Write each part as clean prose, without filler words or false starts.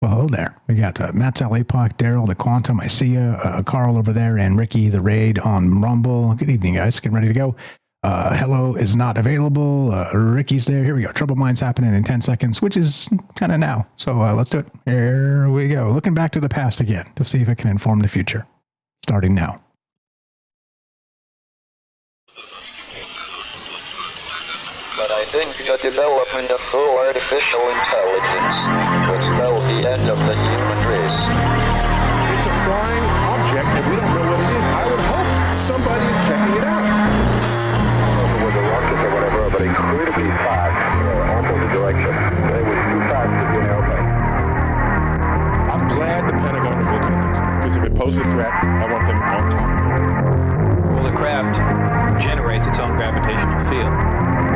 Well, hello there. We got Mattel, APOC, Daryl, the Quantum, I see you, Carl over there, and Ricky, the Raid on Rumble. Good evening, guys. Getting ready to go. Hello is not available. Ricky's there. Here we go. Troubled Minds happening in 10 seconds, which is kind of now. So let's do it. Here we go. Looking back to the past again to see if it can inform the future. Starting now. But I think the development of full artificial intelligence will spell the end of the human race. It's a flying object, and we don't know what it is. I would hope somebody is checking it out. With a rocket or whatever, but incredibly fast, opposite direction. It was too fast to be an airplane. I'm glad the Pentagon is looking at this, because if it poses a threat, I want them on top of it. Well, the craft generates its own gravitational field.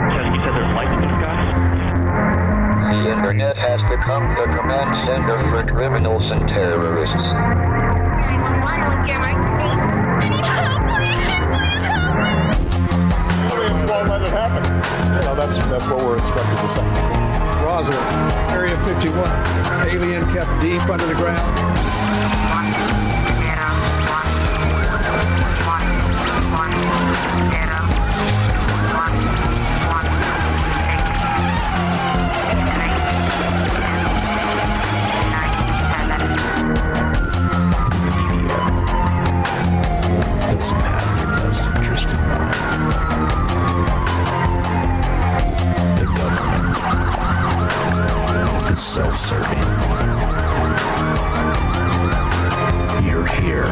So you said there's lights in the sky? The internet has become the command center for criminals and terrorists. 911, what's your emergency? I need help, please help me! Aliens won't let it happen. You know, that's what we're instructed to say. Roswell, Area 51. Alien kept deep under the ground. 1, 0, 1, 1, 1, 0. Doesn't have your best interest in mind. The government is self-serving. You're here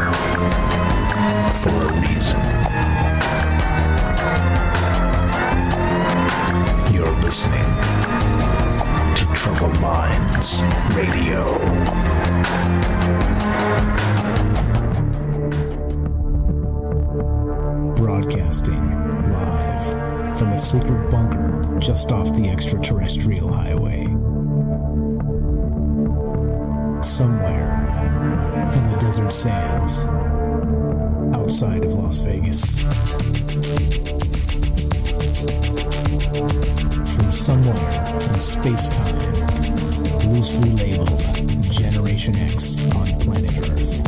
for a reason. You're listening to Troubled Minds Radio. Broadcasting live from a secret bunker just off the extraterrestrial highway. Somewhere in the desert sands outside of Las Vegas. From somewhere in space-time, loosely labeled Generation X on planet Earth.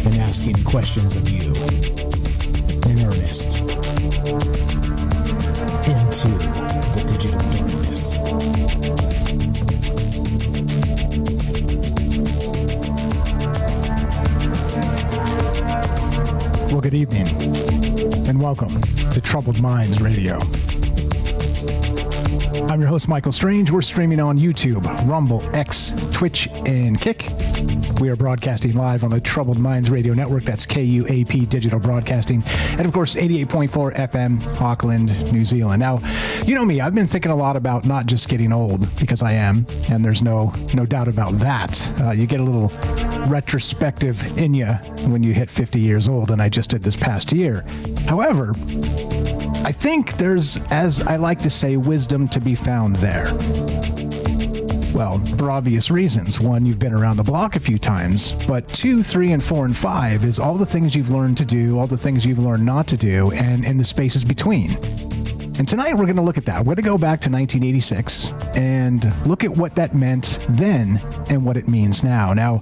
And asking questions of you in earnest into the digital darkness. Well, good evening and welcome to Troubled Minds Radio. I'm your host, Michael Strange. We're streaming on YouTube, Rumble, X, Twitch, and Kick. We are broadcasting live on the Troubled Minds Radio Network. That's KUAP Digital Broadcasting. And, of course, 88.4 FM, Auckland, New Zealand. Now, you know me. I've been thinking a lot about not just getting old, because I am, and there's no doubt about that. You get a little retrospective in you when you hit 50 years old, and I just did this past year. However, I think there's, as I like to say, wisdom to be found there. Well, for obvious reasons. One, you've been around the block a few times, but 2, 3, and 4, and 5 is all the things you've learned to do, all the things you've learned not to do, and in the spaces between. And tonight we're going to look at that. We're going to go back to 1986 and look at what that meant then and what it means now. Now,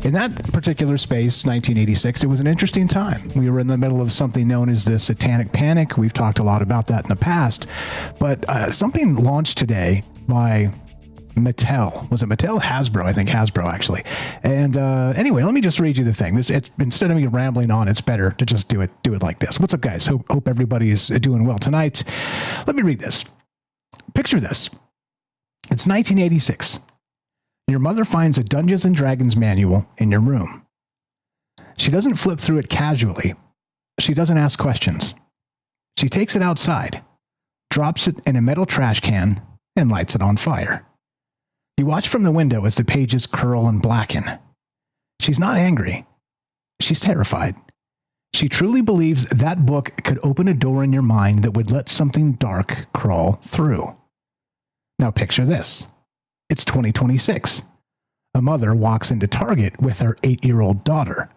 in that particular space, 1986, it was an interesting time. We were in the middle of something known as the Satanic Panic. We've talked a lot about that in the past, but something launched today by Mattel. Was it Mattel? Hasbro, I think Hasbro, actually. And anyway, let me just read you the thing. Instead of me rambling on, it's better to just do it like this. What's up, guys? Hope everybody is doing well tonight. Let me read this. Picture this. It's 1986. Your mother finds a Dungeons and Dragons manual in your room. She doesn't flip through it casually. She doesn't ask questions. She takes it outside, drops it in a metal trash can, and lights it on fire. You watch from the window as the pages curl and blacken. She's not angry. She's terrified. She truly believes that book could open a door in your mind that would let something dark crawl through. Now picture this. It's 2026. A mother walks into Target with her 8-year-old daughter.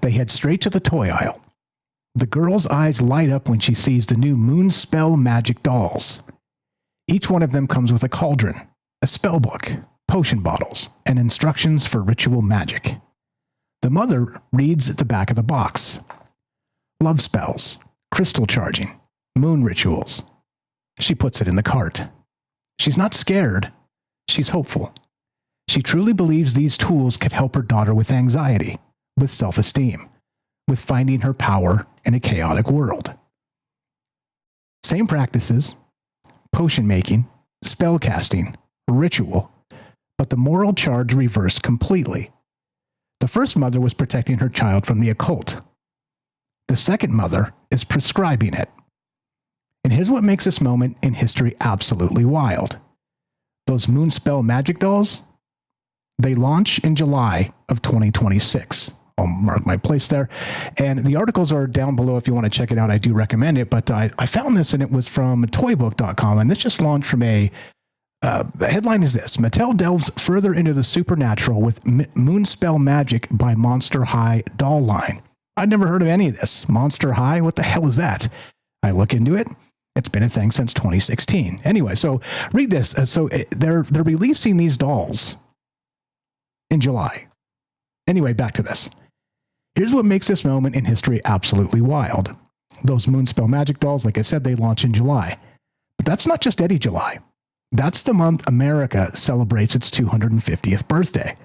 They head straight to the toy aisle. The girl's eyes light up when she sees the new Moonspell Magic dolls. Each one of them comes with a cauldron, a spellbook, potion bottles, and instructions for ritual magic. The mother reads at the back of the box. Love spells, crystal charging, moon rituals. She puts it in the cart. She's not scared. She's hopeful. She truly believes these tools could help her daughter with anxiety, with self-esteem, with finding her power in a chaotic world. Same practices, potion making, spell casting, ritual, but the moral charge reversed completely. The first mother was protecting her child from the occult. The second mother is prescribing it. And here's what makes this moment in history absolutely wild. Those Moonspell Magic dolls, they launch in July of 2026. I'll mark my place there. And the articles are down below if you want to check it out. I do recommend it. But I found this, and it was from toybook.com. And this just launched from the headline is this: Mattel delves further into the supernatural with Moonspell Magic by Monster High doll line. I'd never heard of any of this. Monster High? What the hell is that? I look into it. It's been a thing since 2016. Anyway, so read this. They're releasing these dolls in July. Anyway, back to this. Here's what makes this moment in history absolutely wild. Those Moonspell Magic dolls, like I said, they launch in July. But that's not just any July. That's the month America celebrates its 250th birthday.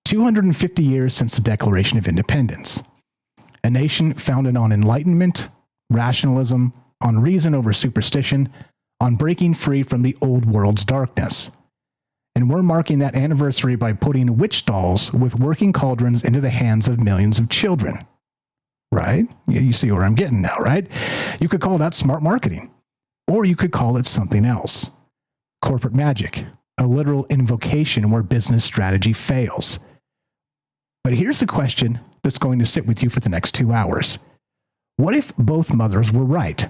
250 years since the Declaration of Independence. A nation founded on enlightenment, rationalism, on reason over superstition, on breaking free from the old world's darkness. And we're marking that anniversary by putting witch dolls with working cauldrons into the hands of millions of children. Right? You see where I'm getting now, right? You could call that smart marketing. Or you could call it something else. Corporate magic, a literal invocation where business strategy fails. But here's the question that's going to sit with you for the next 2 hours. What if both mothers were right?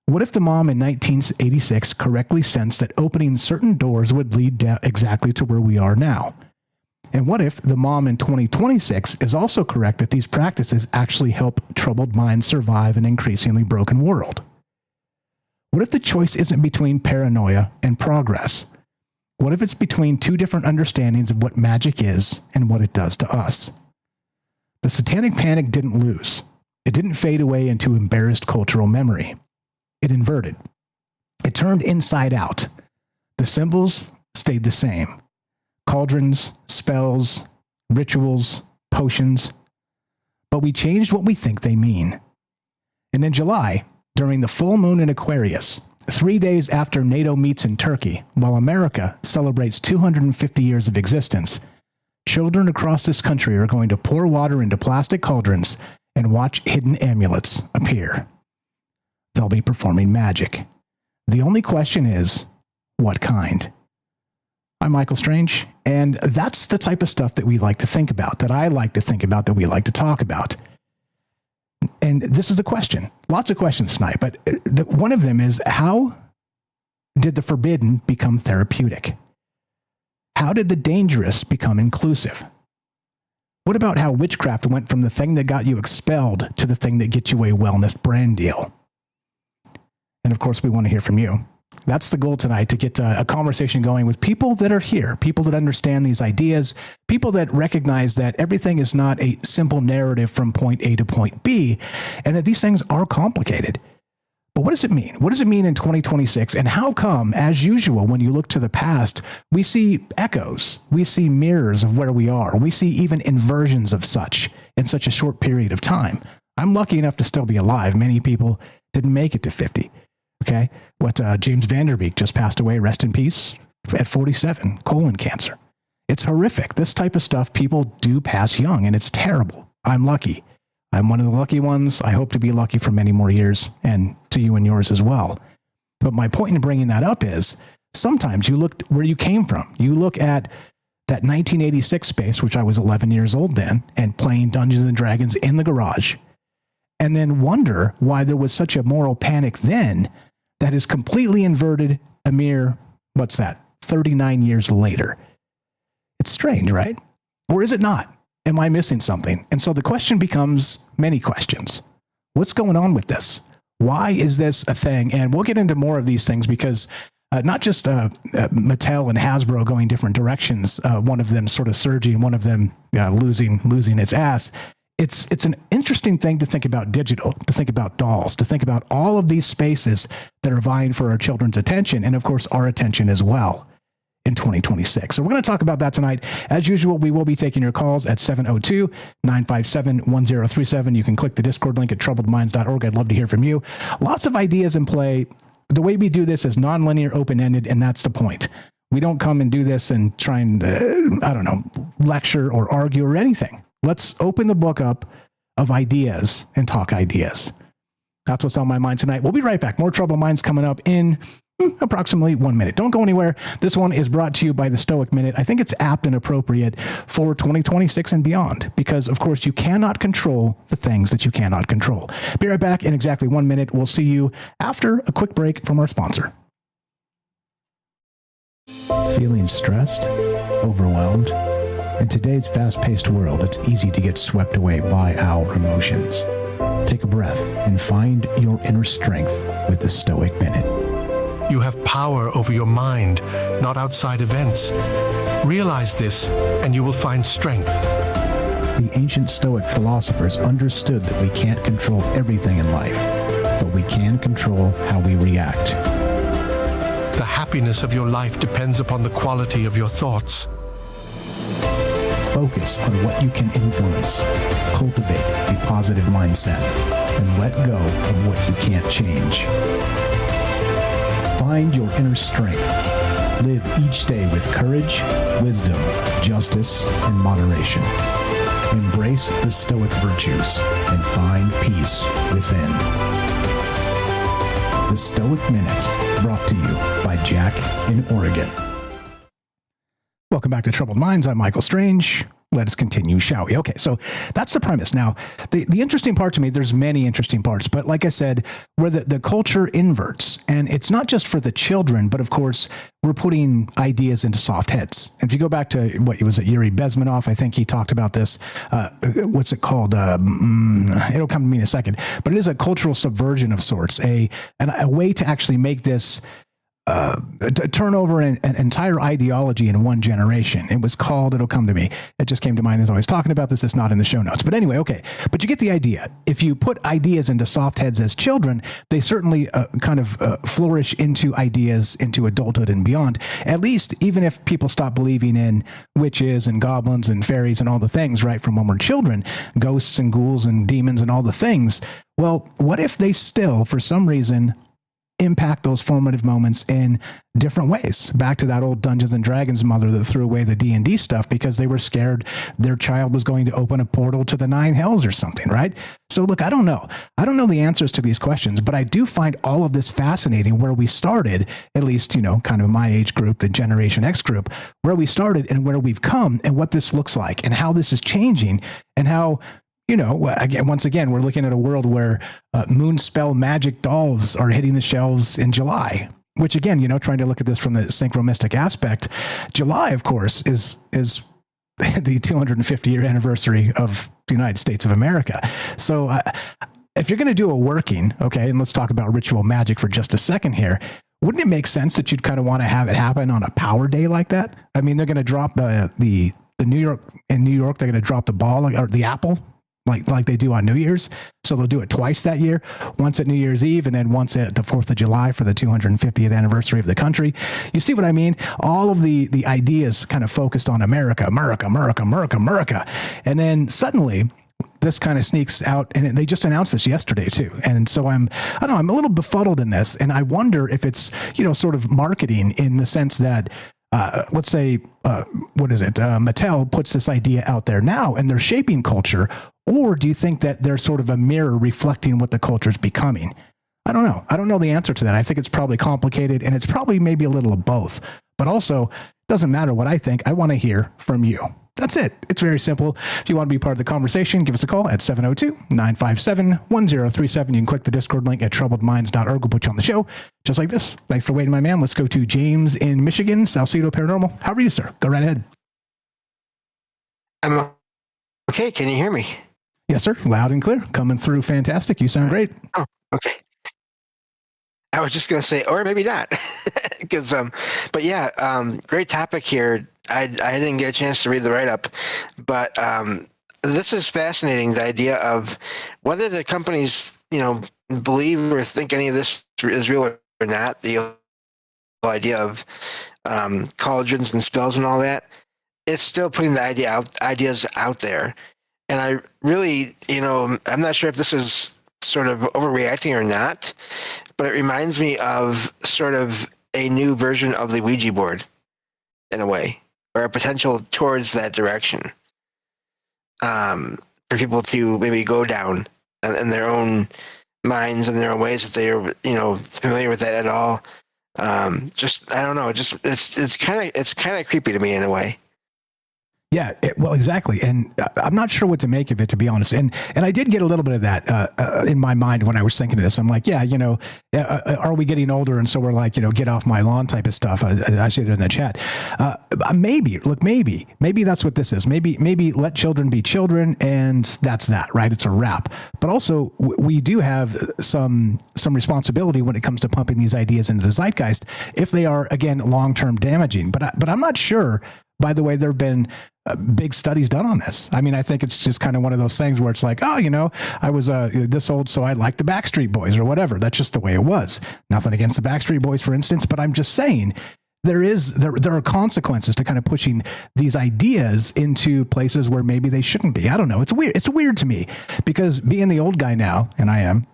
What if the mom in 1986 correctly sensed that opening certain doors would lead down exactly to where we are now? And what if the mom in 2026 is also correct that these practices actually help troubled minds survive an increasingly broken world? What if the choice isn't between paranoia and progress? What if it's between two different understandings of what magic is and what it does to us? The Satanic Panic didn't lose. It didn't fade away into embarrassed cultural memory. It inverted. It turned inside out. The symbols stayed the same. Cauldrons, spells, rituals, potions. But we changed what we think they mean. And in July, during the full moon in Aquarius, 3 days after NATO meets in Turkey, while America celebrates 250 years of existence, children across this country are going to pour water into plastic cauldrons and watch hidden amulets appear. They'll be performing magic. The only question is, what kind? I'm Michael Strange, and that's the type of stuff that we like to think about, that I like to think about, that we like to talk about. And this is the question. Lots of questions tonight, but one of them is, how did the forbidden become therapeutic? How did the dangerous become inclusive? What about how witchcraft went from the thing that got you expelled to the thing that gets you a wellness brand deal? And of course, we want to hear from you. That's the goal tonight, to get a conversation going with people that are here, people that understand these ideas, people that recognize that everything is not a simple narrative from point A to point B, and that these things are complicated. But what does it mean? What does it mean in 2026? And how come, as usual, when you look to the past, we see echoes, we see mirrors of where we are, we see even inversions of such in such a short period of time? I'm lucky enough to still be alive. Many people didn't make it to 50. Okay, James Vanderbeek just passed away, rest in peace, at 47, colon cancer. It's horrific. This type of stuff, people do pass young, and it's terrible. I'm lucky. I'm one of the lucky ones. I hope to be lucky for many more years, and to you and yours as well. But my point in bringing that up is, sometimes you look where you came from. You look at that 1986 space, which I was 11 years old then, and playing Dungeons and Dragons in the garage, and then wonder why there was such a moral panic then that is completely inverted a mere, 39 years later. It's strange, right? Or is it not? Am I missing something? And so the question becomes many questions. What's going on with this? Why is this a thing? And we'll get into more of these things because not just Mattel and Hasbro going different directions, one of them sort of surging, one of them losing its ass. It's an interesting thing to think about digital, to think about dolls, to think about all of these spaces that are vying for our children's attention and, of course, our attention as well in 2026. So we're going to talk about that tonight. As usual, we will be taking your calls at 702-957-1037. You can click the Discord link at troubledminds.org. I'd love to hear from you. Lots of ideas in play. The way we do this is nonlinear, open-ended, and that's the point. We don't come and do this and try and, lecture or argue or anything. Let's open the book up of ideas and talk ideas. That's what's on my mind tonight. We'll be right back. More Troubled Minds coming up in approximately 1 minute. Don't go anywhere. This one is brought to you by the Stoic Minute. I think it's apt and appropriate for 2026 and beyond because, of course, you cannot control the things that you cannot control. Be right back in exactly 1 minute. We'll see you after a quick break from our sponsor. Feeling stressed? Overwhelmed? In today's fast-paced world, it's easy to get swept away by our emotions. Take a breath and find your inner strength with the Stoic Minute. You have power over your mind, not outside events. Realize this, and you will find strength. The ancient Stoic philosophers understood that we can't control everything in life, but we can control how we react. The happiness of your life depends upon the quality of your thoughts. Focus on what you can influence. Cultivate a positive mindset and let go of what you can't change. Find your inner strength. Live each day with courage, wisdom, justice, and moderation. Embrace the Stoic virtues and find peace within. The Stoic Minute, brought to you by Jack in Oregon. Welcome back to Troubled Minds. I'm Michael Strange. Let us continue, shall we? Okay, so that's the premise. Now, the interesting part to me, there's many interesting parts, but like I said, where the culture inverts, and it's not just for the children, but of course, we're putting ideas into soft heads. And if you go back to, Yuri Bezmenov, I think he talked about this, what's it called? It'll come to me in a second, but it is a cultural subversion of sorts, a way to actually make this turn over an entire ideology in one generation. It was called, it'll come to me. It just came to mind as I was talking about this. It's not in the show notes. But anyway, okay. But you get the idea. If you put ideas into soft heads as children, they certainly flourish into ideas into adulthood and beyond. At least, even if people stop believing in witches and goblins and fairies and all the things, right, from when we're children, ghosts and ghouls and demons and all the things. Well, what if they still, for some reason, impact those formative moments in different ways? Back to that old Dungeons and Dragons mother that threw away the D&D stuff because they were scared their child was going to open a portal to the 9 hells or something, right? So look, I don't know the answers to these questions, but I do find all of this fascinating where we started, at least, kind of my age group, the Generation X group, where we started and where we've come and what this looks like and how this is changing and how, once again, we're looking at a world where Moonspell Magic dolls are hitting the shelves in July, which again, trying to look at this from the synchromistic aspect, July, of course, is the 250-year anniversary of the United States of America. So if you're going to do a working, okay, and let's talk about ritual magic for just a second here, wouldn't it make sense that you'd kind of want to have it happen on a power day like that? I mean, they're going to drop the New York, they're going to drop the ball or the apple like they do on New Year's. So they'll do it twice that year, once at New Year's Eve and then once at the 4th of July for the 250th anniversary of the country. You see what I mean? All of the ideas kind of focused on America. And then suddenly this kind of sneaks out, and they just announced this yesterday too. And so I'm a little befuddled in this, and I wonder if it's, sort of marketing in the sense that let's say, Mattel puts this idea out there now and they're shaping culture, or do you think that they're sort of a mirror reflecting what the culture is becoming? I don't know. I don't know the answer to that. I think it's probably complicated and it's probably maybe a little of both, but also doesn't matter what I think. I want to hear from you. That's it. It's very simple. If you want to be part of the conversation, give us a call at 702-957-1037. You can click the Discord link at troubledminds.org. We'll put you on the show just like this. Thanks for waiting, my man. Let's go to James in Michigan, Salcedo Paranormal. How are you, sir? Go right ahead. I'm okay. Can you hear me? Yes, sir. Loud and clear. Coming through fantastic. You sound great. Oh, okay. I was just going to say, or maybe not. Because, but yeah, great topic here. I didn't get a chance to read the write-up, but this is fascinating, the idea of whether the companies, believe or think any of this is real or not, the idea of cauldrons and spells and all that. It's still putting the ideas out there. And I really, I'm not sure if this is sort of overreacting or not, but it reminds me of sort of a new version of the Ouija board in a way, or a potential towards that direction for people to maybe go down in their own minds and their own ways if they're, familiar with that at all. I don't know. It's kind of creepy to me in a way. Yeah, well, exactly. And I'm not sure what to make of it, to be honest. And I did get a little bit of that in my mind when I was thinking of this. I'm like, yeah, are we getting older? And so we're like, get off my lawn type of stuff. I said it in the chat. Maybe that's what this is. Maybe let children be children, and that's that, right? It's a wrap. But also, we do have some responsibility when it comes to pumping these ideas into the zeitgeist if they are, again, long-term damaging. But I'm not sure. By the way, there have been big studies done on this. I mean, I think it's just kind of one of those things where it's like, oh, I was this old, so I liked the Backstreet Boys or whatever. That's just the way it was. Nothing against the Backstreet Boys, for instance, but I'm just saying there are consequences to kind of pushing these ideas into places where maybe they shouldn't be. I don't know. It's weird. It's weird to me because being the old guy now, and I am,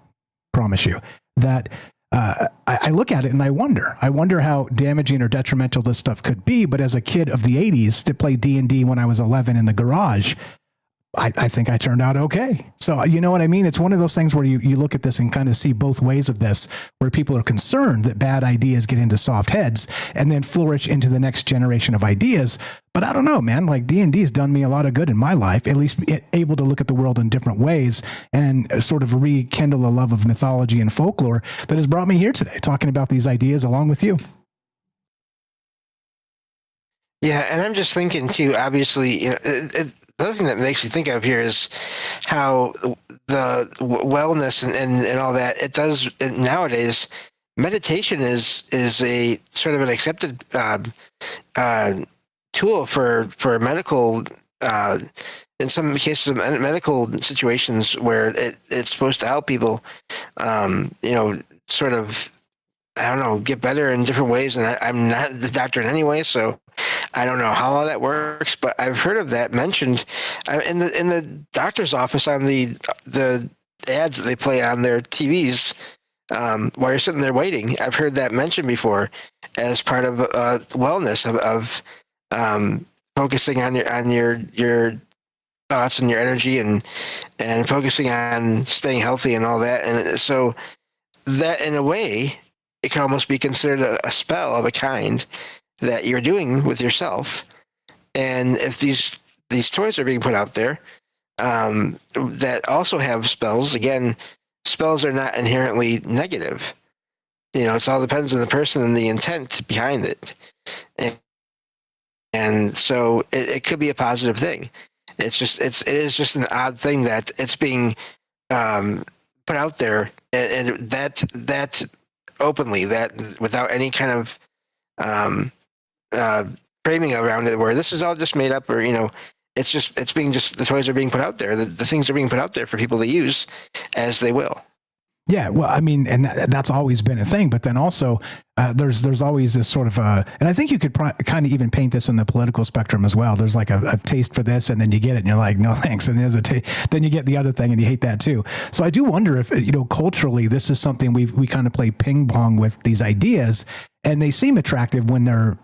promise you, that I look at it and I wonder how damaging or detrimental this stuff could be. But as a kid of the 80s to play D&D when I was 11 in the garage, I think I turned out okay. So you know what I mean? It's one of those things where you look at this and kind of see both ways of this, where people are concerned that bad ideas get into soft heads and then flourish into the next generation of ideas. But I don't know, man, like D&D has done me a lot of good in my life, at least able to look at the world in different ways and sort of rekindle a love of mythology and folklore that has brought me here today, talking about these ideas along with you. Yeah, and I'm just thinking too, obviously, the other thing that makes me think of here is how the wellness and all that, it does nowadays, meditation is a sort of an accepted tool for medical, in some cases, medical situations where it's supposed to help people, sort of, I don't know, get better in different ways. And I'm not the doctor in any way, so I don't know how all that works, but I've heard of that mentioned in the doctor's office on the ads that they play on their TVs while you're sitting there waiting. I've heard that mentioned before as part of wellness of focusing on your thoughts and your energy and focusing on staying healthy and all that. And so that, in a way, it can almost be considered a spell of a kind that you're doing with yourself. And if these toys are being put out there that also have spells, again, spells are not inherently negative. It all depends on the person and the intent behind it. And so it could be a positive thing. It is just an odd thing that it's being put out there, and that openly, that without any kind of framing around it, where this is all just made up, or the toys are being put out there. The things are being put out there for people to use as they will. Yeah, well, I mean, and that's always been a thing. But then also, there's always this sort of, and I think you could kind of even paint this in the political spectrum as well. There's like a taste for this, and then you get it, and you're like, no thanks. And there's then you get the other thing, and you hate that too. So I do wonder if culturally, this is something we kind of play ping pong with these ideas. And they seem attractive when they're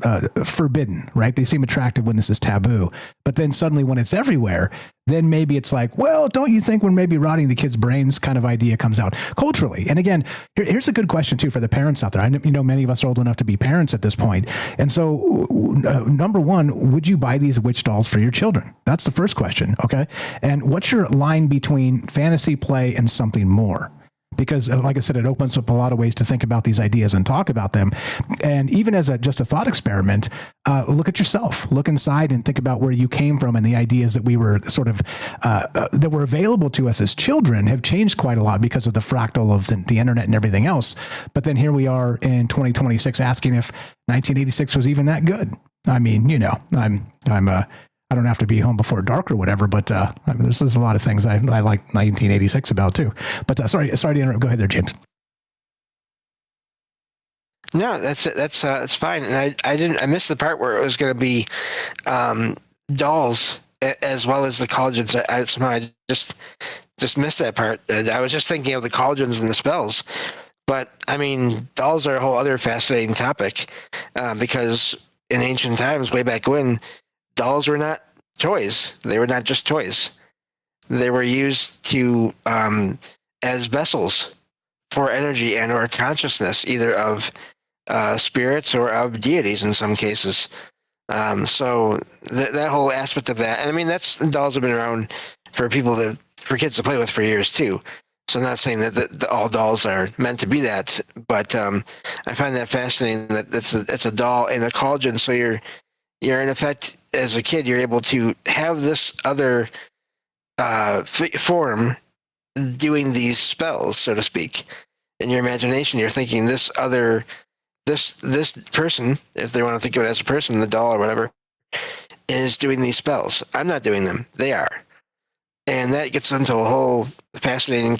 forbidden, right? They seem attractive when this is taboo. But then suddenly when it's everywhere, then maybe it's like, well, don't you think we're maybe rotting the kids' brains kind of idea comes out culturally? And again, here's a good question too for the parents out there. I know many of us are old enough to be parents at this point. And so number one, would you buy these witch dolls for your children? That's the first question, okay? And what's your line between fantasy play and something more? because like I said, it opens up a lot of ways to think about these ideas and talk about them. And even as just a thought experiment, look at yourself, look inside and think about where you came from, and the ideas that we were sort of, that were available to us as children have changed quite a lot because of the fractal of the internet and everything else. But then here we are in 2026 asking if 1986 was even that good. I mean, I don't have to be home before dark or whatever, but I mean, there's a lot of things I like 1986 about too. But sorry to interrupt. Go ahead there, James. No, that's fine. And I missed the part where it was going to be dolls as well as the cauldrons. I just missed that part. I was just thinking of the cauldrons and the spells. But I mean, dolls are a whole other fascinating topic because in ancient times, way back when, dolls were not toys. They were not just toys. They were used to as vessels for energy and or consciousness, either of spirits or of deities in some cases. So that whole aspect of that, and I mean, dolls have been around for kids to play with for years too. So I'm not saying that all dolls are meant to be that, but I find that fascinating that it's a doll in a cauldron. So you're in effect, as a kid, you're able to have this other form doing these spells, so to speak. In your imagination, you're thinking this person, if they want to think of it as a person, the doll or whatever, is doing these spells. I'm not doing them. They are. And that gets into a whole fascinating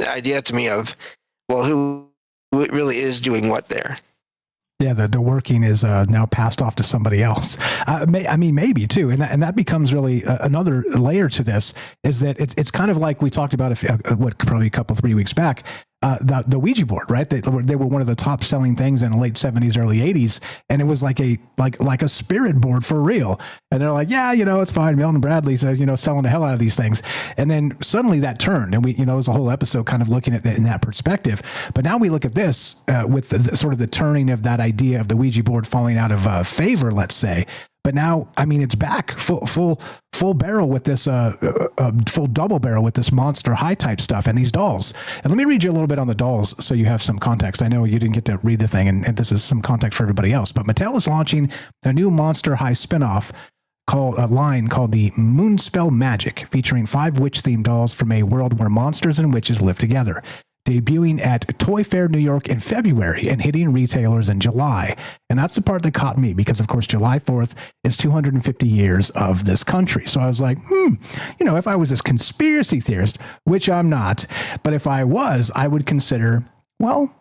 idea to me of, well, who really is doing what there? Yeah, the working is now passed off to somebody else. Maybe too, and that becomes really another layer to this. Is that it's kind of like we talked about probably a couple 3 weeks back. The Ouija board, right? They were one of the top selling things in the late 70s, early 80s, and it was like a spirit board for real. And they're like, yeah, it's fine. Milton Bradley's selling the hell out of these things. And then suddenly that turned, and there was a whole episode kind of looking at it in that perspective. But now we look at this with the sort of the turning of that idea of the Ouija board falling out of favor, let's say. But now, I mean, it's back full barrel with this, full double barrel with this Monster High type stuff and these dolls. And let me read you a little bit on the dolls so you have some context. I know you didn't get to read the thing, and this is some context for everybody else. But Mattel is launching a new Monster High spinoff line called the Moonspell Magic, featuring 5 witch-themed dolls from a world where monsters and witches live together. Debuting at Toy Fair New York in February and hitting retailers in July. And that's the part that caught me because, of course, July 4th is 250 years of this country. So I was like, if I was this conspiracy theorist, which I'm not, but if I was, I would consider, well,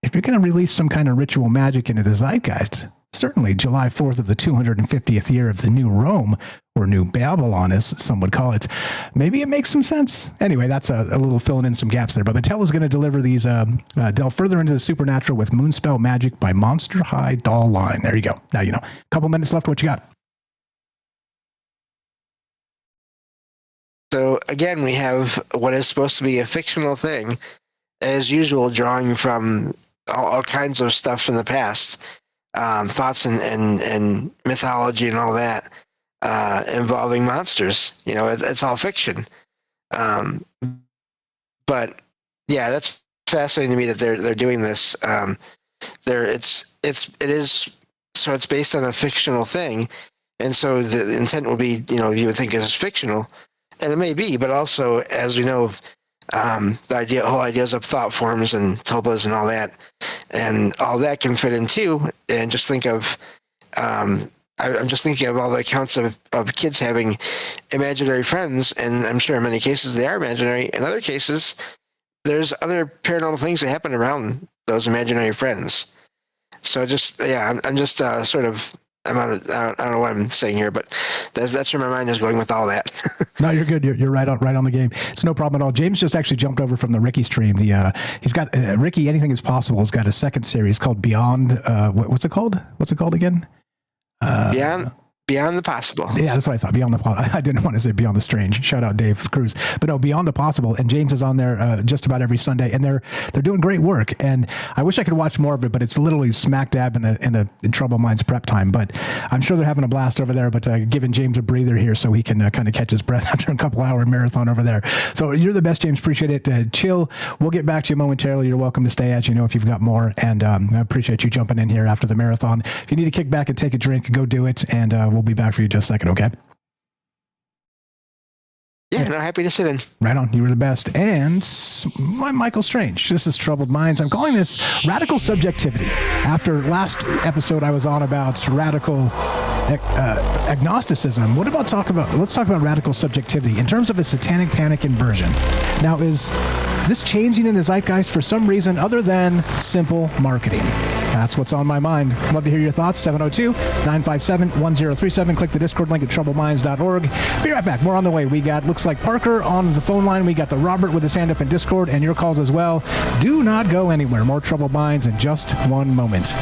if you're going to release some kind of ritual magic into the zeitgeist, certainly July 4th of the 250th year of the New Rome, or New Babylon, as some would call it, maybe it makes some sense. Anyway, that's a little filling in some gaps there. But Mattel is going to deliver these, delve further into the supernatural with Moonspell Magic by Monster High doll line. There you go. Now, a couple minutes left. What you got? So again, we have what is supposed to be a fictional thing, as usual, drawing from all kinds of stuff from the past. Thoughts and mythology and all that involving monsters. It's all fiction. But yeah, that's fascinating to me that they're doing this. It's based on a fictional thing, and so the intent would be you would think it's fictional, and it may be, but also, as we know, the whole ideas of thought forms and tulpas and all that can fit in too. And just think of, I'm just thinking of all the accounts of kids having imaginary friends, and I'm sure in many cases they are imaginary. In other cases, there's other paranormal things that happen around those imaginary friends. So I'm just sort of. I don't know what I'm saying here, but that's where my mind is going with all that. No, you're good. You're right on the game. It's no problem at all. James just actually jumped over from the Ricky stream. He's got Ricky. Anything is possible. Has got a second series called Beyond. What's it called? What's it called again? Beyond the Possible. Yeah, that's what I thought. Beyond the Possible. I didn't want to say Beyond the Strange. Shout out Dave Cruz. But no, Beyond the Possible. And James is on there just about every Sunday, and they're doing great work. And I wish I could watch more of it, but it's literally smack dab in the Troubled Minds prep time. But I'm sure they're having a blast over there. But giving James a breather here so he can kind of catch his breath after a couple-hour marathon over there. So you're the best, James. Appreciate it. Chill. We'll get back to you momentarily. You're welcome to stay at if you've got more. And I appreciate you jumping in here after the marathon. If you need to kick back and take a drink, go do it. And we'll be back for you just a second, okay? Yeah, no, happy to sit in. Right on. You were the best. And I'm Michael Strange. This is Troubled Minds. I'm calling this Radical Subjectivity. After last episode I was on about radical agnosticism, let's talk about radical subjectivity in terms of a satanic panic inversion. Now, is this changing in the zeitgeist for some reason other than simple marketing? That's what's on my mind. Love to hear your thoughts. 702-957-1037. Click the Discord link at troubledminds.org. Be right back. More on the way. We got, looks like Parker on the phone line. We got the Robert with his hand up in Discord and your calls as well. Do not go anywhere. More Troubled Minds in just one moment.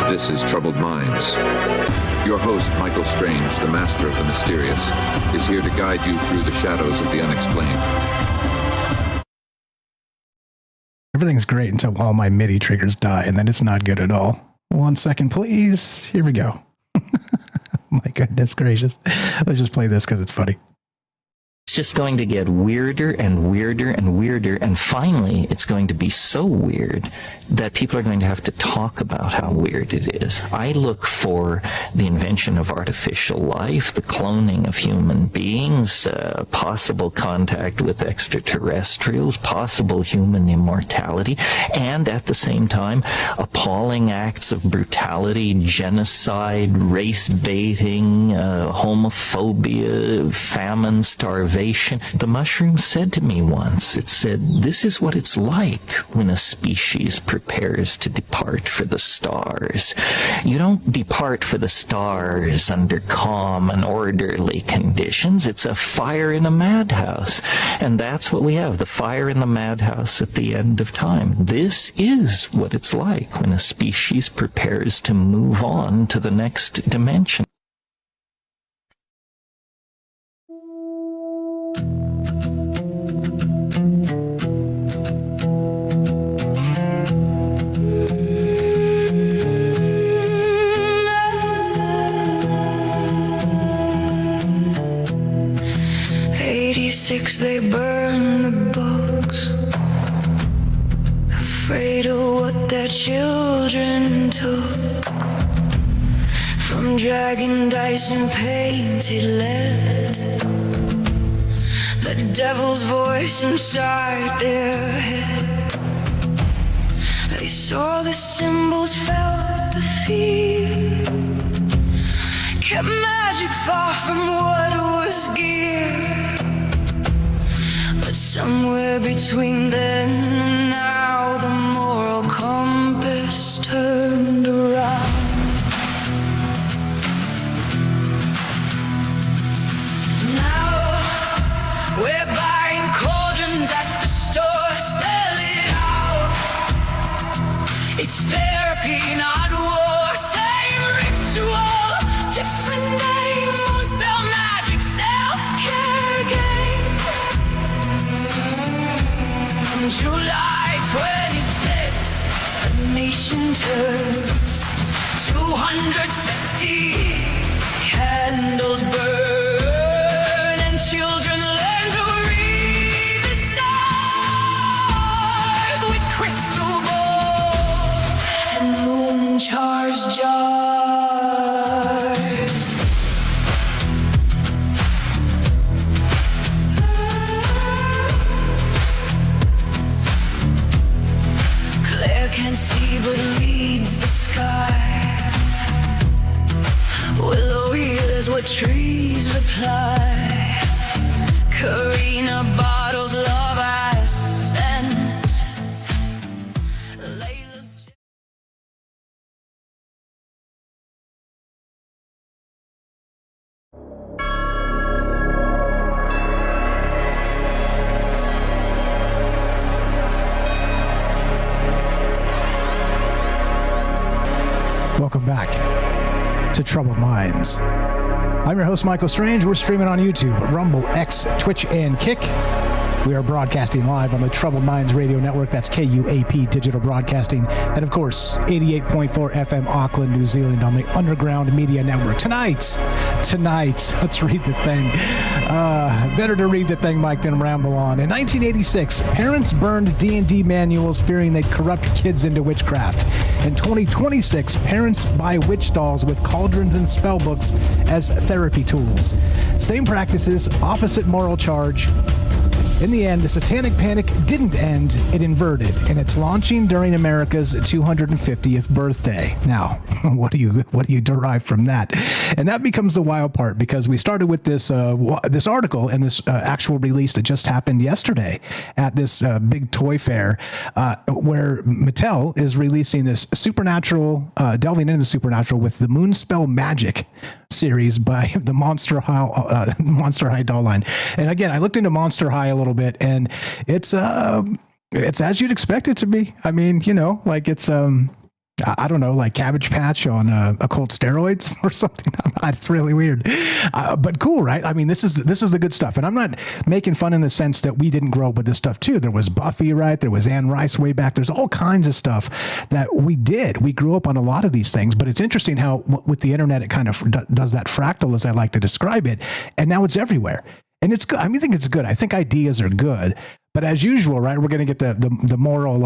This is Troubled Minds. Your host, Michael Strange, the master of the mysterious, is here to guide you through the shadows of the unexplained. Everything's great until all my MIDI triggers die, and then it's not good at all. 1 second, please. Here we go. My goodness gracious. Let's just play this because it's funny. It's just going to get weirder and weirder and weirder, and finally it's going to be so weird that people are going to have to talk about how weird it is. I look for the invention of artificial life, the cloning of human beings, possible contact with extraterrestrials, possible human immortality, and at the same time, appalling acts of brutality, genocide, race baiting, homophobia, famine, starvation. The mushroom said to me once, it said, "This is what it's like when a species prepares to depart for the stars. You don't depart for the stars under calm and orderly conditions. It's a fire in a madhouse." And that's what we have, the fire in the madhouse at the end of time. This is what it's like when a species prepares to move on to the next dimension. They burn the books, afraid of what their children took, from dragging dice and painted lead, the devil's voice inside their head. They saw the symbols, felt the fear, kept magic far from what was gear. But somewhere between then and now, the moral compass turned around. Now we're buying cauldrons at the store, spell it out. It's therapy, not war. Same ritual, different name. Moonspell Magic, self-care game. July 26th, the nation turns. 250 candles burn, and children learn to read the stars with crystal balls and moon charged jars. Can't see but leads the sky. Willow hears what trees reply. Karina bottles love as scent. back to Troubled Minds. I'm your host, Michael Strange. We're streaming on YouTube, Rumble, X, Twitch, and Kick. We are broadcasting live on the Troubled Minds Radio Network. That's KUAP Digital Broadcasting. And, of course, 88.4 FM Auckland, New Zealand on the Underground Media Network. Tonight, let's read the thing. Better to read the thing, Mike, than ramble on. In 1986, parents burned D&D manuals fearing they'd corrupt kids into witchcraft. In 2026, parents buy witch dolls with cauldrons and spellbooks as therapy tools. Same practices, opposite moral charge. In the end, the Satanic Panic didn't end, it inverted, and it's launching during America's 250th birthday. Now, what do you derive from that? And that becomes the wild part, because we started with this this article and this actual release that just happened yesterday at this big toy fair, where Mattel is releasing this supernatural, delving into the supernatural with the Moonspell Magic series by the Monster High doll line. And again, I looked into Monster High a little bit, and it's as you'd expect it to be. I mean, you know, like it's I don't know, like Cabbage Patch on occult steroids or something. It's really weird, but cool, right? I mean, this is the good stuff, and I'm not making fun in the sense that we didn't grow up with this stuff too. There was Buffy, right? There was Anne Rice way back. There's all kinds of stuff that we did. We grew up on a lot of these things, but it's interesting how with the internet it kind of does that fractal, as I like to describe it, and now it's everywhere. And it's good. I mean, I think it's good. I think ideas are good. But as usual, right, we're going to get the moral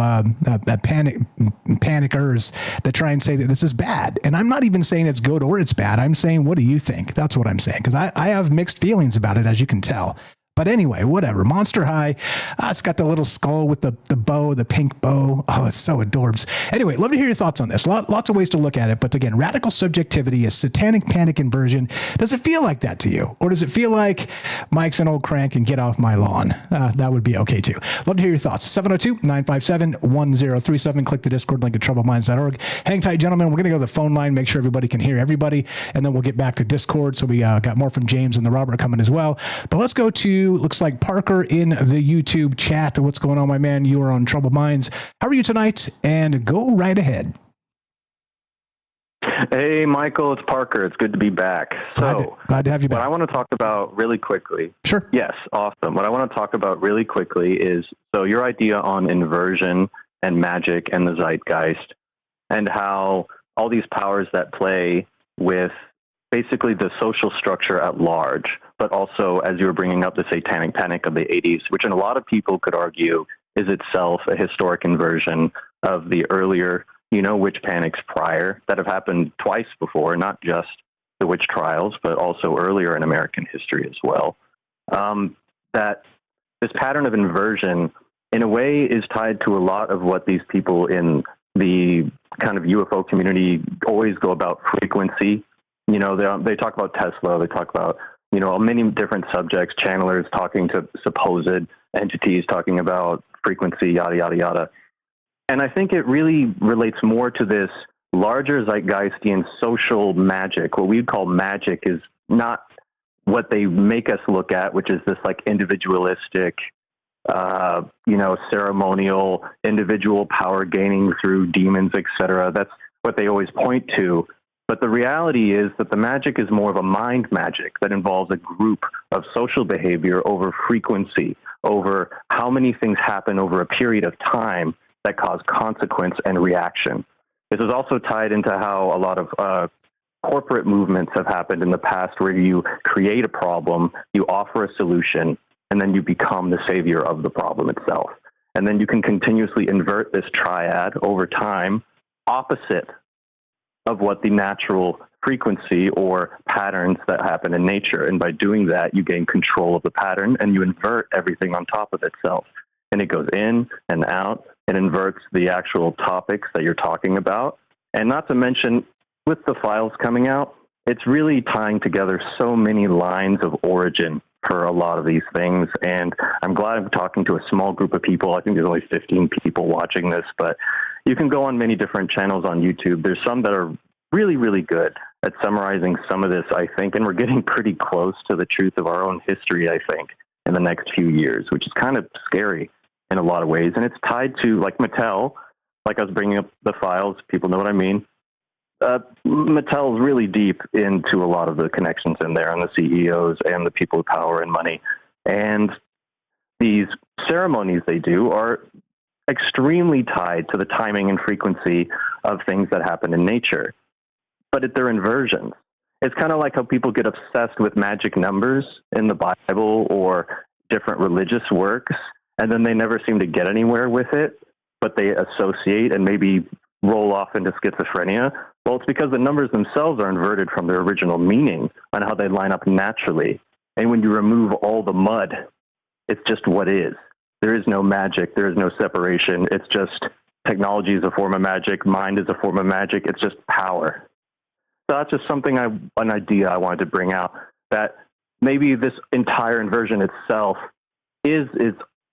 panickers that try and say that this is bad. And I'm not even saying it's good or it's bad. I'm saying, what do you think? That's what I'm saying. Because I have mixed feelings about it, as you can tell. But anyway, whatever. Monster High, it's got the little skull with the bow, the pink bow. Oh, it's so adorbs. Anyway, love to hear your thoughts on this. Lots of ways to look at it. But again, radical subjectivity is Satanic Panic Inversion. Does it feel like that to you? Or does it feel like Mike's an old crank and get off my lawn? That would be okay too. Love to hear your thoughts. 702-957-1037. Click the Discord link at troubledminds.org. Hang tight, gentlemen. We're going to go to the phone line, make sure everybody can hear everybody. And then we'll get back to Discord. So we got more from James and the Robert coming as well. But let's go to, looks like Parker in the YouTube chat. What's going on, my man? You are on Troubled Minds. How are you tonight? And go right ahead. Hey, Michael, it's Parker. It's good to be back. So, glad to have you back. What I want to talk about really quickly. Sure. Yes, awesome. What I want to talk about really quickly is, so your idea on inversion and magic and the zeitgeist, and how all these powers that play with basically the social structure at large, but also, as you were bringing up, the Satanic Panic of the 80s, which in a lot of people could argue is itself a historic inversion of the earlier, witch panics prior that have happened twice before, not just the witch trials, but also earlier in American history as well. That this pattern of inversion, in a way, is tied to a lot of what these people in the kind of UFO community always go about frequency. They talk about Tesla, they talk about, many different subjects, channelers talking to supposed entities, talking about frequency, yada, yada, yada. And I think it really relates more to this larger zeitgeistian social magic. What we'd call magic is not what they make us look at, which is this like individualistic, ceremonial, individual power gaining through demons, etc. That's what they always point to. But the reality is that the magic is more of a mind magic that involves a group of social behavior over frequency, over how many things happen over a period of time that cause consequence and reaction. This is also tied into how a lot of corporate movements have happened in the past, where you create a problem, you offer a solution, and then you become the savior of the problem itself. And then you can continuously invert this triad over time, opposite of what the natural frequency or patterns that happen in nature. And by doing that, you gain control of the pattern and you invert everything on top of itself. And it goes in and out and inverts the actual topics that you're talking about. And not to mention, with the files coming out, it's really tying together so many lines of origin for a lot of these things. And I'm glad I'm talking to a small group of people. I think there's only 15 people watching this, but you can go on many different channels on YouTube. There's some that are really, really good at summarizing some of this, I think, and we're getting pretty close to the truth of our own history, I think, in the next few years, which is kind of scary in a lot of ways. And it's tied to, like Mattel, like I was bringing up the files, people know what I mean. Mattel's really deep into a lot of the connections in there, and the CEOs and the people with power and money. And these ceremonies they do are extremely tied to the timing and frequency of things that happen in nature. But they're inversions. It's kind of like how people get obsessed with magic numbers in the Bible or different religious works, and then they never seem to get anywhere with it, but they associate and maybe roll off into schizophrenia. Well, it's because the numbers themselves are inverted from their original meaning on how they line up naturally. And when you remove all the mud, it's just what is. There is no magic. There is no separation. It's just technology is a form of magic. Mind is a form of magic. It's just power. So that's just an idea I wanted to bring out, that maybe this entire inversion itself is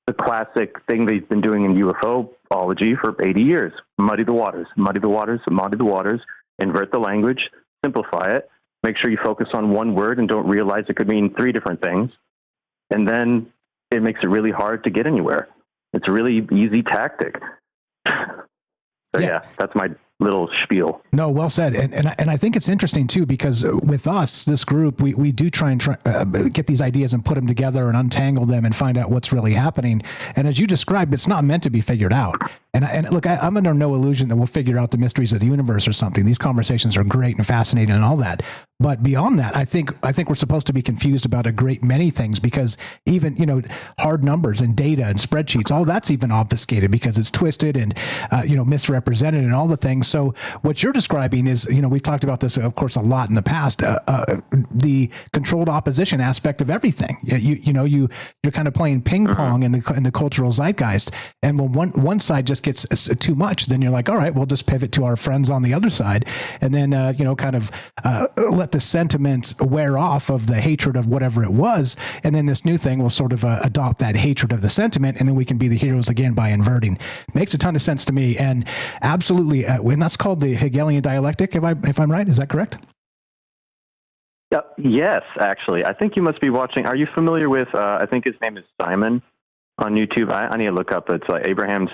the classic thing they've been doing in UFOlogy for 80 years. Muddy the waters, muddy the waters, muddy the waters, invert the language, simplify it, make sure you focus on one word and don't realize it could mean 3 different things. And then it makes it really hard to get anywhere. It's a really easy tactic. So yeah, that's my little spiel. No, well said. And I think it's interesting too, because with us, this group, we do try and get these ideas and put them together and untangle them and find out what's really happening. And as you described, it's not meant to be figured out. And look, I'm under no illusion that we'll figure out the mysteries of the universe or something. These conversations are great and fascinating and all that. But beyond that, I think we're supposed to be confused about a great many things, because even, hard numbers and data and spreadsheets, all that's even obfuscated because it's twisted and, misrepresented and all the things. So what you're describing is, we've talked about this, of course, a lot in the past, the controlled opposition aspect of everything. You're kind of playing ping pong in the cultural zeitgeist. And when one side just gets too much, then you're like, all right, we'll just pivot to our friends on the other side. And then, let the sentiments wear off of the hatred of whatever it was. And then this new thing will sort of adopt that hatred of the sentiment. And then we can be the heroes again by inverting. Makes a ton of sense to me. And absolutely. And that's called the Hegelian dialectic, if I'm right. Is that correct? Yes, actually. I think you must be watching. Are you familiar with, I think his name is Simon on YouTube? I need to look up. It's Abraham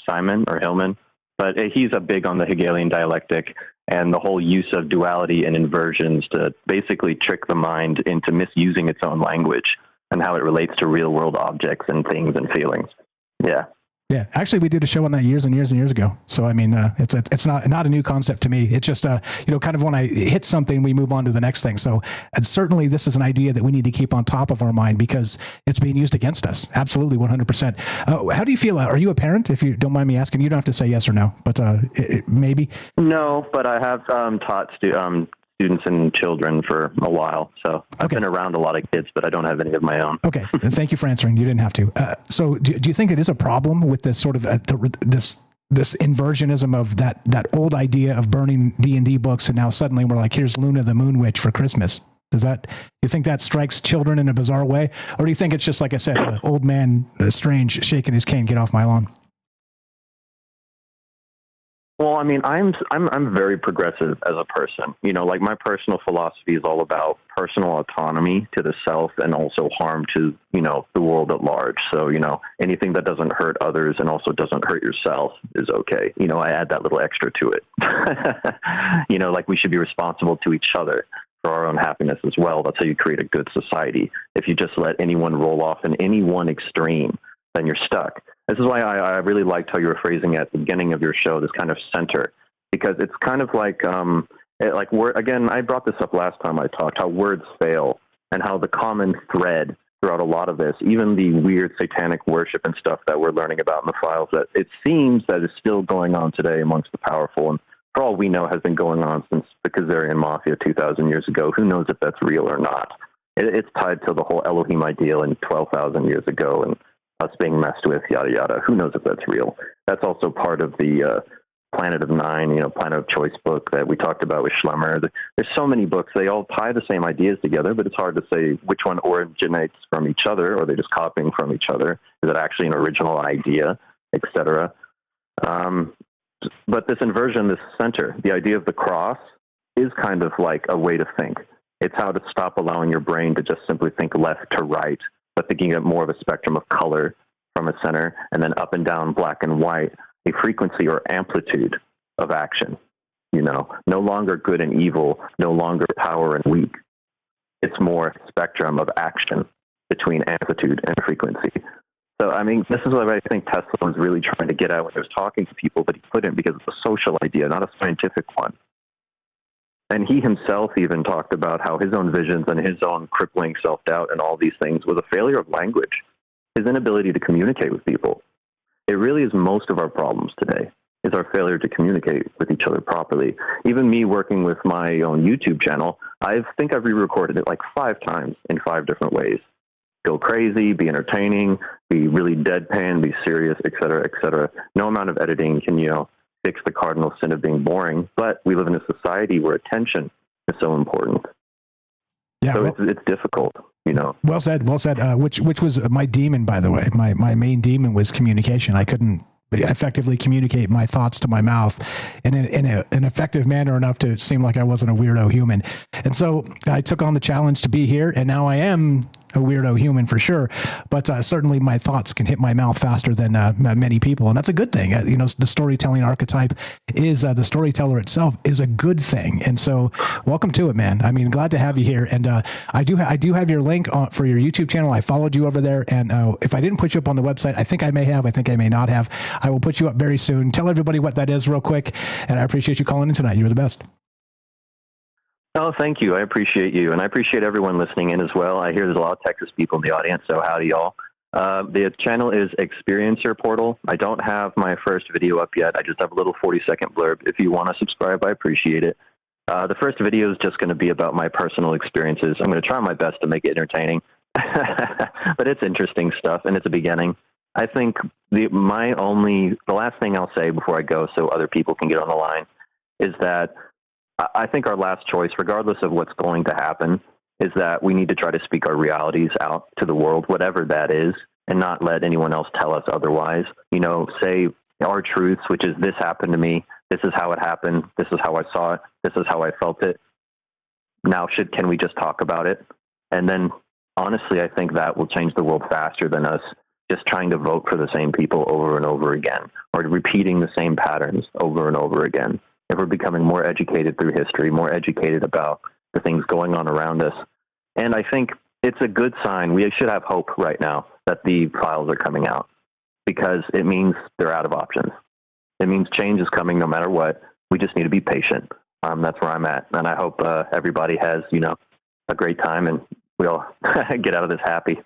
Simon or Hillman. But he's a big on the Hegelian dialectic and the whole use of duality and inversions to basically trick the mind into misusing its own language and how it relates to real world objects and things and feelings. Yeah. Yeah, actually, we did a show on that years and years and years ago. So, I mean, it's not a new concept to me. It's just, kind of when I hit something, we move on to the next thing. So, and certainly this is an idea that we need to keep on top of our mind because it's being used against us. Absolutely, 100%. How do you feel? Are you a parent? If you don't mind me asking, you don't have to say yes or no, but maybe. No, but I have taught students and children for a while. So I've been around a lot of kids, but I don't have any of my own. Okay. Thank you for answering. You didn't have to. So do you think it is a problem with this sort of this inversionism of that old idea of burning D&D books, and now suddenly we're like, here's Luna the Moon Witch for Christmas? You think that strikes children in a bizarre way? Or do you think it's just, like I said, old man Strange shaking his cane, get off my lawn? Well, I mean, I'm very progressive as a person. Like my personal philosophy is all about personal autonomy to the self and also harm to, the world at large. So, anything that doesn't hurt others and also doesn't hurt yourself is okay. I add that little extra to it. Like we should be responsible to each other for our own happiness as well. That's how you create a good society. If you just let anyone roll off in any one extreme, then you're stuck. This is why I really liked how you were phrasing at the beginning of your show, this kind of center, because it's kind of like again, I brought this up last time I talked, how words fail and how the common thread throughout a lot of this, even the weird satanic worship and stuff that we're learning about in the files, that it seems that is still going on today amongst the powerful. And for all we know, has been going on since the Khazarian Mafia 2,000 years ago. Who knows if that's real or not? It's tied to the whole Elohim ideal in 12,000 years ago and us being messed with, yada, yada. Who knows if that's real? That's also part of the Planet of Nine, Planet of Choice book that we talked about with Schlemmer. There's so many books. They all tie the same ideas together, but it's hard to say which one originates from each other, or they're just copying from each other. Is it actually an original idea, etc.? But this inversion, this center, the idea of the cross is kind of like a way to think. It's how to stop allowing your brain to just simply think left to right, but thinking of more of a spectrum of color from a center, and then up and down, black and white, a frequency or amplitude of action. no longer good and evil, no longer power and weak. It's more spectrum of action between amplitude and frequency. So, I mean, this is what I think Tesla was really trying to get at when he was talking to people, but he couldn't because it's a social idea, not a scientific one. And he himself even talked about how his own visions and his own crippling self-doubt and all these things was a failure of language, his inability to communicate with people. It really is most of our problems today, is our failure to communicate with each other properly. Even me working with my own YouTube channel, I think I've re-recorded it like 5 times in 5 different ways. Go crazy, be entertaining, be really deadpan, be serious, et cetera, et cetera. No amount of editing can, fix the cardinal sin of being boring, but we live in a society where attention is so important. Yeah, so it's difficult, Well said. Which was my demon, by the way. My main demon was communication. I couldn't effectively communicate my thoughts to my mouth in an effective manner enough to seem like I wasn't a weirdo human. And so I took on the challenge to be here, and now I am a weirdo human for sure, but certainly my thoughts can hit my mouth faster than many people, and that's a good thing. The storytelling archetype is the storyteller itself is a good thing, and so welcome to it, man. I mean, glad to have you here, and I do have your link for your YouTube channel. I followed you over there, and if I didn't put you up on the website, I think I may have. I think I may not have. I will put you up very soon. Tell everybody what that is real quick, and I appreciate you calling in tonight. You're the best. Oh, thank you. I appreciate you. And I appreciate everyone listening in as well. I hear there's a lot of Texas people in the audience, so howdy, y'all. The channel is Experiencer Portal. I don't have my first video up yet. I just have a little 40-second blurb. If you want to subscribe, I appreciate it. The first video is just going to be about my personal experiences. I'm going to try my best to make it entertaining, but it's interesting stuff, and it's a beginning. I think the last thing I'll say before I go so other people can get on the line is that I think our last choice, regardless of what's going to happen, is that we need to try to speak our realities out to the world, whatever that is, and not let anyone else tell us otherwise. Say our truths, which is this happened to me, this is how it happened, this is how I saw it, this is how I felt it. Now, can we just talk about it? And then, honestly, I think that will change the world faster than us just trying to vote for the same people over and over again, or repeating the same patterns over and over again. If we're becoming more educated through history, more educated about the things going on around us. And I think it's a good sign. We should have hope right now that the files are coming out, because it means they're out of options. It means change is coming no matter what. We just need to be patient. That's where I'm at. And I hope everybody has, a great time, and we all get out of this happy.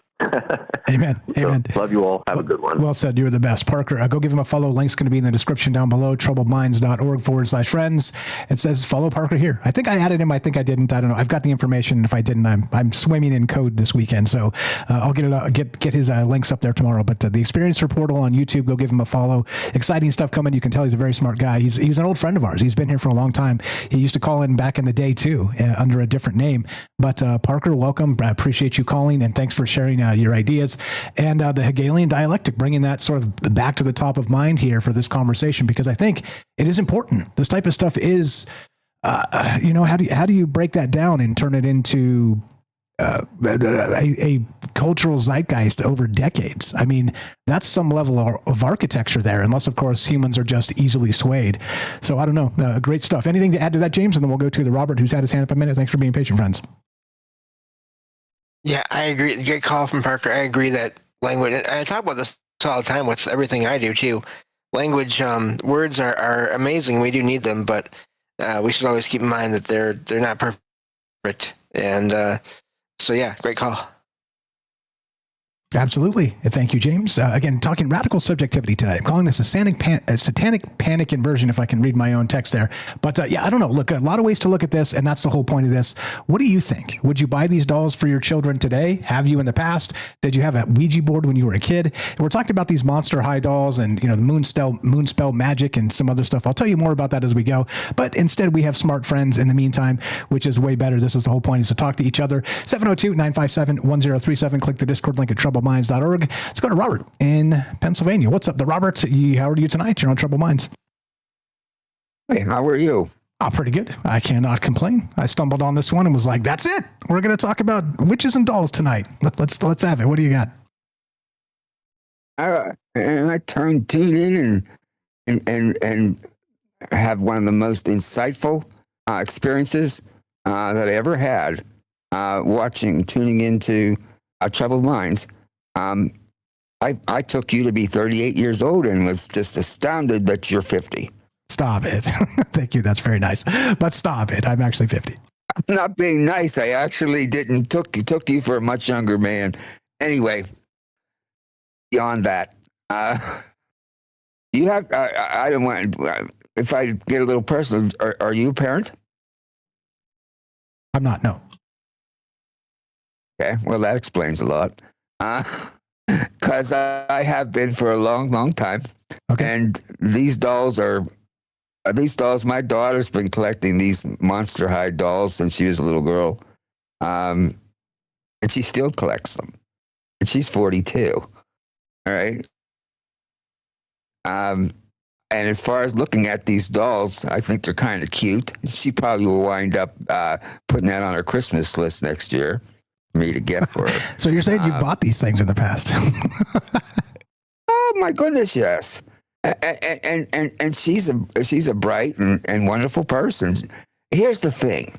Amen. Amen. Love you all. Have a good one. Well said. You're the best. Parker, go give him a follow. Link's going to be in the description down below, troubledminds.org/friends. It says follow Parker here. I think I added him. I think I didn't. I don't know. I've got the information. If I didn't, I'm swimming in code this weekend. So I'll get his links up there tomorrow. But the Experiencer Portal on YouTube, go give him a follow. Exciting stuff coming. You can tell he's a very smart guy. He's an old friend of ours. He's been here for a long time. He used to call in back in the day too, under a different name. But Parker, welcome. I appreciate you calling, and thanks for sharing your ideas and the Hegelian dialectic, bringing that sort of back to the top of mind here for this conversation, because I think it is important. This type of stuff is, how do you break that down and turn it into a cultural zeitgeist over decades? I mean, that's some level of architecture there, unless, of course, humans are just easily swayed. So I don't know. Great stuff. Anything to add to that, James? And then we'll go to the Robert, who's had his hand up a minute. Thanks for being patient, friends. Yeah, I agree. Great call from Parker. I agree that language, and I talk about this all the time with everything I do too. Language, words are amazing. We do need them, but we should always keep in mind that they're not perfect. And so, yeah, great call. Absolutely. Thank you, James. Again, talking radical subjectivity tonight. I'm calling this a satanic panic inversion, if I can read my own text there. But I don't know. Look, a lot of ways to look at this, and that's the whole point of this. What do you think? Would you buy these dolls for your children today? Have you in the past? Did you have a Ouija board when you were a kid? And we're talking about these Monster High dolls and, the Moonspell Magic and some other stuff. I'll tell you more about that as we go. But instead, we have smart friends in the meantime, which is way better. This is the whole point, is to talk to each other. 702-957-1037. Click the Discord link at troubledminds.org. Let's go to Robert in Pennsylvania. What's up, Robert? How are you tonight? You're on Troubled Minds. Hey, how are you? Pretty good. I cannot complain. I stumbled on this one and was like, that's it. We're going to talk about witches and dolls tonight. Let's have it. What do you got? And I tuned in and have one of the most insightful experiences that I ever had tuning into Troubled Minds. I took you to be 38 years old and was just astounded that you're 50. Stop it. Thank you. That's very nice. But stop it. I'm actually 50. I'm not being nice. I actually didn't took you for a much younger man. Anyway, beyond that, you have. I don't want. If I get a little personal, are you a parent? I'm not. No. Okay. Well, that explains a lot. Because I have been for a long, long time. Okay. And these dolls, my daughter's been collecting these Monster High dolls since she was a little girl. And she still collects them. And she's 42. All right. And as far as looking at these dolls, I think they're kind of cute. She probably will wind up putting that on her Christmas list next year for me to get for her. So you're saying you bought these things in the past? Oh my goodness, yes. And she's a bright and wonderful person. Here's the thing: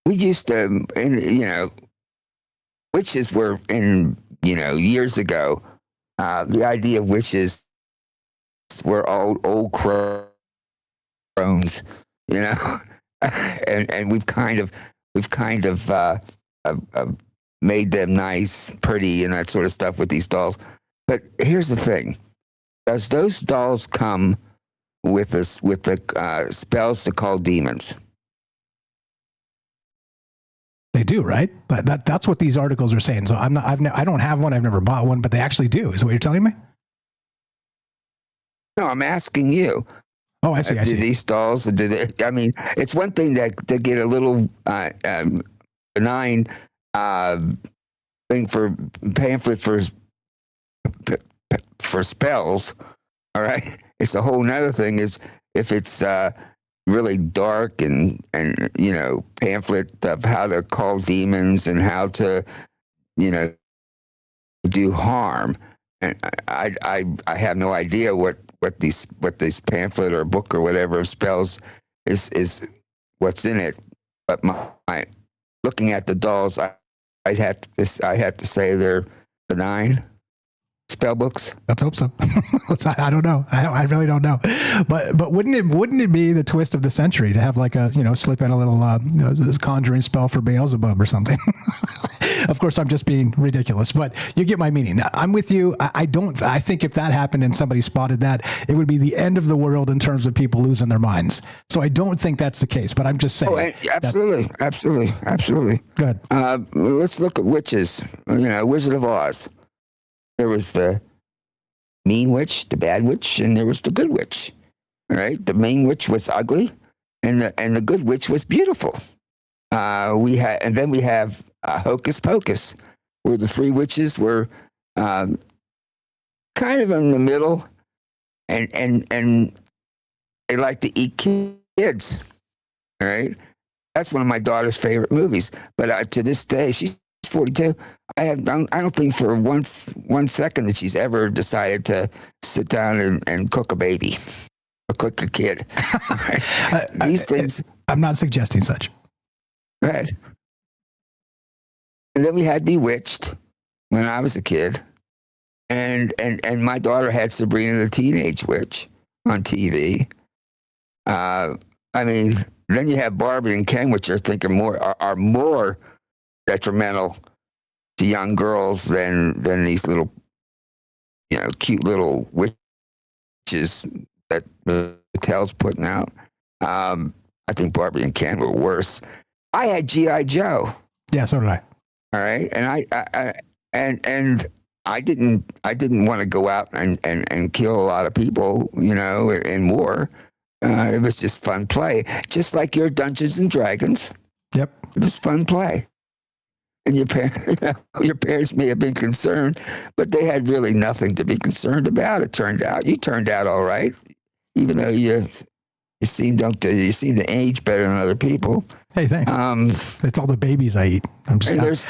we used to, witches were in years ago. The idea of witches were old crones, and we've kind of made them nice, pretty, and that sort of stuff with these dolls. But here's the thing: does those dolls come with the spells to call demons? They do, right? That's what these articles are saying. So I don't have one. I've never bought one, but they actually do. Is what you're telling me? No, I'm asking you. Oh, I see. Do these dolls? I mean, it's one thing to get a little benign thing for pamphlet for spells. All right, it's a whole nother thing. Is if it's really dark and pamphlet of how to call demons and how to do harm. And I have no idea what this pamphlet or book or whatever of spells is what's in it. But my looking at the dolls, I had to say they're benign spell books. Let's hope so. I don't know. I really don't know. But wouldn't it be the twist of the century to have like a slip in a little this conjuring spell for Beelzebub or something? Of course, I'm just being ridiculous, but you get my meaning. I'm with you. I think if that happened and somebody spotted that, it would be the end of the world in terms of people losing their minds. So I don't think that's the case, but I'm just saying. Oh, absolutely. Go ahead. Let's look at witches. Wizard of Oz. There was the mean witch, the bad witch, and there was the good witch. Right? The mean witch was ugly, and the good witch was beautiful. We have Hocus Pocus, where the three witches were kind of in the middle, and they like to eat kids. All right, that's one of my daughter's favorite movies. But to this day, she's 42. I don't think for one second that she's ever decided to sit down and cook a baby or cook a kid. Right? These things. I'm not suggesting such. Go ahead. And then we had Bewitched when I was a kid, and my daughter had Sabrina the Teenage Witch on TV. Then you have Barbie and Ken, which I think are more detrimental to young girls than these little, cute little witches that Mattel's putting out. I think Barbie and Ken were worse. I had G.I. Joe. Yeah, so did I. All right, and I didn't want to go out and kill a lot of people, in war. It was just fun play, just like your Dungeons and Dragons. Yep, it was fun play. And your parents may have been concerned, but they had really nothing to be concerned about. It turned out you turned out all right, even though you seem to age better than other people. Hey, thanks. It's all the babies I eat. I'm just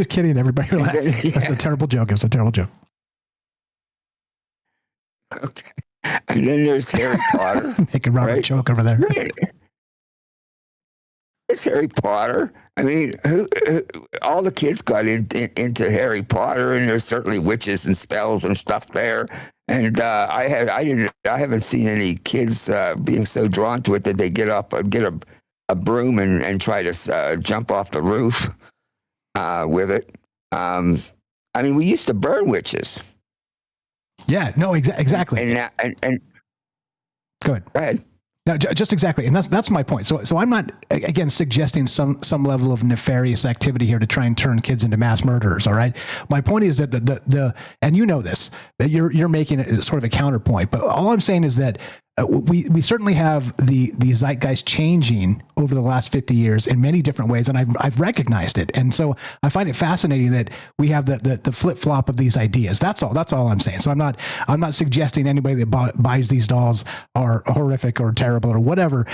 kidding. Everybody relax. That's a terrible joke. It was a terrible joke. Okay. And then there's Harry Potter. Making Robert choke over there. It's Harry Potter. I mean, all the kids got into Harry Potter, and there's certainly witches and spells and stuff there. And I haven't seen any kids being so drawn to it that they get up and get a broom and try to jump off the roof with it. I mean, we used to burn witches. Yeah, no, exactly. And go ahead. Go ahead. No, just exactly, and that's my point. So I'm not again suggesting some level of nefarious activity here to try and turn kids into mass murderers. All right, my point is that the and you know this, that you're making it sort of a counterpoint. But all I'm saying is that we certainly have the zeitgeist changing over the last 50 years in many different ways, and I've recognized it. And so I find it fascinating that we have the flip flop of these ideas. That's all I'm saying. So I'm not suggesting anybody that buys these dolls are horrific or terrible or whatever.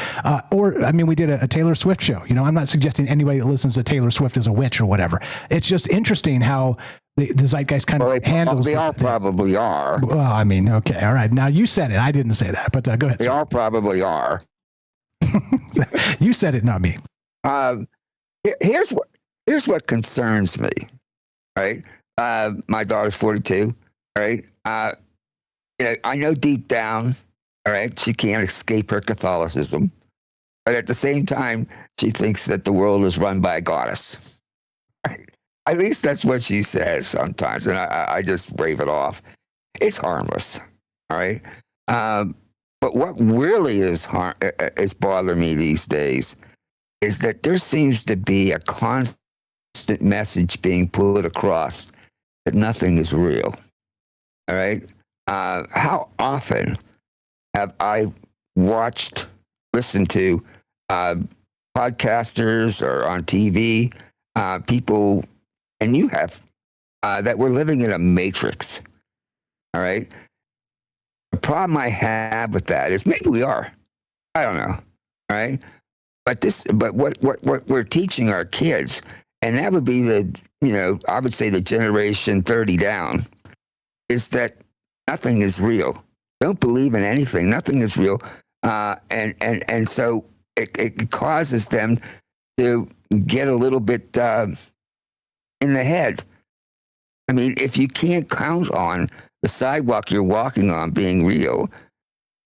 Or I mean, we did a Taylor Swift show. You know, I'm not suggesting anybody that listens to Taylor Swift is a witch or whatever. It's just interesting how the zeitgeist kind of handles. They all probably are. Well, I mean, okay, all right. Now you said it. I didn't say that, but go ahead. They all probably are. You said it, not me. Here's what concerns me. Right, my daughter's 42. Right, you know, I know deep down, all right, she can't escape her Catholicism, but at the same time, she thinks that the world is run by a goddess. Right. At least that's what she says sometimes, and I just wave it off. It's harmless, all right? But what really is bothering me these days is that there seems to be a constant message being put across that nothing is real, all right? How often have I listened to podcasters or on TV, people, and you have, that we're living in a matrix, all right? The problem I have with that is maybe we are. I don't know, all right? But what we're teaching our kids, and that would be I would say the generation 30 down, is that nothing is real. Don't believe in anything. Nothing is real. And so it causes them to get a little bit in the head. I mean, if you can't count on the sidewalk you're walking on being real,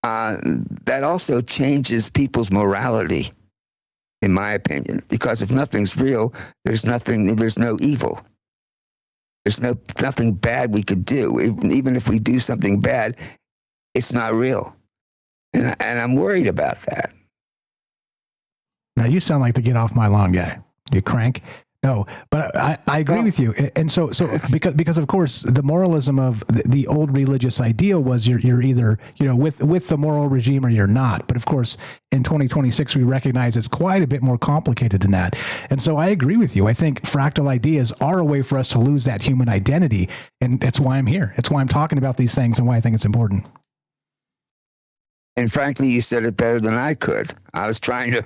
that also changes people's morality, in my opinion. Because if nothing's real, there's no evil. There's nothing bad we could do. Even if we do something bad, it's not real. And I'm worried about that. Now, you sound like the get off my lawn guy. You crank. No, but I agree with you. And so because of course the moralism of the old religious ideal was you're either, with the moral regime or you're not. But of course in 2026 we recognize it's quite a bit more complicated than that. And so I agree with you. I think fractal ideas are a way for us to lose that human identity, and that's why I'm here. It's why I'm talking about these things and why I think it's important. And frankly, you said it better than I could. I was trying to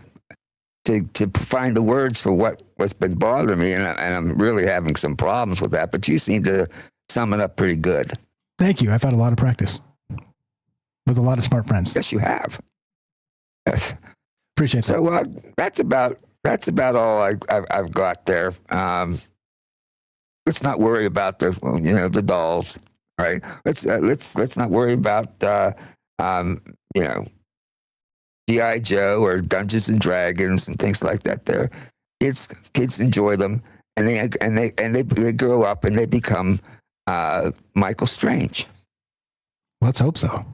find the words for what's been bothering me, and I'm really having some problems with that, but you seem to sum it up pretty good. Thank you. I've had a lot of practice with a lot of smart friends. Yes, you have. Yes. Appreciate that. So that's about all I've got there. Let's not worry about the dolls, right? Let's not worry about G.I. Joe or Dungeons and Dragons and things like that. There, kids enjoy them, and they grow up and they become Michael Strange. Let's hope so.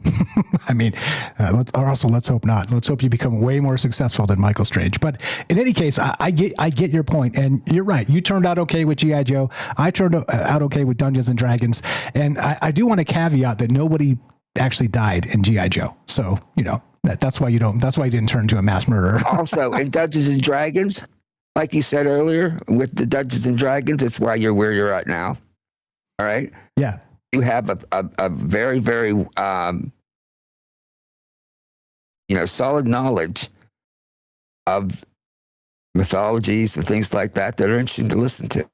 I mean, let's hope not. Let's hope you become way more successful than Michael Strange. But in any case, I get your point, and you're right. You turned out okay with G.I. Joe. I turned out okay with Dungeons and Dragons, and I do want to caveat that nobody actually died in G.I. Joe. So that's why you didn't turn into a mass murderer. Also, in Dungeons and Dragons, like you said earlier, with the Dungeons and Dragons, it's why you're where you're at now. All right. Yeah. You have a very, very, solid knowledge of mythologies and things like that are interesting to listen to.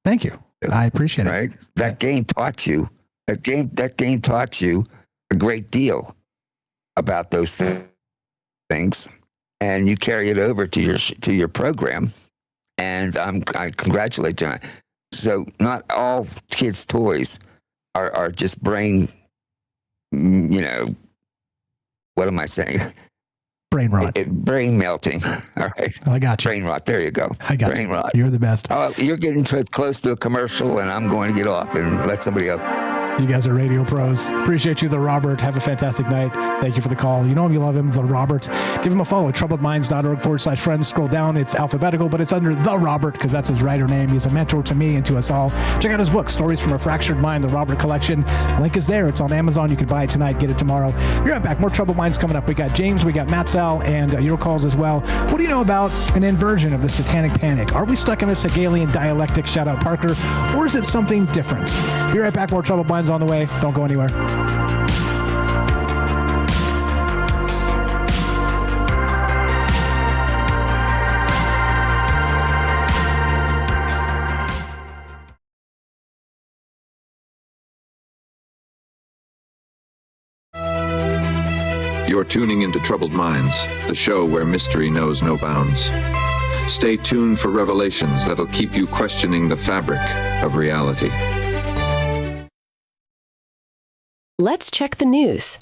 Thank you. I appreciate it. Right? That game taught you. That game taught you a great deal about those things, and you carry it over to your program, and I congratulate you. So not all kids' toys are just brain, what am I saying? Brain rot. Brain melting. All right. I got you. Brain rot. There you go. I got brain you. rot. You're the best. Oh, you're getting close to a commercial, and I'm going to get off and let somebody else. You guys are radio pros. Appreciate you, the Robert. Have a fantastic night. Thank you for the call. You know him, you love him, the Robert. Give him a follow at troubledminds.org/friends. Scroll down. It's alphabetical, but it's under the Robert because that's his writer name. He's a mentor to me and to us all. Check out his book, Stories from a Fractured Mind, the Robert Collection. Link is there. It's on Amazon. You can buy it tonight, get it tomorrow. Be right back. More Troubled Minds coming up. We got James, we got Mattel, and your calls as well. What do you know about an inversion of the Satanic Panic? Are we stuck in this Hegelian dialectic, shout out Parker, or is it something different? Be right back. More Troubled Minds on the way. Don't go anywhere. You're tuning into Troubled Minds, the show where mystery knows no bounds. Stay tuned for revelations that'll keep you questioning the fabric of reality. Let's check the news.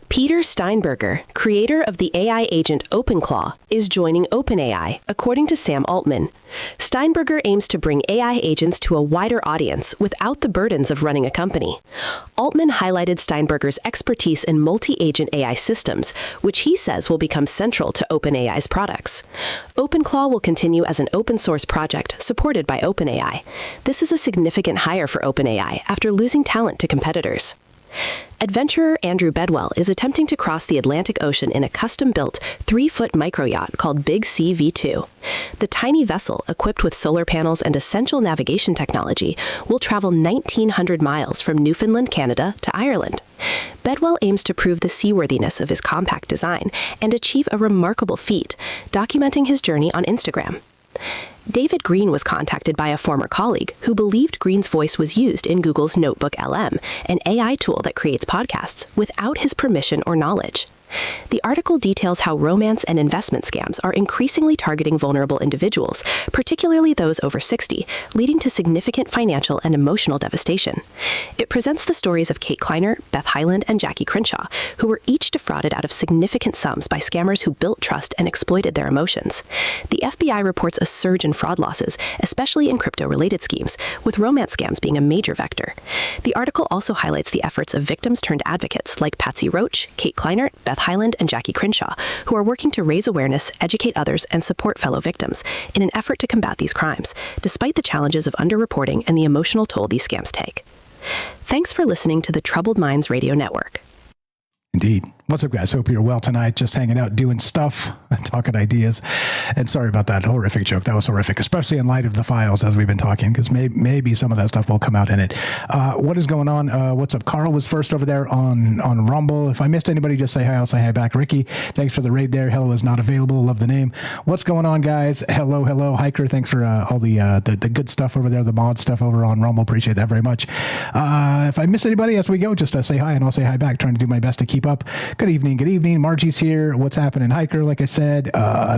Peter Steinberger, creator of the AI agent OpenClaw, is joining OpenAI, according to Sam Altman. Steinberger aims to bring AI agents to a wider audience without the burdens of running a company. Altman highlighted Steinberger's expertise in multi-agent AI systems, which he says will become central to OpenAI's products. OpenClaw will continue as an open-source project supported by OpenAI. This is a significant hire for OpenAI after losing talent to competitors. Adventurer Andrew Bedwell is attempting to cross the Atlantic Ocean in a custom-built 3-foot microyacht called Big Sea V2. The tiny vessel, equipped with solar panels and essential navigation technology, will travel 1,900 miles from Newfoundland, Canada, to Ireland. Bedwell aims to prove the seaworthiness of his compact design and achieve a remarkable feat, documenting his journey on Instagram. David Green was contacted by a former colleague who believed Green's voice was used in Google's Notebook LM, an AI tool that creates podcasts, without his permission or knowledge. The article details how romance and investment scams are increasingly targeting vulnerable individuals, particularly those over 60, leading to significant financial and emotional devastation. It presents the stories of Kate Kleiner, Beth Hyland, and Jackie Crenshaw, who were each defrauded out of significant sums by scammers who built trust and exploited their emotions. The FBI reports a surge in fraud losses, especially in crypto-related schemes, with romance scams being a major vector. The article also highlights the efforts of victims-turned-advocates like Patsy Roach, Kate Kleiner, Beth Hyland, and Jackie Crenshaw, who are working to raise awareness, educate others, and support fellow victims in an effort to combat these crimes, despite the challenges of underreporting and the emotional toll these scams take. Thanks for listening to the Troubled Minds Radio Network. Indeed. What's up, guys? Hope you're well tonight. Just hanging out, doing stuff, talking ideas. And sorry about that horrific joke. That was horrific, especially in light of the files as we've been talking, because maybe some of that stuff will come out in it. What is going on? What's up? Carl was first over there on Rumble. If I missed anybody, just say hi. I'll say hi back. Ricky, thanks for the raid there. Hello is not available. Love the name. What's going on, guys? Hello. Hiker, thanks for all the good stuff over there, the mod stuff over on Rumble. Appreciate that very much. If I miss anybody as we go, just say hi and I'll say hi back. Trying to do my best to keep up. Good evening. Margie's here. What's happening? Hiker, like I said.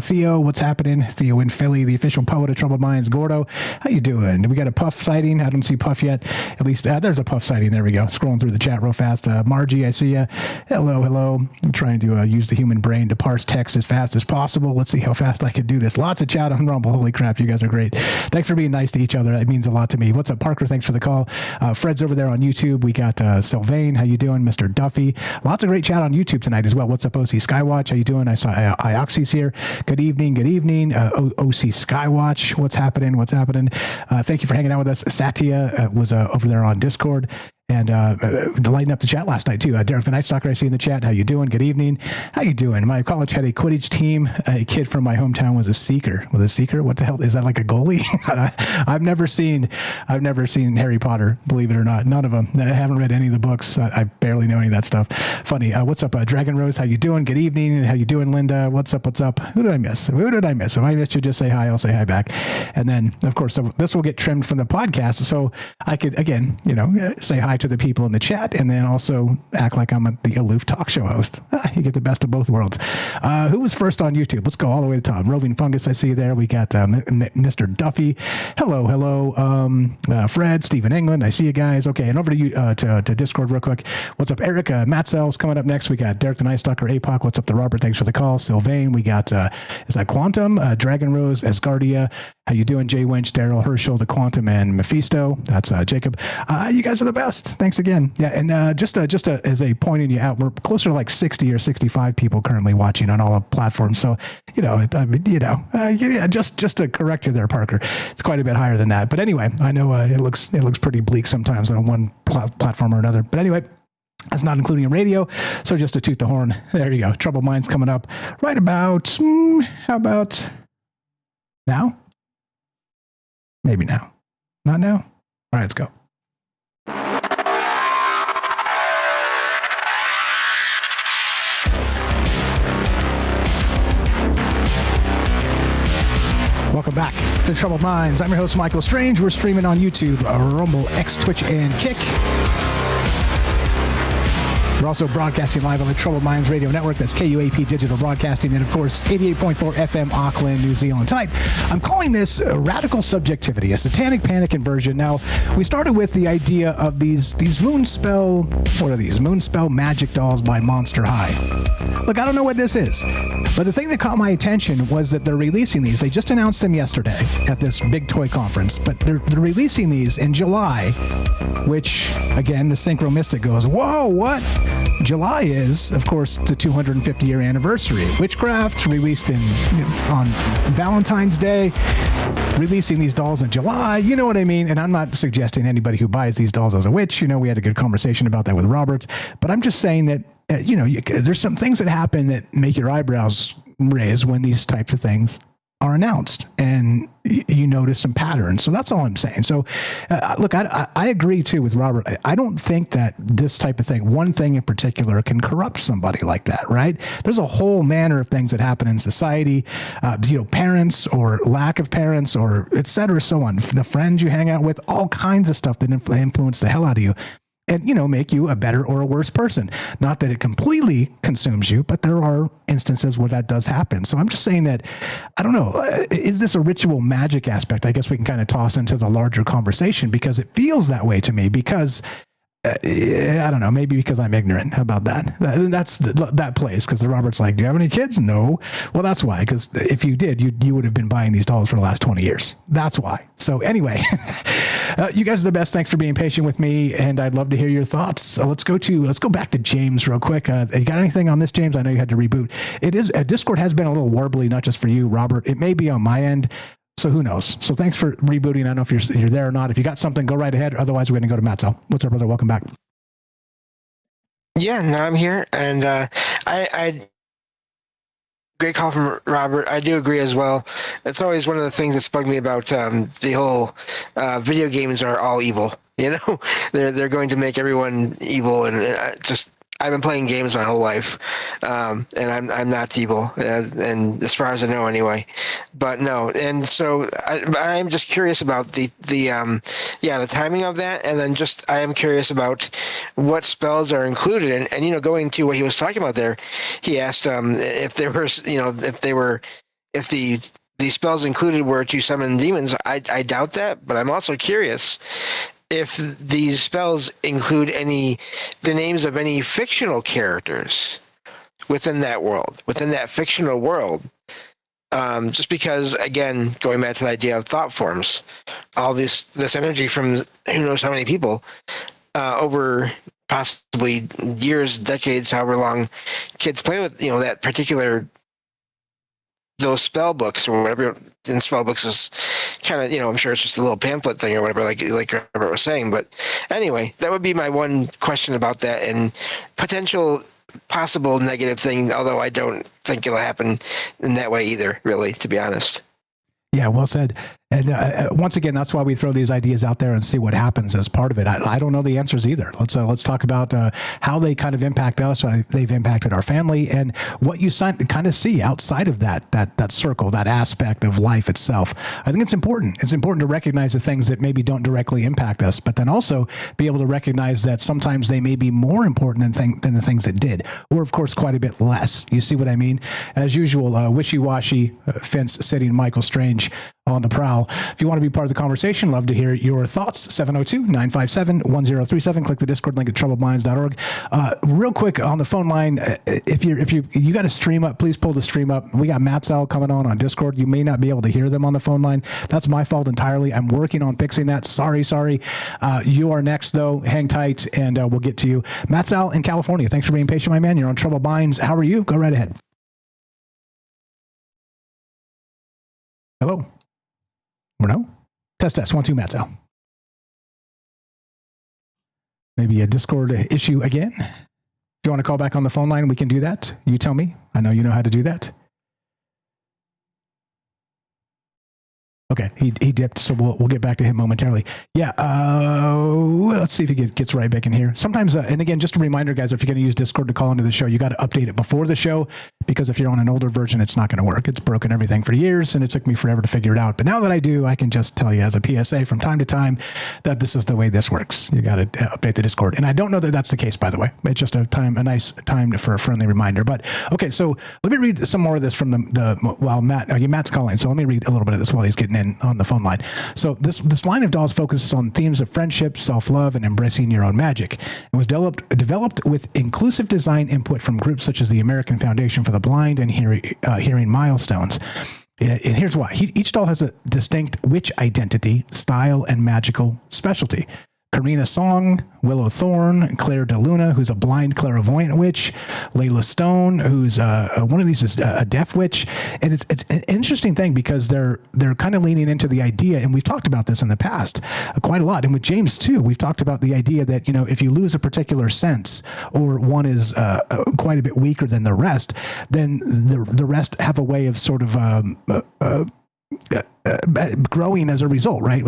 Theo, what's happening? Theo in Philly, the official poet of Troubled Minds. Gordo, how you doing? We got a Puff sighting. I don't see Puff yet. At least there's a Puff sighting. There we go. Scrolling through the chat real fast. Margie, I see you. Hello. I'm trying to use the human brain to parse text as fast as possible. Let's see how fast I can do this. Lots of chat on Rumble. Holy crap, you guys are great. Thanks for being nice to each other. That means a lot to me. What's up, Parker? Thanks for the call. Fred's over there on YouTube. We got Sylvain. How you doing? Mr. Duffy. Lots of great chat on YouTube tonight as well. What's up, OC Skywatch? How you doing? I saw Ioxy's here. Good evening. OC Skywatch. What's happening? Thank you for hanging out with us. Satya was over there on Discord. And lighting up the chat last night, too. Derek the Night Stalker, I see in the chat. How you doing? Good evening. How you doing? My college had a Quidditch team. A kid from my hometown was a seeker. What the hell? Is that like a goalie? I've never seen Harry Potter, believe it or not. None of them. I haven't read any of the books. I barely know any of that stuff. Funny. What's up, Dragon Rose? How you doing? Good evening. How you doing, Linda? What's up? Who did I miss? If I missed you, just say hi. I'll say hi back. And then, of course, this will get trimmed from the podcast. So I could, again, say hi to the people in the chat and then also act like I'm the aloof talk show host. You get the best of both worlds. Who was first on YouTube? Let's go all the way to the top. Roving Fungus, I see you there. We got Mr. Duffy. Hello. Fred, Stephen England. I see you guys. Okay, and over to you to Discord real quick. What's up, Eric? Matzel's coming up next. We got Derek the Night Stalker, APOC. What's up, the Robert? Thanks for the call. Sylvain. We got, is that Quantum? Dragon Rose, Asgardia. How you doing, Jay Winch, Daryl, Herschel, the Quantum, and Mephisto? That's Jacob. You guys are the best. Thanks again. Yeah, and just as a pointing you out, we're closer to like 60 or 65 people currently watching on all the platforms. So, just to correct you there, Parker, it's quite a bit higher than that. But anyway, I know it looks pretty bleak sometimes on one platform or another. But anyway, that's not including a radio. So just to toot the horn, there you go. Troubled Minds coming up right about, how about now? Maybe now. Not now? All right, let's go. Welcome back to Troubled Minds. I'm your host, Michael Strange. We're streaming on YouTube, Rumble, X, Twitch, and Kick. We're also broadcasting live on the Troubled Minds Radio Network. That's KUAP Digital Broadcasting. And, of course, 88.4 FM, Auckland, New Zealand. Tonight, I'm calling this Radical Subjectivity, a Satanic Panic Inversion. Now, we started with the idea of these Moonspell, what are these? Moonspell Magic dolls by Monster High. Look, I don't know what this is. But the thing that caught my attention was that they're releasing these. They just announced them yesterday at this big toy conference. But they're releasing these in July, which, again, the Synchro Mystic goes, whoa, what? July is, of course, the 250-year anniversary. Witchcraft released on Valentine's Day, releasing these dolls in July. You know what I mean? And I'm not suggesting anybody who buys these dolls as a witch. We had a good conversation about that with Roberts. But I'm just saying that, there's some things that happen that make your eyebrows raise when these types of things are announced, and you notice some patterns. So that's all I'm saying. So look, I agree too with Robert. I don't think that this type of thing, one thing in particular, can corrupt somebody like that, right? There's a whole manner of things that happen in society, parents or lack of parents or et cetera, so on. The friends you hang out with, all kinds of stuff that influence the hell out of you. And, make you a better or a worse person. Not that it completely consumes you, but there are instances where that does happen. So I'm just saying that, I don't know, is this a ritual magic aspect? I guess we can kind of toss into the larger conversation because it feels that way to me because, I don't know, maybe because I'm ignorant. How about that? That plays because the Robert's like, do you have any kids? No. Well, that's why, because if you did, you would have been buying these dolls for the last 20 years. That's why. So anyway, you guys are the best. Thanks for being patient with me, and I'd love to hear your thoughts. Let's go back to James real quick. You got anything on this, James? I know you had to reboot. It is Discord has been a little warbly, not just for you, Robert. It may be on my end. So who knows? So thanks for rebooting. I don't know if you're there or not. If you got something, go right ahead. Otherwise, we're going to go to Mattel. What's up, brother? Welcome back. Yeah, no, I'm here. And I great call from Robert. I do agree as well. It's always one of the things that's bugged me about the whole video games are all evil. They're going to make everyone evil, and I've been playing games my whole life, and I'm not evil, and as far as I know, anyway. But no, and so I'm just curious about the timing of that, and then I am curious about what spells are included, and going to what he was talking about there, he asked if there was if the spells included were to summon demons. I doubt that, but I'm also curious if these spells include the names of any fictional characters within that world, within that fictional world. Just because, again, going back to the idea of thought forms, all this energy from who knows how many people over possibly years, decades, however long kids play with, that particular, those spell books or whatever. And spell books is kind of, I'm sure it's just a little pamphlet thing or whatever, like Robert was saying. But anyway, that would be my one question about that and possible negative thing, although I don't think it'll happen in that way either, really, to be honest. Yeah, well said. And once again, that's why we throw these ideas out there and see what happens as part of it. I don't know the answers either. Let's talk about how they kind of impact us, how they've impacted our family, and what you kind of see outside of that circle, that aspect of life itself. I think it's important. It's important to recognize the things that maybe don't directly impact us, but then also be able to recognize that sometimes they may be more important than the things that did, or of course quite a bit less. You see what I mean? As usual, wishy-washy, fence-sitting Michael Strange on the prowl. If you want to be part of the conversation, love to hear your thoughts. 702-957-1037. Click the Discord link at troubledminds.org. Real quick on the phone line, if you got a stream up, please pull the stream up. We got Mattel coming on Discord. You may not be able to hear them on the phone line. That's my fault entirely. I'm working on fixing that. Sorry. You are next though. Hang tight and we'll get to you. Mattel in California. Thanks for being patient, my man. You're on Troubled Minds. How are you? Go right ahead. Hello. Or no? Test. 1, 2, Mattel. Maybe a Discord issue again. If you want to call back on the phone line, we can do that. You tell me. I know you know how to do that. Okay, he dipped, so we'll get back to him momentarily. Yeah, let's see if he gets right back in here. Sometimes, and again, just a reminder, guys, if you're going to use Discord to call into the show, you got to update it before the show, because if you're on an older version, it's not going to work. It's broken everything for years, and it took me forever to figure it out. But now that I do, I can just tell you as a PSA from time to time that this is the way this works. You got to update the Discord. And I don't know that that's the case, by the way. It's just a nice time for a friendly reminder. But okay, so let me read some more of this from while Matt's calling. So let me read a little bit of this while he's getting in on the phone line. So this line of dolls focuses on themes of friendship, self-love, and embracing your own magic. It was developed with inclusive design input from groups such as the American Foundation for the Blind and Hearing Milestones. And here's why. Each doll has a distinct witch identity, style, and magical specialty. Karina Song, Willow Thorne, Claire DeLuna, who's a blind clairvoyant witch, Layla Stone, who's one of these is a deaf witch. And it's an interesting thing because they're kind of leaning into the idea, and we've talked about this in the past quite a lot. And with James too, we've talked about the idea that, you know, if you lose a particular sense or one is quite a bit weaker than the rest, then the rest have a way of sort of growing as a result, right?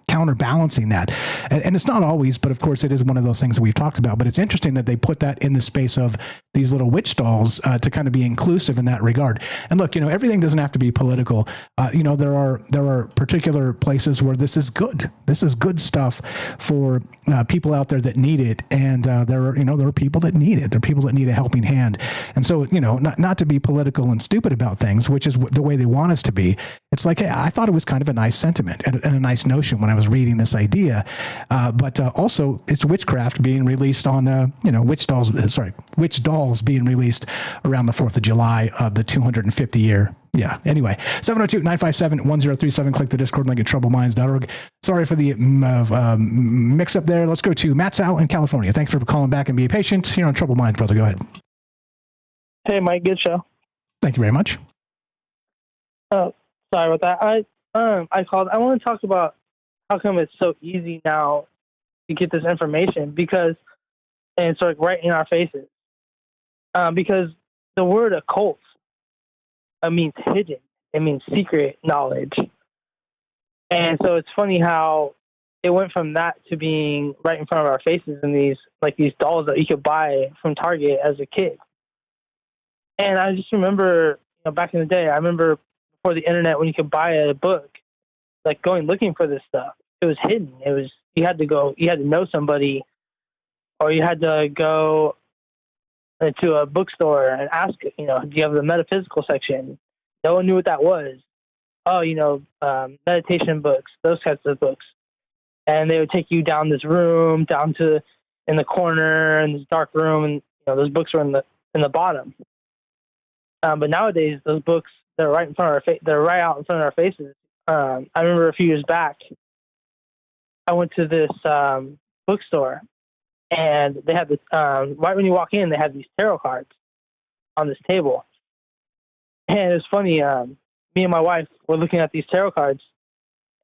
Counterbalancing that. And it's not always, but of course it is one of those things that we've talked about. But it's interesting that they put that in the space of these little witch dolls to kind of be inclusive in that regard. And look, you know, everything doesn't have to be political. You know, there are particular places where this is good. This is good stuff for people out there that need it. And there are people that need it. There are people that need a helping hand. And so, you know, not to be political and stupid about things, which is the way they want us to be. It's like, hey, I thought it was kind of a nice sentiment and a nice notion when I was reading this idea. But also it's witchcraft being released on, witch dolls being released around the 4th of July of the 250 year. Yeah. Anyway, 702-957-1037. Click the Discord link at troubleminds.org. Sorry for the mix up there. Let's go to Matt's out in California. Thanks for calling back and be patient. Here on Troubled Minds, brother. Go ahead. Hey, Mike. Good show. Thank you very much. Sorry about that. I called. I want to talk about how come it's so easy now to get this information and it's like right in our faces. Because the word occult means hidden. It means secret knowledge. And so it's funny how it went from that to being right in front of our faces in these dolls that you could buy from Target as a kid. And I just remember, back in the day, I remember before the internet when you could buy a book, like going looking for this stuff. It was hidden. You had to know somebody, or you had to go to a bookstore and ask, do you have the metaphysical section? No one knew what that was. Oh, meditation books, those types of books. And they would take you down this room, in the corner, in this dark room, and those books were in the bottom. But nowadays, those books, they're right in front of our face. They're right out in front of our faces. I remember a few years back, I went to this bookstore, and they had this. Right when you walk in, they had these tarot cards on this table. And it was funny. Me and my wife were looking at these tarot cards,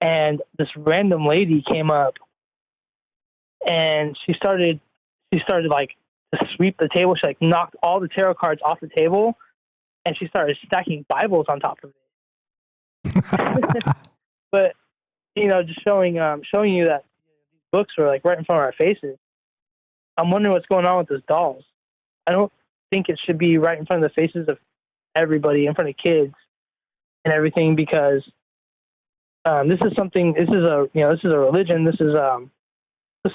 and this random lady came up, and she started like to sweep the table. She knocked all the tarot cards off the table, and she started stacking Bibles on top of it. but just showing you that these books were like right in front of our faces. I'm wondering what's going on with those dolls. I don't think it should be right in front of the faces of everybody, in front of kids and everything, because this is something. This is a religion. This is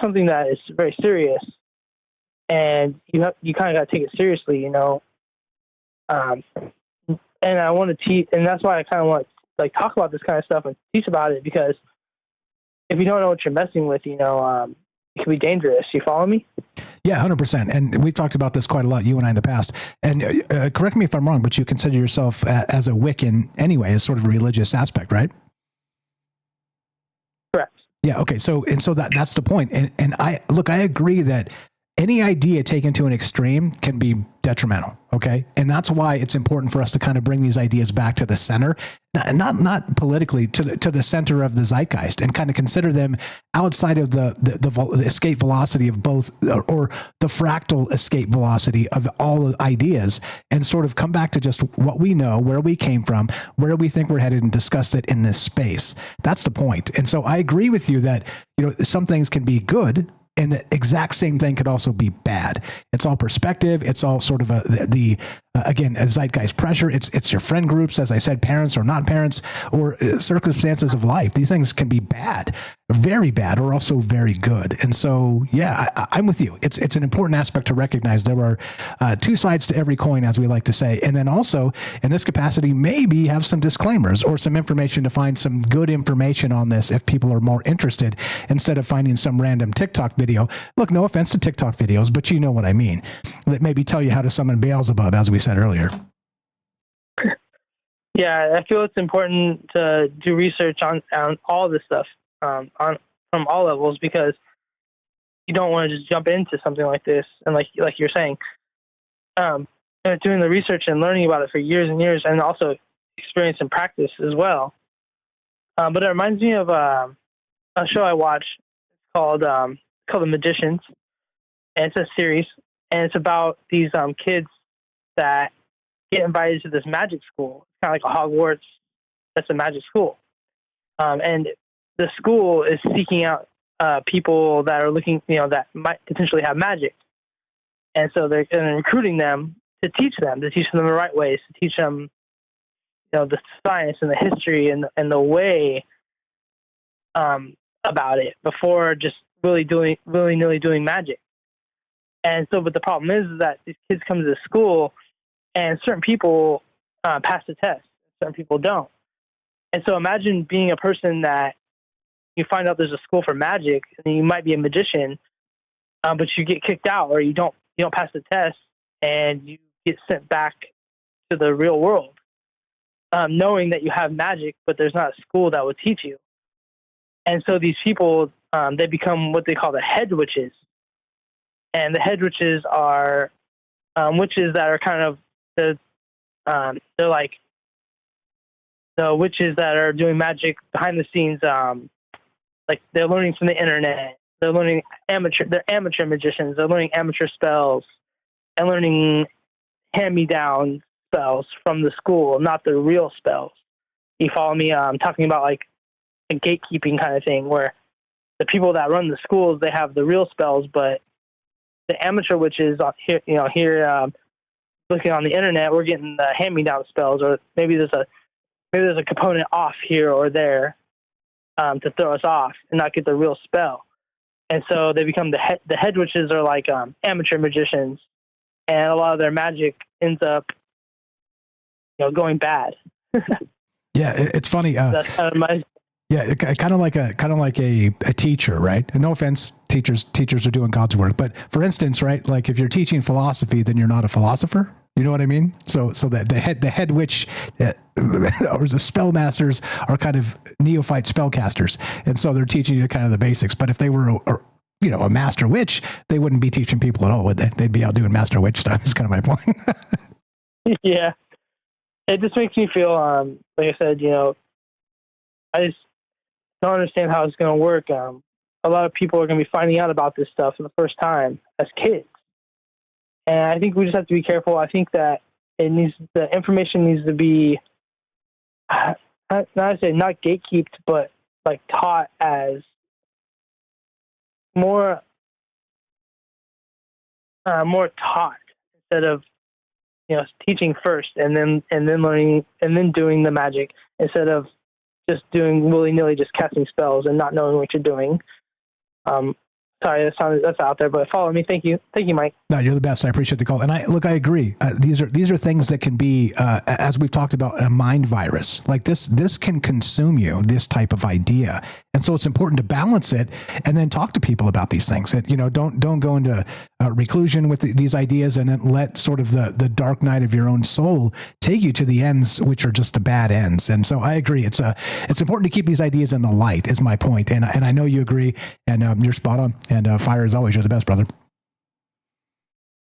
something that is very serious, and you kind of got to take it seriously, and I want to teach, and that's why I kind of want to talk about this kind of stuff and teach about it, because if you don't know what you're messing with, it can be dangerous. You follow me? Yeah, 100%. And we've talked about this quite a lot, you and I, in the past. And correct me if I'm wrong, but you consider yourself as a Wiccan anyway, as sort of a religious aspect, right? Correct. Yeah. Okay. So that's the point. And I agree that any idea taken to an extreme can be detrimental. Okay. And that's why it's important for us to kind of bring these ideas back to the center, not politically, to the center of the zeitgeist, and kind of consider them outside of the escape velocity of both, or the fractal escape velocity of all the ideas, and sort of come back to just what we know, where we came from, where we think we're headed, and discuss it in this space. That's the point. And so I agree with you that, some things can be good, and the exact same thing could also be bad. It's all perspective. It's all sort of again, a zeitgeist pressure. It's your friend groups, as I said, parents or not parents, or circumstances of life. These things can be bad, very bad, or also very good. And so, yeah, I'm with you. It's an important aspect to recognize there are two sides to every coin, as we like to say. And then also, in this capacity, maybe have some disclaimers or some information to find some good information on this if people are more interested, instead of finding some random TikTok video. Look, no offense to TikTok videos, but you know what I mean. That maybe tell you how to summon Beelzebub, as we said earlier. Yeah, I feel it's important to do research on all this stuff from all levels, because you don't want to just jump into something like this. And like you're saying, doing the research and learning about it for years and years, and also experience and practice as well. But it reminds me of a show I watched called The Magicians, and it's a series, and it's about these kids that get invited to this magic school. It's kind of like a Hogwarts. That's a magic school, and the school is seeking out people that are looking, that might potentially have magic, and so they're recruiting them to teach them the right ways, to teach them, the science and the history and the way about it, before just willy-nilly doing magic. And so, but the problem is that these kids come to the school, and certain people pass the test, certain people don't. And so imagine being a person that you find out there's a school for magic, and you might be a magician, but you get kicked out, or you don't pass the test, and you get sent back to the real world, knowing that you have magic, but there's not a school that will teach you. And so these people, they become what they call the head witches. And the head witches are witches that are kind of they're like the witches that are doing magic behind the scenes. Like they're learning from the internet. They're learning they're amateur magicians. They're learning amateur spells and learning hand-me-down spells from the school, not the real spells. You follow me? I'm talking about like a gatekeeping kind of thing, where the people that run the schools, they have the real spells, but the amateur witches here, looking on the internet, we're getting the hand-me-down spells, or maybe there's a component off here or there to throw us off and not get the real spell. And so they become the head witches are like amateur magicians, and a lot of their magic ends up going bad. Yeah, it's funny. That's kind of my. Yeah, kind of like a teacher, right? And no offense, teachers are doing God's work, but for instance, right, like if you're teaching philosophy, then you're not a philosopher. You know what I mean? So that the head witch or the spellmasters are kind of neophyte spellcasters, and so they're teaching you kind of the basics. But if they were a master witch, they wouldn't be teaching people at all, would they? They'd be out doing master witch stuff. Is kind of my point. Yeah, it just makes me feel like I said, I just don't understand how it's going to work. A lot of people are going to be finding out about this stuff for the first time as kids. And I think we just have to be careful. I think that the information needs to be, I not gatekeeped, but like taught as more taught instead of teaching first and then learning and then doing the magic instead of just doing willy-nilly, just casting spells and not knowing what you're doing. Sorry, that's out there, but follow me. Thank you, Mike. No, you're the best. I appreciate the call, and I agree. These are things that can be, as we've talked about, a mind virus. Like this can consume you. This type of idea, and so it's important to balance it, and then talk to people about these things. That don't go into reclusion with these ideas, and then let sort of the dark night of your own soul take you to the ends, which are just the bad ends. And so I agree. It's important to keep these ideas in the light. Is my point, and I know you agree, and you're spot on. And fire as always, you're the best, brother.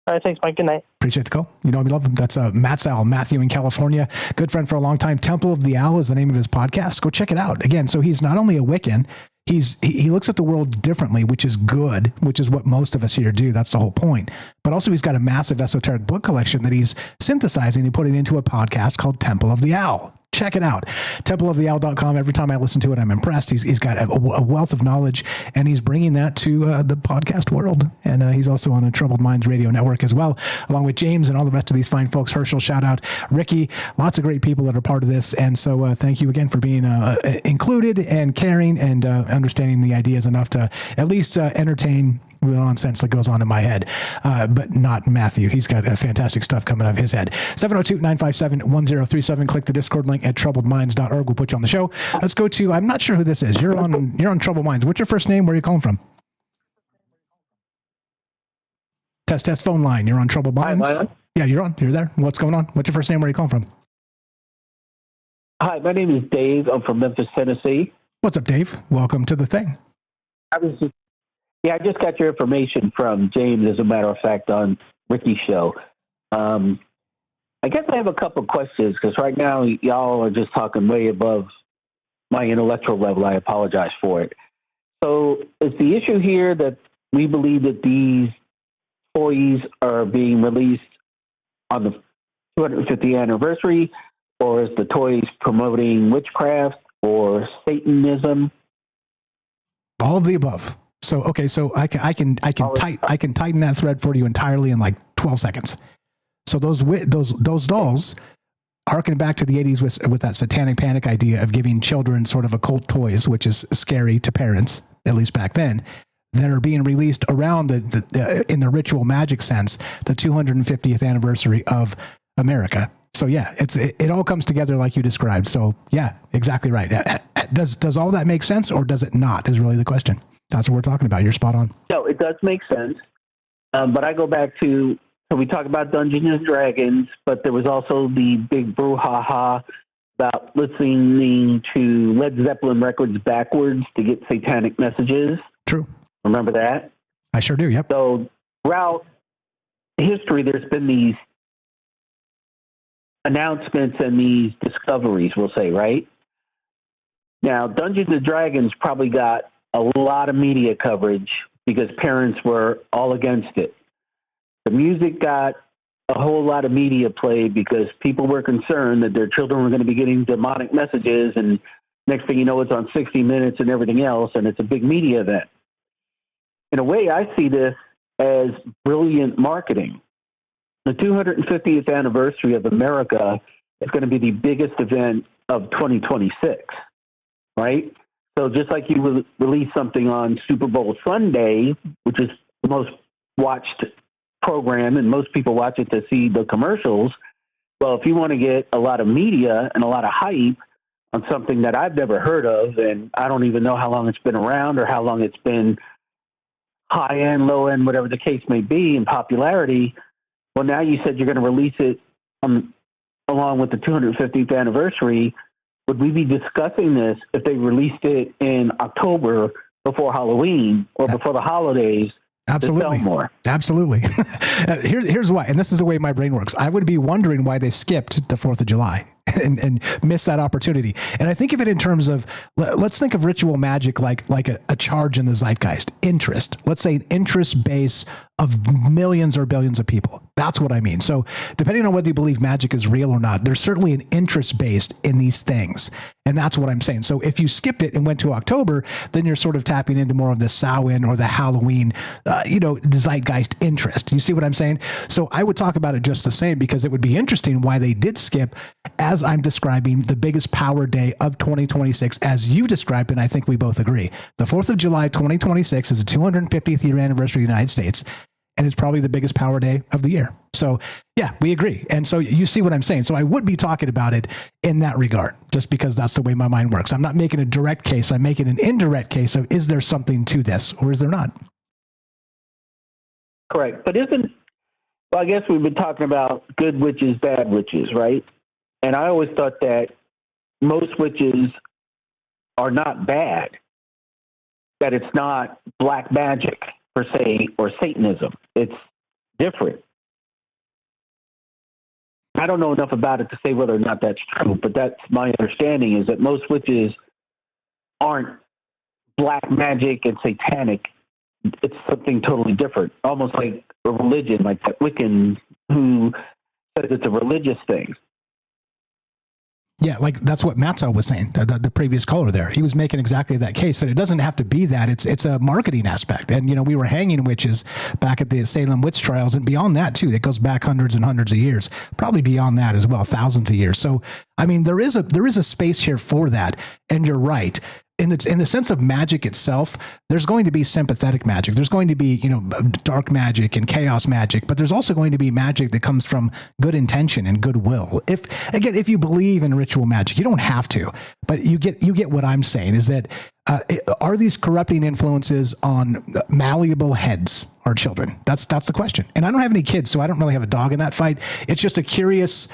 All right, thanks, Mike. Good night. Appreciate the call. We love him. That's Matthew in California. Good friend for a long time. Temple of the Owl is the name of his podcast. Go check it out. Again, so he's not only a Wiccan, he looks at the world differently, which is good, which is what most of us here do. That's the whole point. But also he's got a massive esoteric book collection that he's synthesizing and putting into a podcast called Temple of the Owl. Check it out. TempleoftheOwl.com. Every time I listen to it, I'm impressed. He's got a wealth of knowledge, and he's bringing that to the podcast world. And he's also on a Troubled Minds radio network as well, along with James and all the rest of these fine folks. Herschel, shout out. Ricky, lots of great people that are part of this. And so thank you again for being included and caring and understanding the ideas enough to at least entertain the nonsense that goes on in my head, but not Matthew. He's got fantastic stuff coming out of his head. 702-957-1037. Click the Discord link at troubledminds.org. We'll put you on the show. Let's go to, I'm not sure who this is. You're on Troubled Minds. What's your first name? Where are you calling from? Test phone line. You're on Troubled Minds. Hi, yeah, you're on. You're there. What's going on? What's your first name? Where are you calling from? Hi, my name is Dave. I'm from Memphis, Tennessee. What's up, Dave? Welcome to the thing. I just got your information from James, as a matter of fact, on Ricky's show. I guess I have a couple of questions, because right now y'all are just talking way above my intellectual level. I apologize for it. So is the issue here that we believe that these toys are being released on the 250th anniversary, or is the toys promoting witchcraft or Satanism? All of the above. So I can tighten that thread for you entirely in like 12 seconds. So those dolls harken back to the 80s with that Satanic Panic idea of giving children sort of occult toys, which is scary to parents, at least back then, that are being released around in the ritual magic sense, the 250th anniversary of America. So yeah, it all comes together like you described. So yeah, exactly right. Does all that make sense, or does it not, is really the question. That's what we're talking about. You're spot on. No, it does make sense. But I go back to, so we talk about Dungeons and Dragons, but there was also the big brouhaha about listening to Led Zeppelin records backwards to get satanic messages. True. Remember that? I sure do, yep. So throughout history, there's been these announcements and these discoveries, we'll say, right? Now, Dungeons and Dragons probably got a lot of media coverage because parents were all against it. The music got a whole lot of media play because people were concerned that their children were going to be getting demonic messages, and next thing you know, it's on 60 Minutes and everything else, and it's a big media event. In a way, I see this as brilliant marketing. The 250th anniversary of America is going to be the biggest event of 2026, right? So just like you release something on Super Bowl Sunday, which is the most watched program, and most people watch it to see the commercials. Well, if you want to get a lot of media and a lot of hype on something that I've never heard of, and I don't even know how long it's been around or how long it's been high end, low end, whatever the case may be in popularity, well, now you said you're going to release it along with the 250th anniversary. Would we be discussing this if they released it in October before Halloween or before the holidays? Absolutely. More. Absolutely. Here's why, and this is the way my brain works. I would be wondering why they skipped the 4th of July and missed that opportunity. And I think of it in terms of, let's think of ritual magic like a charge in the zeitgeist. Interest. Let's say an interest base of millions or billions of people. That's what I mean. So depending on whether you believe magic is real or not, there's certainly an interest based in these things. And that's what I'm saying. So if you skipped it and went to October, then you're sort of tapping into more of the Samhain or the Halloween, zeitgeist interest. You see what I'm saying? So I would talk about it just the same, because it would be interesting why they did skip, as I'm describing, the biggest power day of 2026, as you described, and I think we both agree. The 4th of July, 2026 is the 250th year anniversary of the United States, and it's probably the biggest power day of the year. So yeah, we agree. And so you see what I'm saying? So I would be talking about it in that regard, just because that's the way my mind works. I'm not making a direct case. I'm making an indirect case of, is there something to this or is there not? Correct. But I guess we've been talking about good witches, bad witches, right? And I always thought that most witches are not bad, that it's not black magic per se, or Satanism. It's different. I don't know enough about it to say whether or not that's true, but that's my understanding, is that most witches aren't black magic and satanic. It's something totally different, almost like a religion, like that Wiccan who says it's a religious thing. Yeah, like that's what Mattel was saying, the previous caller there. He was making exactly that case, that it doesn't have to be that. It's a marketing aspect. And, we were hanging witches back at the Salem witch trials, and beyond that, too. It goes back hundreds and hundreds of years, probably beyond that as well, thousands of years. So, I mean, there is a space here for that. And you're right. In the sense of magic itself, there's going to be sympathetic magic. There's going to be, dark magic and chaos magic, but there's also going to be magic that comes from good intention and goodwill. If you believe in ritual magic, you don't have to, but you get what I'm saying, is that are these corrupting influences on malleable heads or children? That's the question. And I don't have any kids, so I don't really have a dog in that fight. It's just a curious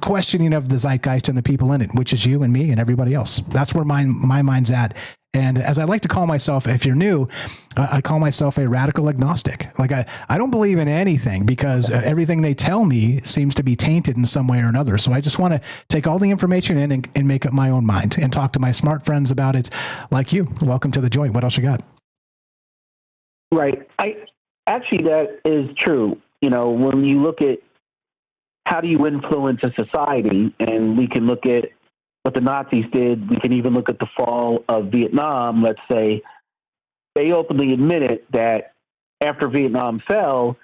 questioning of the zeitgeist and the people in it, which is you and me and everybody else. That's where my mind's at. And as I like to call myself, if you're new, I call myself a radical agnostic. Like I don't believe in anything, because everything they tell me seems to be tainted in some way or another. So I just want to take all the information in and make up my own mind and talk to my smart friends about it, like you. Welcome to the joint. What else you got? Right. Actually, that is true. When you look at how do you influence a society, and we can look at what the Nazis did. We can even look at the fall of Vietnam. Let's say they openly admitted that after Vietnam fell,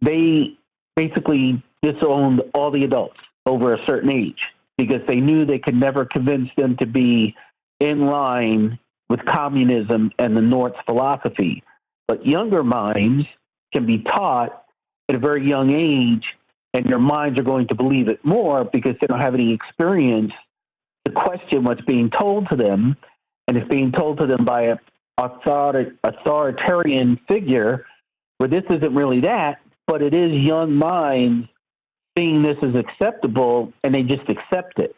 they basically disowned all the adults over a certain age, because they knew they could never convince them to be in line with communism and the North's philosophy. But younger minds can be taught at a very young age, and their minds are going to believe it more because they don't have any experience to question what's being told to them. And it's being told to them by an authoritarian figure, where this isn't really that, but it is young minds seeing this as acceptable, and they just accept it.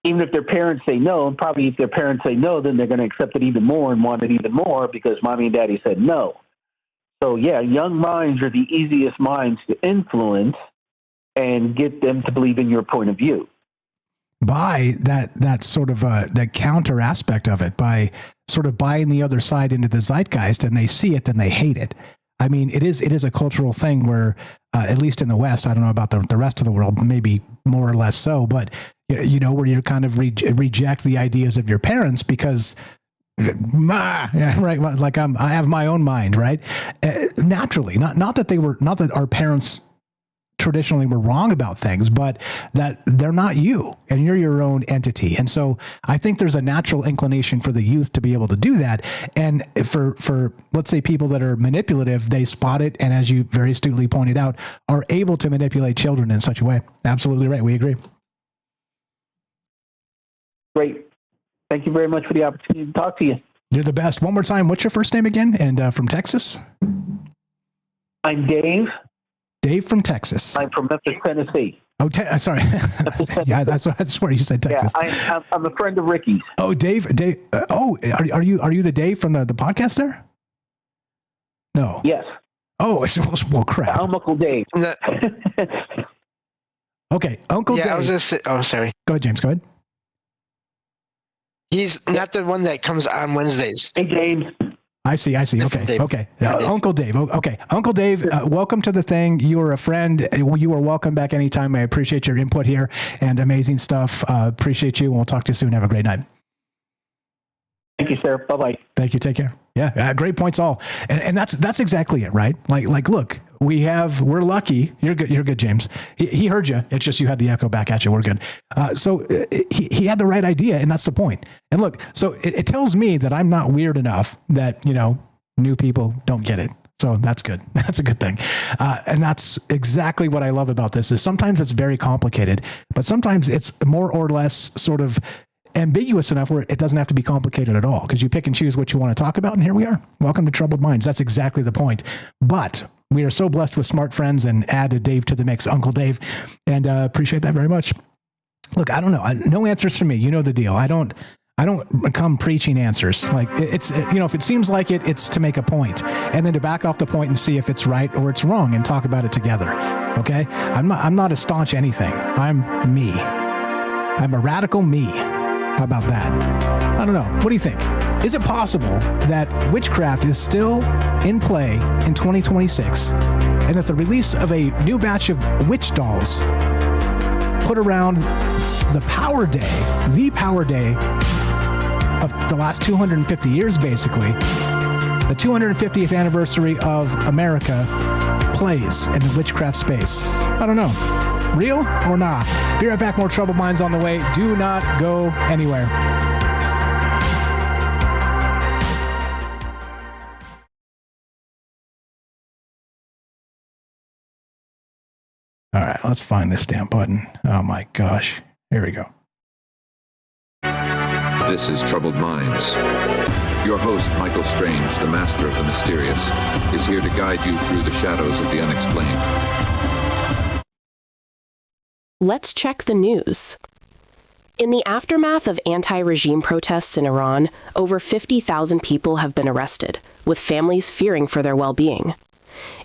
Even if their parents say no, and probably if their parents say no, then they're going to accept it even more and want it even more because mommy and daddy said no. So yeah, young minds are the easiest minds to influence and get them to believe in your point of view. By that sort of that counter aspect of it, by sort of buying the other side into the zeitgeist, and they see it, then they hate it. I mean, it is a cultural thing where, at least in the West, I don't know about the rest of the world, maybe more or less so, but where you kind of reject the ideas of your parents because. Right, like I have my own mind, right? Naturally, not that our parents traditionally were wrong about things, but that they're not you and you're your own entity. And so I think there's a natural inclination for the youth to be able to do that. And for let's say people that are manipulative, they spot it, and as you very astutely pointed out, are able to manipulate children in such a way. Absolutely right. We agree. Great. Thank you very much for the opportunity to talk to you. You're the best. One more time, what's your first name again? And from Texas? I'm Dave. Dave from Texas. I'm from Memphis, Tennessee. Oh, sorry. Yeah, that's where you said Texas. Yeah, I'm a friend of Ricky's. Oh, Dave. Are you the Dave from the podcast there? No. Yes. Oh, well, crap. I'm Uncle Dave. Okay, Uncle Dave. Yeah, I was just. Oh, sorry. Go ahead, James. Go ahead. He's not the one that comes on Wednesdays. Hey, James. I see. Okay. Uncle Dave. Okay. Uncle Dave, welcome to the thing. You are a friend. You are welcome back anytime. I appreciate your input here and amazing stuff. Appreciate you. And we'll talk to you soon. Have a great night. Thank you, sir. Bye-bye. Thank you. Take care. Yeah. Great points all. And that's exactly it, right? Like, look, we're lucky. You're good, James. He heard you. It's just you had the echo back at you. We're good. So he had the right idea, and that's the point. And look, so it tells me that I'm not weird enough that, new people don't get it. So that's good. That's a good thing. And that's exactly what I love about this is sometimes it's very complicated, but sometimes it's more or less sort of ambiguous enough where it doesn't have to be complicated at all because you pick and choose what you want to talk about. And here we are. Welcome to Troubled Minds. That's exactly the point. But we are so blessed with smart friends and add Dave to the mix, Uncle Dave, and appreciate that very much. Look, I don't know. No answers for me. You know the deal. I don't come preaching answers. Like it's, if it seems like it, it's to make a point and then to back off the point and see if it's right or it's wrong and talk about it together. Okay. I'm not a staunch anything. I'm me. I'm a radical me. How about that? I don't know. What do you think? Is it possible that witchcraft is still in play in 2026 and that the release of a new batch of witch dolls put around the power day of the last 250 years, basically, the 250th anniversary of America plays in the witchcraft space? I don't know. Real or not? Be right back. More Troubled Minds on the way. Do not go anywhere. All right, let's find this damn button. Oh my gosh. Here we go. This is Troubled Minds. Your host, Michael Strange, the master of the mysterious, is here to guide you through the shadows of the unexplained. Let's check the news. In the aftermath of anti-regime protests in Iran, over 50,000 people have been arrested, with families fearing for their well-being.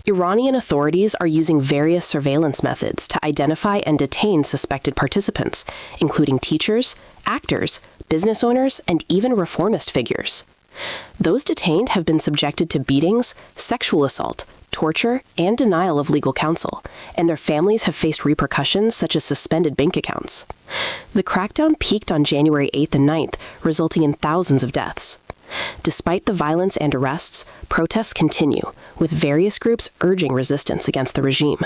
Iranian authorities are using various surveillance methods to identify and detain suspected participants, including teachers, actors, business owners, and even reformist figures. Those detained have been subjected to beatings, sexual assault, torture, and denial of legal counsel, and their families have faced repercussions such as suspended bank accounts. The crackdown peaked on January 8th and 9th, resulting in thousands of deaths. Despite the violence and arrests, protests continue, with various groups urging resistance against the regime.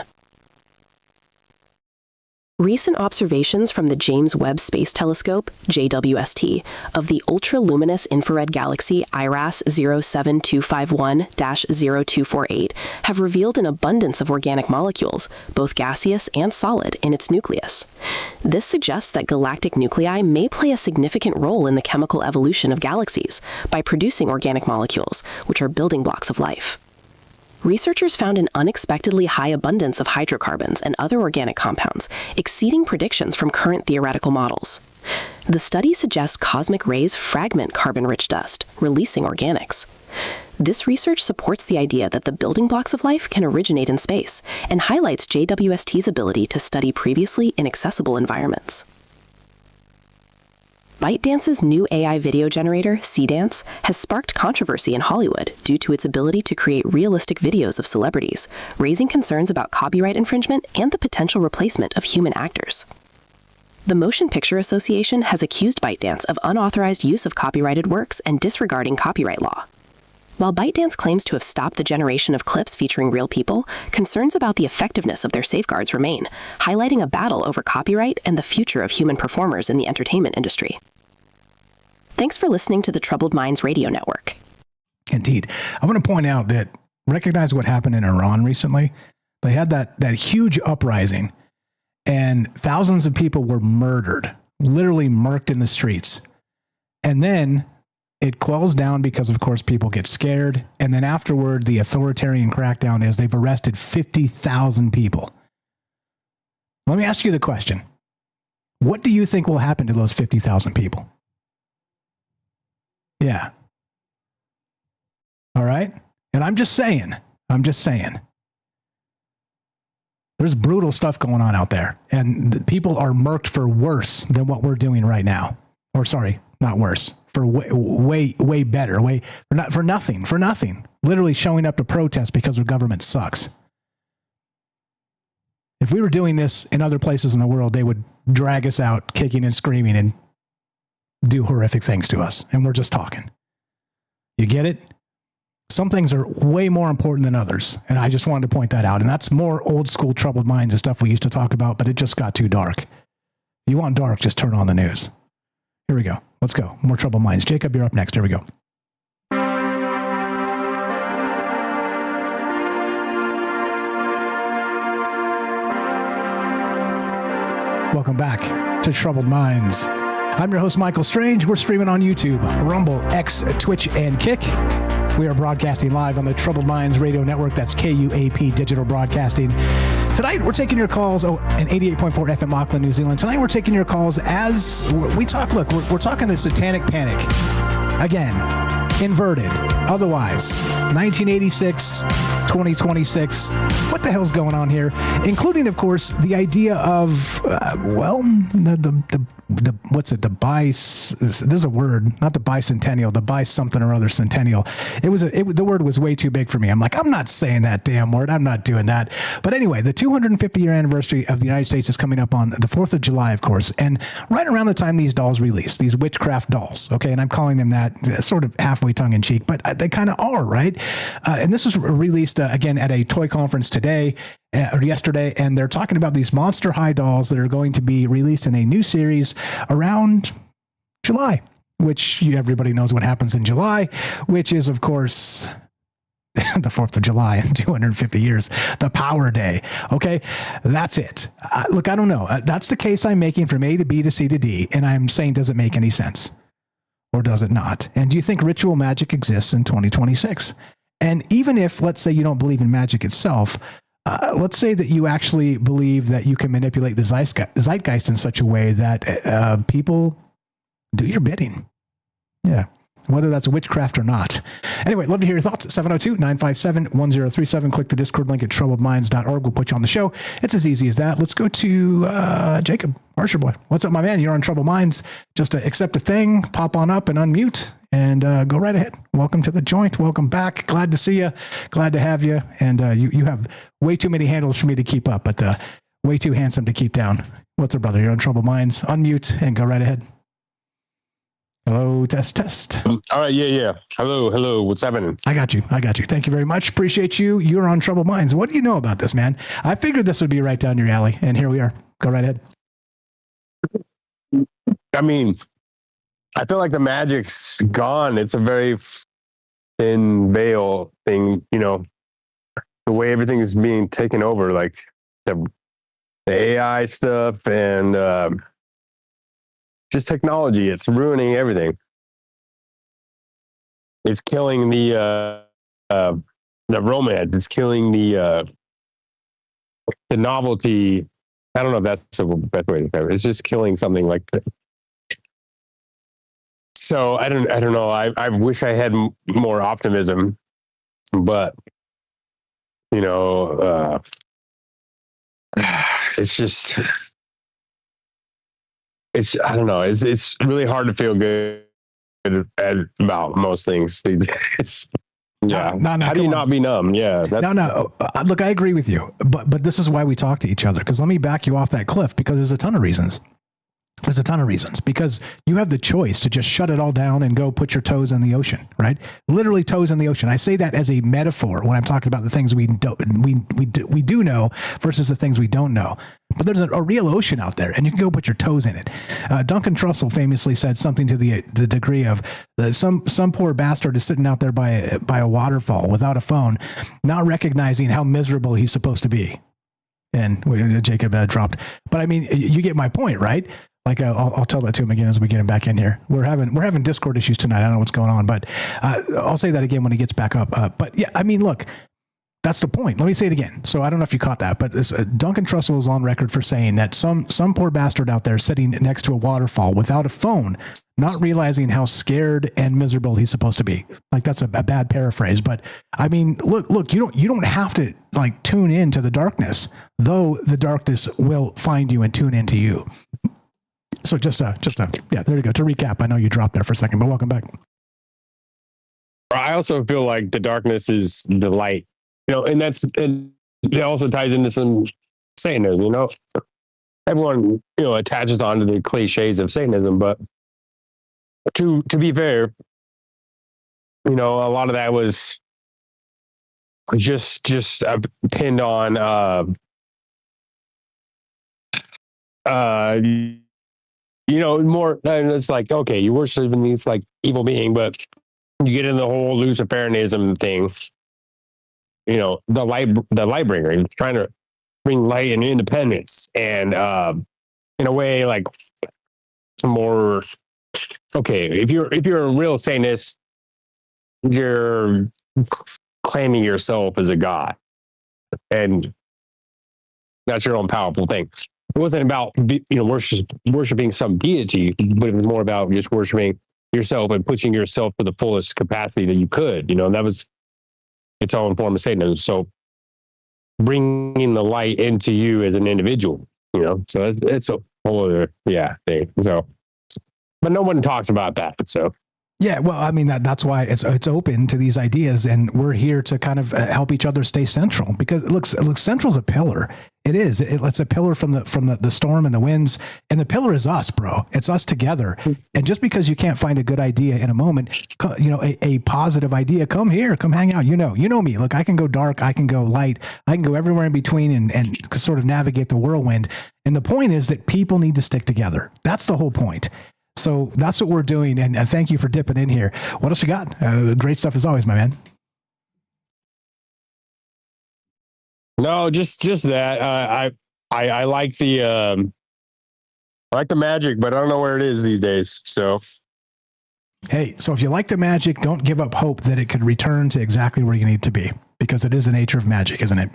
Recent observations from the James Webb Space Telescope, JWST, of the ultra-luminous infrared galaxy IRAS 07251-0248 have revealed an abundance of organic molecules, both gaseous and solid, in its nucleus. This suggests that galactic nuclei may play a significant role in the chemical evolution of galaxies by producing organic molecules, which are building blocks of life. Researchers found an unexpectedly high abundance of hydrocarbons and other organic compounds, exceeding predictions from current theoretical models. The study suggests cosmic rays fragment carbon-rich dust, releasing organics. This research supports the idea that the building blocks of life can originate in space and highlights JWST's ability to study previously inaccessible environments. ByteDance's new AI video generator, CDance, has sparked controversy in Hollywood due to its ability to create realistic videos of celebrities, raising concerns about copyright infringement and the potential replacement of human actors. The Motion Picture Association has accused ByteDance of unauthorized use of copyrighted works and disregarding copyright law. While ByteDance claims to have stopped the generation of clips featuring real people, concerns about the effectiveness of their safeguards remain, highlighting a battle over copyright and the future of human performers in the entertainment industry. Thanks for listening to the Troubled Minds Radio Network. Indeed. I want to point out that recognize what happened in Iran recently. They had that huge uprising and thousands of people were murdered, literally murked in the streets. And then it quells down because, of course, people get scared. And then afterward, the authoritarian crackdown is they've arrested 50,000 people. Let me ask you the question. What do you think will happen to those 50,000 people? Yeah. All right. And I'm just saying. There's brutal stuff going on out there. And the people are murked for worse than what we're doing right now. Or sorry, not worse. for way better, for nothing. Literally showing up to protest because our government sucks. If we were doing this in other places in the world, they would drag us out kicking and screaming and do horrific things to us. And we're just talking. You get it? Some things are way more important than others. And I just wanted to point that out. And that's more old school troubled minds and stuff we used to talk about, but it just got too dark. If you want dark, just turn on the news. Here we go. Let's go. More troubled minds. Jacob, you're up next. Here we go. Welcome back to Troubled Minds. I'm your host, Michael Strange. We're streaming on YouTube, Rumble, X, Twitch, and Kick. We are broadcasting live on the Troubled Minds Radio Network. That's KUAP Digital Broadcasting. Tonight, we're taking your calls, and 88.4 FM Auckland, New Zealand. Tonight, we're taking your calls as we talk. Look, we're talking the Satanic Panic. Again, inverted. Otherwise, 1986, 2026. What the hell's going on here? Including, of course, the idea of, there's a word, not the bicentennial, the bi something or other centennial. The word was way too big for me. I'm like, I'm not saying that damn word. I'm not doing that. But anyway, the 250 year anniversary of the United States is coming up on the 4th of July, of course. And right around the time these dolls released, these witchcraft dolls. Okay. And I'm calling them that sort of halfway tongue in cheek, but they kind of are, right? And this was released again at a toy conference today. Or yesterday, and they're talking about these Monster High dolls that are going to be released in a new series around July, which everybody knows what happens in July, which is, of course, the 4th of July in 250 years, the Power Day. Okay, that's it. Look, I don't know. That's the case I'm making from A to B to C to D, and I'm saying, does it make any sense? Or does it not? And do you think ritual magic exists in 2026? And even if, let's say, you don't believe in magic itself, let's say that you actually believe that you can manipulate the zeitgeist in such a way that people do your bidding. Yeah. Whether that's witchcraft or not. Anyway, love to hear your thoughts. 702-957-1037. Click the Discord link at troubledminds.org. We'll put you on the show. It's as easy as that. Let's go to Jacob, Harsher Boy. What's up, my man? You're on Troubled Minds. Just accept the thing, pop on up and unmute, and go right ahead. Welcome to the joint. Welcome back. Glad to see you. Glad to have you. And you have way too many handles for me to keep up, but way too handsome to keep down. What's up, brother? You're on Troubled Minds. Unmute and go right ahead. Hello, test. All right, yeah. Hello. What's happening? I got you. Thank you very much. Appreciate you. You're on Troubled Minds. What do you know about this, man? I figured this would be right down your alley, and here we are. Go right ahead. I mean, I feel like the magic's gone. It's a very thin veil thing, the way everything is being taken over, like the AI stuff and just technology. It's ruining everything. It's killing the romance. It's killing the novelty. I don't know if that's the best way to describe it. It's just killing something like that. So I don't know. I wish I had more optimism, but it's just. I don't know. It's really hard to feel good about most things. Yeah. How do you not be numb? Yeah. No. Look, I agree with you, but this is why we talk to each other. Because let me back you off that cliff, because there's a ton of reasons. Because you have the choice to just shut it all down and go put your toes in the ocean, right? Literally toes in the ocean. I say that as a metaphor when I'm talking about the things we do know versus the things we don't know. But there's a real ocean out there, and you can go put your toes in it. Duncan Trussell famously said something to the degree of some poor bastard is sitting out there by a waterfall without a phone, not recognizing how miserable he's supposed to be. And Jacob dropped. But I mean, you get my point, right? Like I'll tell that to him again as we get him back in here. We're having Discord issues tonight. I don't know what's going on, but I'll say that again when he gets back up. But yeah, I mean, look, that's the point. Let me say it again. So I don't know if you caught that, but Duncan Trussell is on record for saying that some poor bastard out there sitting next to a waterfall without a phone, not realizing how scared and miserable he's supposed to be. Like that's a bad paraphrase, but I mean, look, you don't have to like tune in to the darkness, though the darkness will find you and tune into you. So yeah, there you go. To recap, I know you dropped there for a second, but welcome back. I also feel like the darkness is the light, and it also ties into some Satanism, everyone, attaches onto the cliches of Satanism, but to be fair, a lot of that was just pinned on, more, and it's like, okay, you worship in these like evil being, but you get in the whole Luciferianism thing, the light bringer, he's trying to bring light and independence, and in a way, like more, okay, if you're a real Satanist, you're claiming yourself as a god, and that's your own powerful thing. It wasn't about worshiping some deity, but it was more about just worshiping yourself and pushing yourself to the fullest capacity that you could. That was its own form of Satanism. So bringing the light into you as an individual, so it's a whole other thing. So, but no one talks about that. So. Yeah, well, I mean that's why it's open to these ideas, and we're here to kind of help each other stay central, because it looks central's a pillar. It is. It's a pillar from the storm and the winds, and the pillar is us, bro. It's us together. And just because you can't find a good idea in a moment, a positive idea, come here, come hang out. You know me. Look, I can go dark, I can go light, I can go everywhere in between, and sort of navigate the whirlwind. And the point is that people need to stick together. That's the whole point. So that's what we're doing, and thank you for dipping in here. What else you got? Great stuff as always, my man. No, just that. I like the magic, but I don't know where it is these days. So, hey, so if you like the magic, don't give up hope that it could return to exactly where you need to be, because it is the nature of magic, isn't it?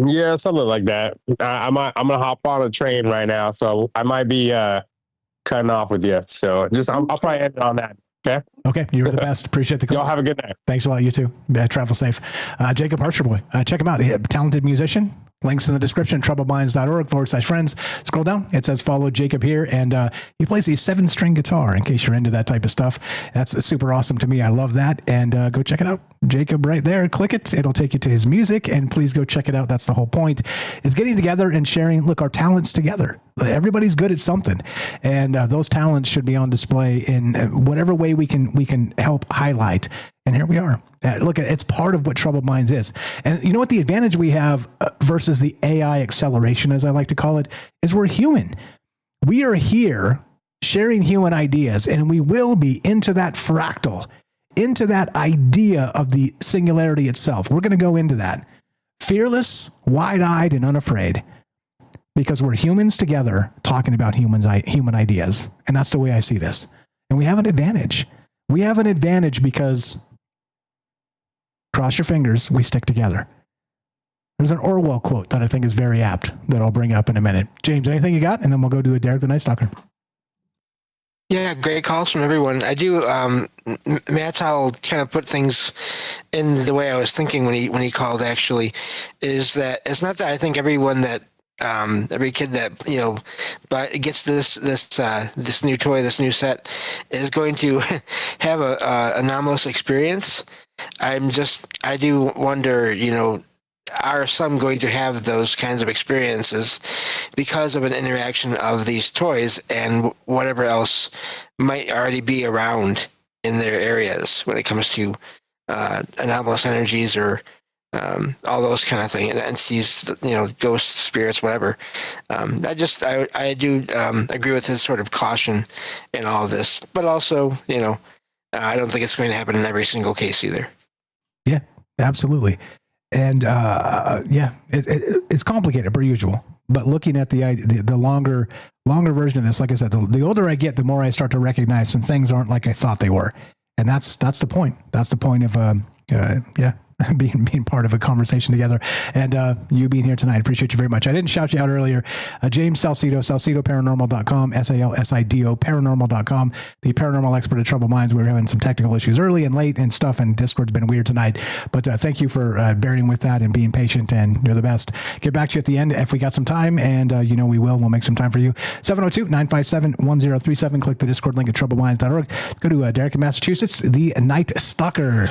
Yeah, something like that. I'm gonna hop on a train right now, so I might be cutting off with you. So I'll probably end it on that. Okay, you're the best. Appreciate the call. Y'all have a good night. Thanks a lot. You too. Travel safe. Jacob Harsherboy, check him out. Talented musician. Links in the description, troubledminds.org/friends. Scroll down. It says follow Jacob here. And he plays a 7-string guitar, in case you're into that type of stuff. That's super awesome to me. I love that. And go check it out. Jacob right there. Click it. It'll take you to his music. And please go check it out. That's the whole point, is getting together and sharing, look, our talents together. Everybody's good at something. And those talents should be on display in whatever way we can help highlight. And here we are. Look, it's part of what Troubled Minds is. And you know what the advantage we have versus the AI acceleration, as I like to call it, is we're human. We are here sharing human ideas, and we will be into that fractal, into that idea of the singularity itself. We're going to go into that. Fearless, wide-eyed, and unafraid, because we're humans together talking about human ideas. And that's the way I see this. And we have an advantage. We have an advantage because, cross your fingers, we stick together. There's an Orwell quote that I think is very apt that I'll bring up in a minute. James, anything you got? And then we'll go to a Derek the Night Stalker. Yeah, great calls from everyone. I do. Mattel kind of put things in the way I was thinking when he called. Actually, is that it's not that I think everyone that every kid that but gets this new toy, this new set, is going to have a anomalous experience. I do wonder, are some going to have those kinds of experiences because of an interaction of these toys and whatever else might already be around in their areas when it comes to anomalous energies or all those kind of things, entities, ghosts, spirits, whatever. I do agree with his sort of caution in all of this, but also, I don't think it's going to happen in every single case either. Yeah, absolutely. And it's complicated per usual. But looking at the longer version of this, like I said, the older I get, the more I start to recognize some things aren't like I thought they were, and that's the point. That's the point of being part of a conversation together, and you being here tonight. Appreciate you very much. I didn't shout you out earlier. James Salcido, SalcidoParanormal.com, SALSIDO Paranormal.com, the paranormal expert at Troubled Minds. We were having some technical issues early and late and stuff, and Discord's been weird tonight. But thank you for bearing with that and being patient, and you're the best. Get back to you at the end if we got some time, and we will. We'll make some time for you. 702-957-1037. Click the Discord link at troubledminds.org. Go to Derek in Massachusetts, the Night Stalker.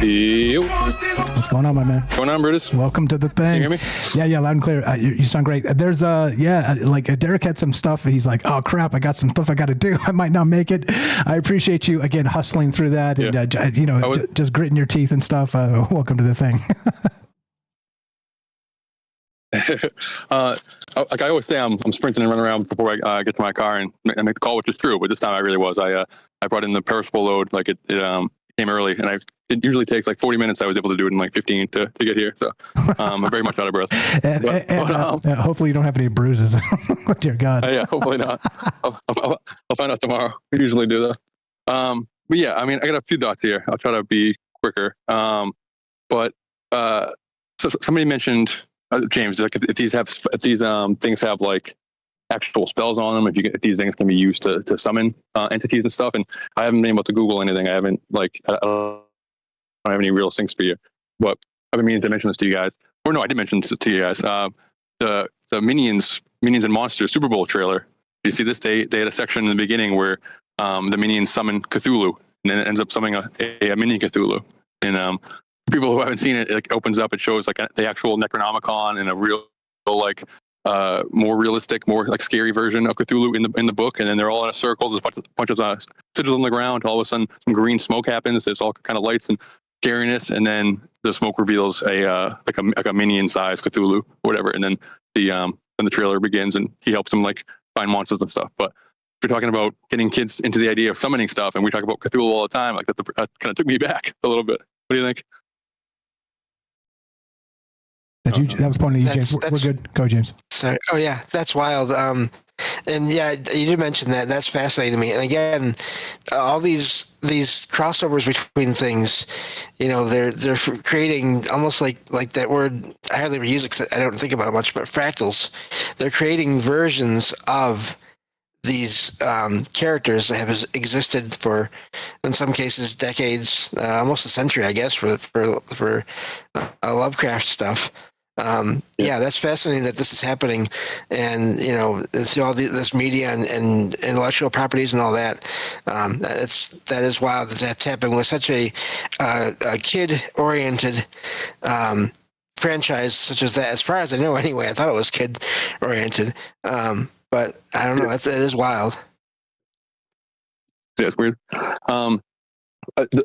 Yo. What's going on, my man? What's going on, Brutus? Welcome to the thing. Can you hear me? Yeah, loud and clear. You sound great. There's Derek had some stuff. He's like, oh crap, I got some stuff I got to do. I might not make it. I appreciate you again hustling through that, and just gritting your teeth and stuff. Welcome to the thing. Like I always say, I'm sprinting and running around before I get to my car and make the call, which is true. But this time I really was. I brought in the perishable load. Like it came early, and it usually takes like 40 minutes. I was able to do it in like 15 to get here. So I'm very much out of breath. Hopefully you don't have any bruises. Dear God. Yeah, hopefully not. I'll find out tomorrow. We usually do that. But yeah, I mean, I got a few dots here. I'll try to be quicker. So somebody mentioned. James, like if these things have like actual spells on them, if these things can be used to summon entities and stuff, and I haven't been able to Google anything. I haven't I don't have any real things for you, but I've been meaning to mention this to you guys. Or no, I did mention this to you guys. The Minions and Monsters Super Bowl trailer. You see this? They had a section in the beginning where the Minions summon Cthulhu, and then it ends up summoning a mini Cthulhu, and people who haven't seen it, it opens up. It shows like the actual Necronomicon and a real more realistic, more like scary version of Cthulhu in the book. And then they're all in a circle. There's a bunch of sigils on the ground. All of a sudden, some green smoke happens. There's all kind of lights and scariness, and then the smoke reveals a minion-sized Cthulhu, or whatever. And then the trailer begins, and he helps them like find monsters and stuff. But if you're talking about getting kids into the idea of summoning stuff, and we talk about Cthulhu all the time, like that kind of took me back a little bit. What do you think? That was pointing to you, James. We're good. Go, James. Sorry. Oh yeah, that's wild. And yeah, you did mention that. That's fascinating to me. And again, all these crossovers between things, they're creating almost like that word. I hardly ever use it because I don't think about it much. But fractals, they're creating versions of these characters that have existed for, in some cases, decades, almost a century, I guess, for Lovecraft stuff. Yeah, that's fascinating that this is happening, and through all this media and intellectual properties and all that. That is wild that that's happened with such a kid-oriented franchise such as that. As far as I know, anyway, I thought it was kid-oriented, but I don't know. It is wild. Yeah, it's weird.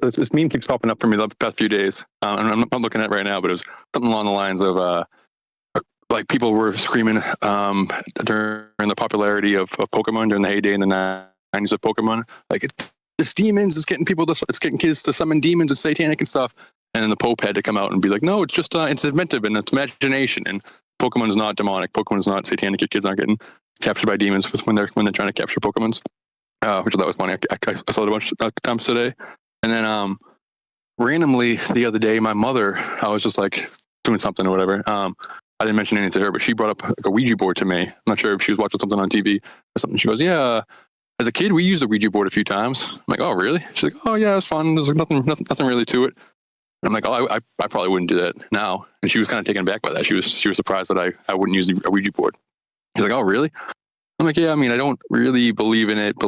This meme keeps popping up for me the past few days. And I'm not looking at it right now, but it was something along the lines of like people were screaming during the popularity of Pokemon during the heyday in the 90s of Pokemon. Like, it's demons. It's getting kids to summon demons and satanic and stuff. And then the Pope had to come out and be like, no, it's just it's inventive and it's imagination. And Pokemon is not demonic. Pokemon is not satanic. Your kids aren't getting captured by demons when they're trying to capture Pokemons. Which I thought was funny. I saw it a bunch of times today. And then randomly the other day, my mother, I was just like doing something or whatever. I didn't mention anything to her, but she brought up like a Ouija board to me. I'm not sure if she was watching something on TV or something. She goes, yeah, as a kid, we used a Ouija board a few times. I'm like, oh, really? She's like, oh, yeah, it's fun. There's like nothing really to it. And I'm like, oh, I probably wouldn't do that now. And she was kind of taken aback by that. She was surprised that I wouldn't use a Ouija board. She's like, oh, really? I'm like, yeah, I mean, I don't really believe in it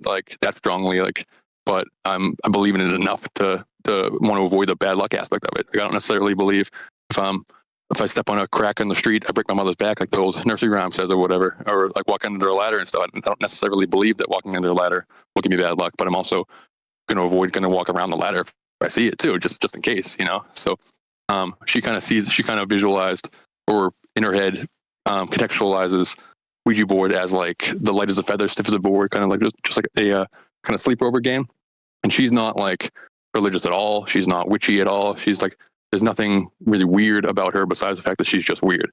like that strongly, like, but I believe in it enough to want to avoid the bad luck aspect of it. Like, I don't necessarily believe if I step on a crack in the street, I break my mother's back, like the old nursery rhyme says or whatever, or like walking under a ladder and stuff. I don't necessarily believe that walking under a ladder will give me bad luck, but I'm also going to walk around the ladder if I see it too, just in case, So she kind of visualized, or in her head contextualizes Ouija board as like the light as a feather, stiff as a board, kind of like just like a kind of sleepover game. And she's not like religious at all. She's not witchy at all. She's like, there's nothing really weird about her besides the fact that she's just weird,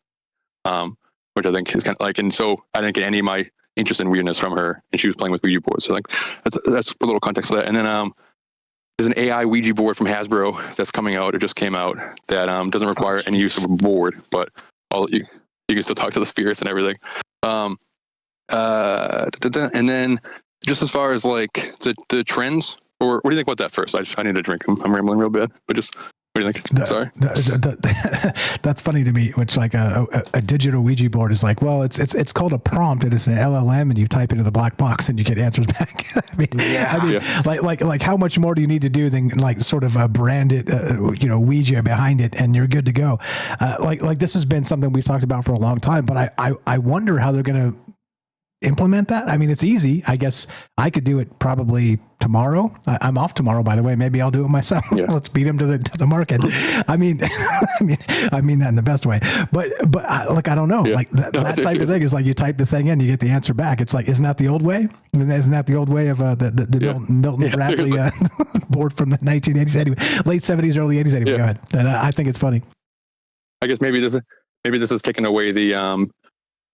which I think is kind of like, and so I didn't get any of my interest in weirdness from her, and she was playing with Ouija boards. So like that's a little context to that. And then there's an AI Ouija board from Hasbro that's coming out. It just came out that doesn't require any use of a board, but you can still talk to the spirits and everything. And then just as far as like the trends, or what do you think about that first? I need a drink. I'm rambling real bad, but just what do you think? Sorry. That's funny to me. Which like a digital Ouija board is like, well, it's called a prompt. It is an LLM, and you type into the black box and you get answers back. Like how much more do you need to do than like sort of a branded, Ouija behind it, and you're good to go. Like this has been something we've talked about for a long time, but I wonder how they're going to implement that. I mean, it's easy. I guess I could do it probably tomorrow. I'm off tomorrow, by the way. Maybe I'll do it myself. Yeah. Let's beat him to the market. I mean that in the best way. But I don't know. Yeah. Like that type of thing is like you type the thing in, you get the answer back. It's like, isn't that the old way? Isn't that the old way of the Milton Bradley board from the 1980s? Anyway, late 70s, early 80s. Anyway, go ahead. I think it's funny. I guess maybe this is taking away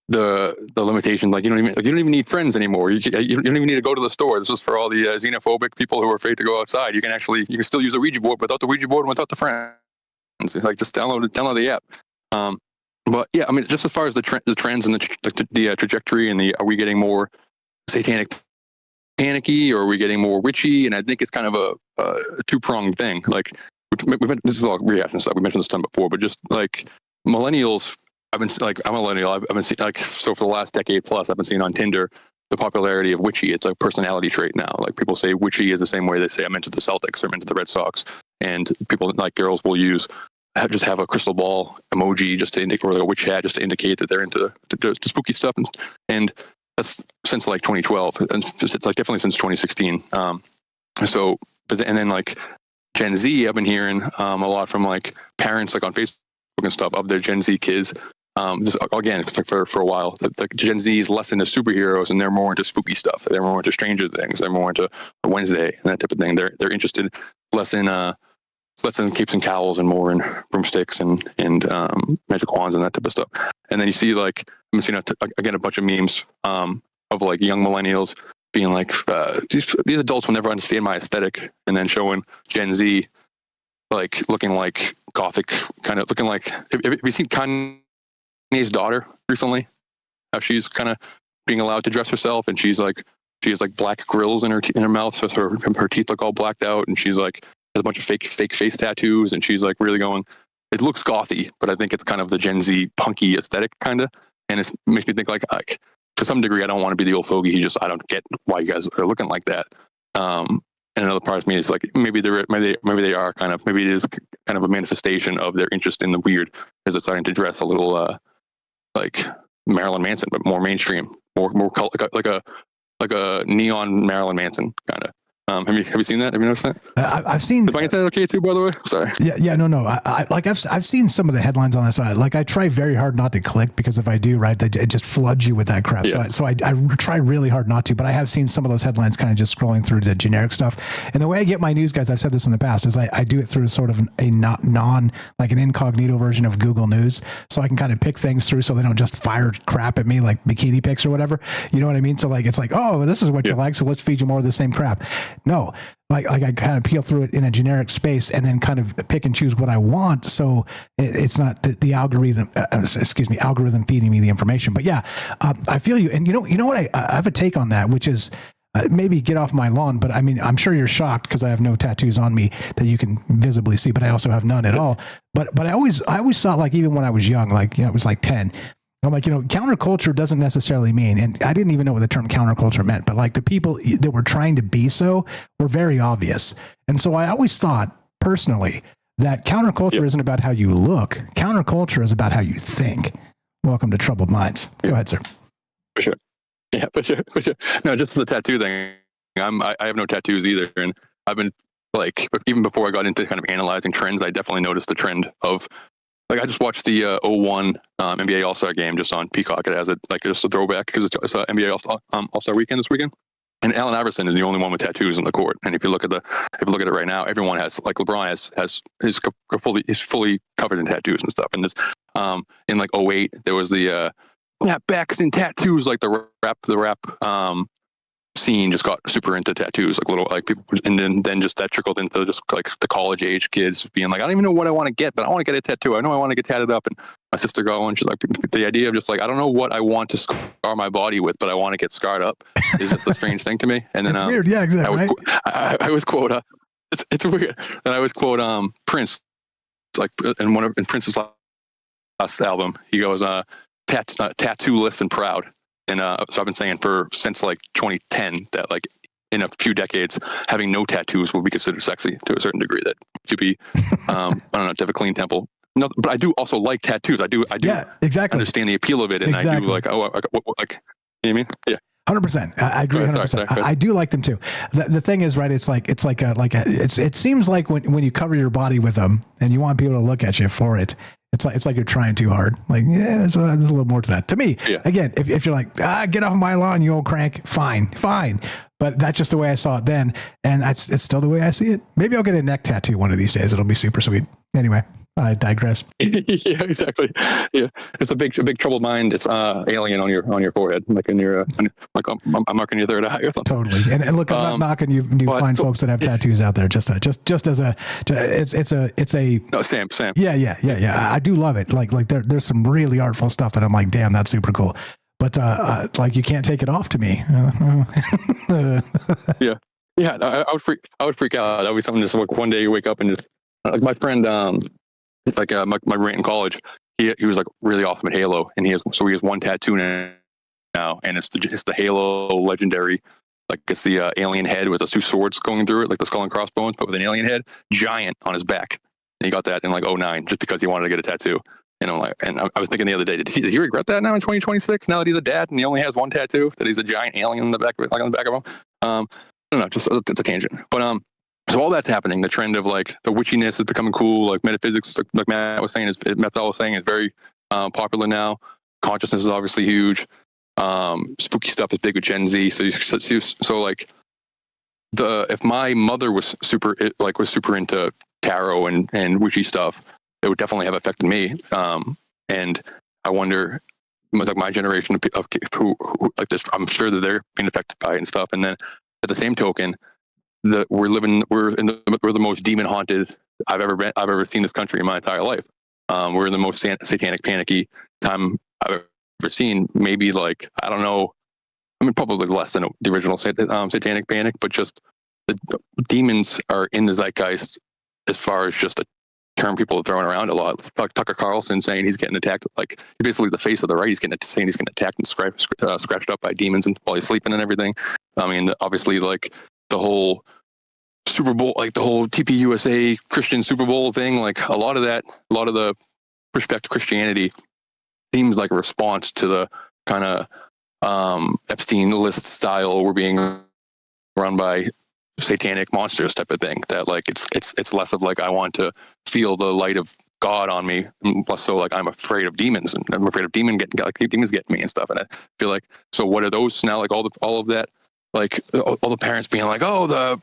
the limitation. Like you don't even need friends anymore. You don't even need to go to the store. This is for all the xenophobic people who are afraid to go outside. You can still use a Ouija board without the Ouija board and without the friends. Like just download the app. But yeah, I mean, just as far as the trends and the trajectory and are we getting more satanic panicky, or are we getting more witchy? And I think it's kind of a two-pronged thing. Like this is all reaction stuff. We mentioned this time before, but just like millennials. I'm a millennial. I've been seeing, like, so for the last decade plus, I've been seeing on Tinder the popularity of witchy. It's a personality trait now. Like people say witchy is the same way they say I'm into the Celtics or I'm into the Red Sox. And people, like girls, will just have a crystal ball emoji just to indicate, or like a witch hat just to indicate that they're into spooky stuff. And that's since like 2012. And it's like definitely since 2016. And then like Gen Z, I've been hearing a lot from like parents, like on Facebook and stuff, of their Gen Z kids. Just again, for a while, the Gen Z is less into superheroes and they're more into spooky stuff. They're more into Stranger Things. They're more into Wednesday and that type of thing. They're interested less in capes and cowls and more in broomsticks and magic wands and that type of stuff. And then you see like I'm seeing again a bunch of memes of like young millennials being like these adults will never understand my aesthetic, and then showing Gen Z like looking like gothic, kind of looking like. Have you seen Kanye's daughter recently? How she's kind of being allowed to dress herself, and she has like black grills in her mouth, so her teeth look all blacked out, and she's like has a bunch of fake face tattoos, and she's like really going. It looks gothy, but I think it's kind of the Gen Z punky aesthetic kind of, and it makes me think like to some degree I don't want to be the old fogey. I don't get why you guys are looking like that. And another part of me is like maybe they are kind of, maybe it is kind of a manifestation of their interest in the weird, as they're starting to dress a little like Marilyn Manson, but more mainstream, more like a neon Marilyn Manson kind of. Have you seen that? Have you noticed that? I've seen. Did I get that okay too? By the way, sorry. Yeah, no. I've seen some of the headlines on this. Like I try very hard not to click, because if I do, right, it just floods you with that crap. Yeah. So I try really hard not to. But I have seen some of those headlines kind of just scrolling through the generic stuff. And the way I get my news, guys, I've said this in the past, is I do it through sort of a non like an incognito version of Google News, so I can kind of pick things through, so they don't just fire crap at me like bikini pics or whatever. You know what I mean? So like it's like, oh, this is what you like, so let's feed you more of the same crap. No, like I kind of peel through it in a generic space and then kind of pick and choose what I want. So it's not the algorithm, algorithm feeding me the information. But yeah, I feel you. And you know what? I have a take on that, which is maybe get off my lawn. But I mean, I'm sure you're shocked because I have no tattoos on me that you can visibly see, but I also have none at all. But I always thought, like, even when I was young, like, it was like 10, I'm like, counterculture doesn't necessarily mean, and I didn't even know what the term counterculture meant, but like the people that were trying to be so were very obvious. And so I always thought personally that counterculture isn't about how you look. Counterculture is about how you think. Welcome to Troubled Minds. Go ahead, sir. For sure. Yeah, for sure. No, just the tattoo thing. I have no tattoos either. And I've been like, even before I got into kind of analyzing trends, I definitely noticed the trend of, like, I just watched the 01 NBA All-Star game just on Peacock. It has just a throwback because it's NBA All-Star weekend this weekend. And Allen Iverson is the only one with tattoos on the court. And if you look at it right now, everyone has, like LeBron is fully covered in tattoos and stuff. And this in like 08, there was the backs and tattoos, like the rap scene just got super into tattoos, like little like people, and then just that trickled into just like the college age kids being like, I don't even know what I want to get, but I want to get a tattoo. I know I want to get tatted up. And my sister going, she's like, the idea of just like, I don't know what I want to scar my body with, but I want to get scarred up is just a strange thing to me. And then it's weird, yeah, exactly. I always quote it's weird, and I always quote Prince, like in Prince's last album, he goes tattoo-less and proud. And so I've been saying since like 2010 that like in a few decades, having no tattoos will be considered sexy to a certain degree. That to be, I don't know, to have a clean temple. No, but I do also like tattoos. I do. Yeah, exactly. Understand the appeal of it, and I do like, like, you know what I mean? Yeah. 100%. I agree. 100%. Sorry. I do like them too. The thing is, right? It seems like when you cover your body with them and you want people to look at you for it, it's like you're trying too hard. Like, yeah, there's a little more to that. To me, again, if you're like, get off my lawn, you old crank, fine. But that's just the way I saw it then, and it's still the way I see it. Maybe I'll get a neck tattoo one of these days. It'll be super sweet. Anyway, I digress. Yeah, exactly. Yeah, it's a big troubled mind. It's alien on your forehead, like in your like I'm marking your third eye or something. Totally. And look, I'm not knocking you fine folks that have tattoos out there. Just as a, it's a. No, Sam. Yeah. I do love it. Like there's some really artful stuff that I'm like, damn, that's super cool. But like you can't take it off to me. Yeah. I would freak out. That would be something just like one day you wake up and just like my friend, like my roommate in college, he was like really awesome at Halo, and he has one tattoo now, and it's the Halo legendary, like it's the alien head with the two swords going through it, like the skull and crossbones, but with an alien head, giant on his back. And he got that in like 2009 just because he wanted to get a tattoo. And I'm like, and I was thinking the other day, did he regret that now in 2026? Now that he's a dad and he only has one tattoo, that he's a giant alien in the back, like on the back of him. I don't know, just it's a tangent, but so all that's happening. The trend of like the witchiness is becoming cool. Like metaphysics, like Matt was saying, Mattel was saying, is very popular now. Consciousness is obviously huge. Spooky stuff is big with Gen Z. So like if my mother was super into tarot and witchy stuff, it would definitely have affected me. And I wonder, like my generation of who like this, I'm sure that they're being affected by it and stuff. And then at the same token, we're the most demon haunted I've ever seen this country in my entire life. We're in the most satanic panicky time I've ever seen. Maybe like, I don't know, I mean, probably less than the original Satanic Panic, but just the demons are in the zeitgeist as far as just a term people are throwing around a lot. Like Tucker Carlson saying he's getting attacked, like basically the face of the right, he's saying he's getting attacked and scratched up by demons and while he's sleeping and everything. I mean, obviously, like the whole Super Bowl, like the whole TPUSA Christian Super Bowl thing, like a lot of the pushback to Christianity seems like a response to the kind of Epstein list style we're being run by satanic monsters type of thing. That like it's less of like I want to feel the light of God on me, and plus so like I'm afraid of demons and I'm afraid of demons getting me and stuff. And I feel like, so what are those now? Like all of that. Like all the parents being like, oh,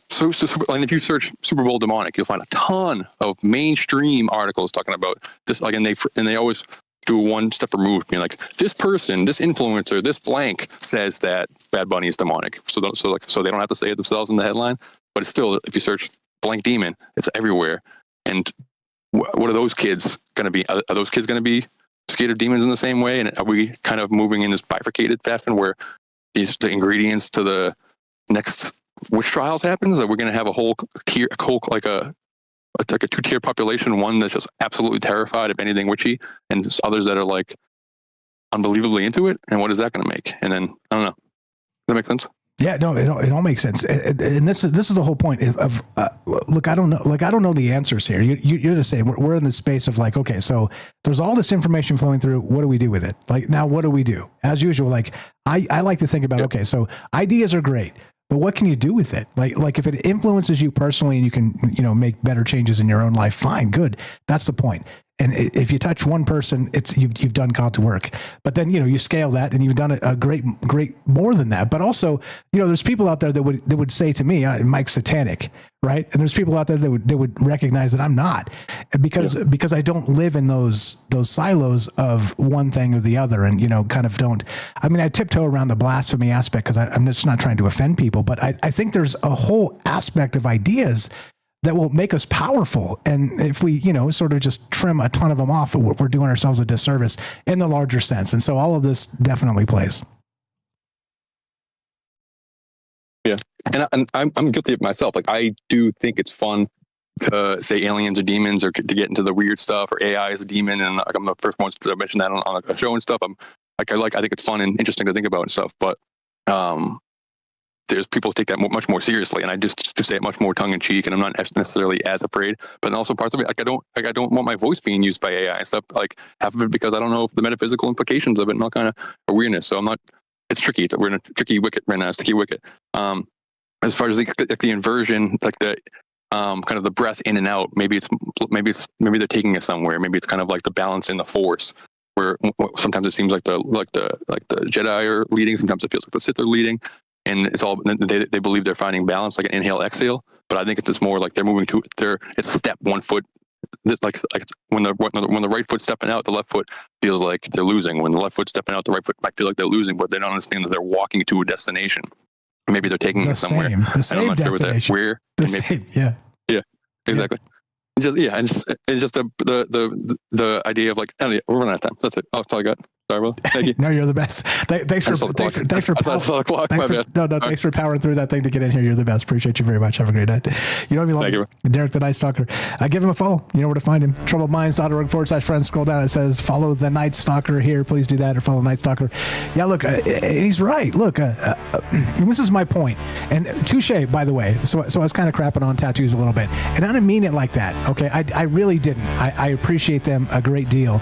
and if you search Super Bowl demonic, you'll find a ton of mainstream articles talking about this. Like, and they always do one step removed, being like, this person, this influencer, this blank says that Bad Bunny is demonic. So they don't have to say it themselves in the headline, but it's still, if you search blank demon, it's everywhere. And what are those kids going to be? Are those kids going to be scared of demons in the same way? And are we kind of moving in this bifurcated fashion where the ingredients to the next witch trials happens, that we're going to have a whole tier, like a two-tier population, one that's just absolutely terrified of anything witchy, and others that are like unbelievably into it. And what is that going to make? And then I don't know. Does that make sense? Yeah, no, it all makes sense. And this is the whole point of look, I don't know the answers here. You're the same. We're in the space of like, okay, so there's all this information flowing through. What do we do with it? Like, now what do we do? As usual, like I like to think about, okay, so ideas are great, but what can you do with it? Like if it influences you personally and you can, make better changes in your own life, fine, good. That's the point. And if you touch one person, you've done God's work. But then, you scale that and you've done a great more than that. But also, there's people out there that would say to me, Mike's satanic, right? And there's people out there that would recognize that I'm not, because I don't live in those silos of one thing or the other, and kind of don't. I mean, I tiptoe around the blasphemy aspect because I'm just not trying to offend people, but I think there's a whole aspect of ideas that will make us powerful. And if we, sort of just trim a ton of them off, we're doing ourselves a disservice in the larger sense. And so all of this definitely plays. Yeah. And I'm guilty of myself. Like, I do think it's fun to say aliens or demons, or to get into the weird stuff, or AI is a demon. And I'm the first one to mention that on a show and stuff. I think it's fun and interesting to think about and stuff. But, there's people take that much more seriously, and I just say it much more tongue in cheek, and I'm not necessarily as afraid. But also part of it, I don't want my voice being used by AI and stuff. Like, half of it because I don't know the metaphysical implications of it and all kind of weirdness. So I'm not. It's tricky. We're in a tricky wicket right now. It's a tricky wicket. As far as the inversion, like the kind of the breath in and out. Maybe they're taking us somewhere. Maybe it's kind of like the balance in the force, where sometimes it seems like the Jedi are leading. Sometimes it feels like the Sith are leading. And it's all they believe they're finding balance, like an inhale, exhale. But I think it's more like they're moving it's a step, one foot. It's like when the right foot's stepping out, the left foot feels like they're losing. When the left foot's stepping out, the right foot might feel like they're losing, but they don't understand that they're walking to a destination. Maybe they're taking us somewhere. The same destination. Where? The same, yeah. Yeah, exactly. Yeah. And just the idea of like, we're running out of time. That's it. That's all I got. Sorry, Will. Thank you. No, you're the best. Thanks for powering through that thing to get in here. You're the best. Appreciate you very much. Have a great night. Thank you. Derek the Night Stalker. Give him a follow. You know where to find him. troubledminds.org/friends. Scroll down. It says follow the Night Stalker here. Please do that, or follow Night Stalker. Yeah, look, he's right. Look, this is my point. And touche, by the way. So I was kind of crapping on tattoos a little bit, and I didn't mean it like that. Okay, I really didn't. I appreciate them a great deal.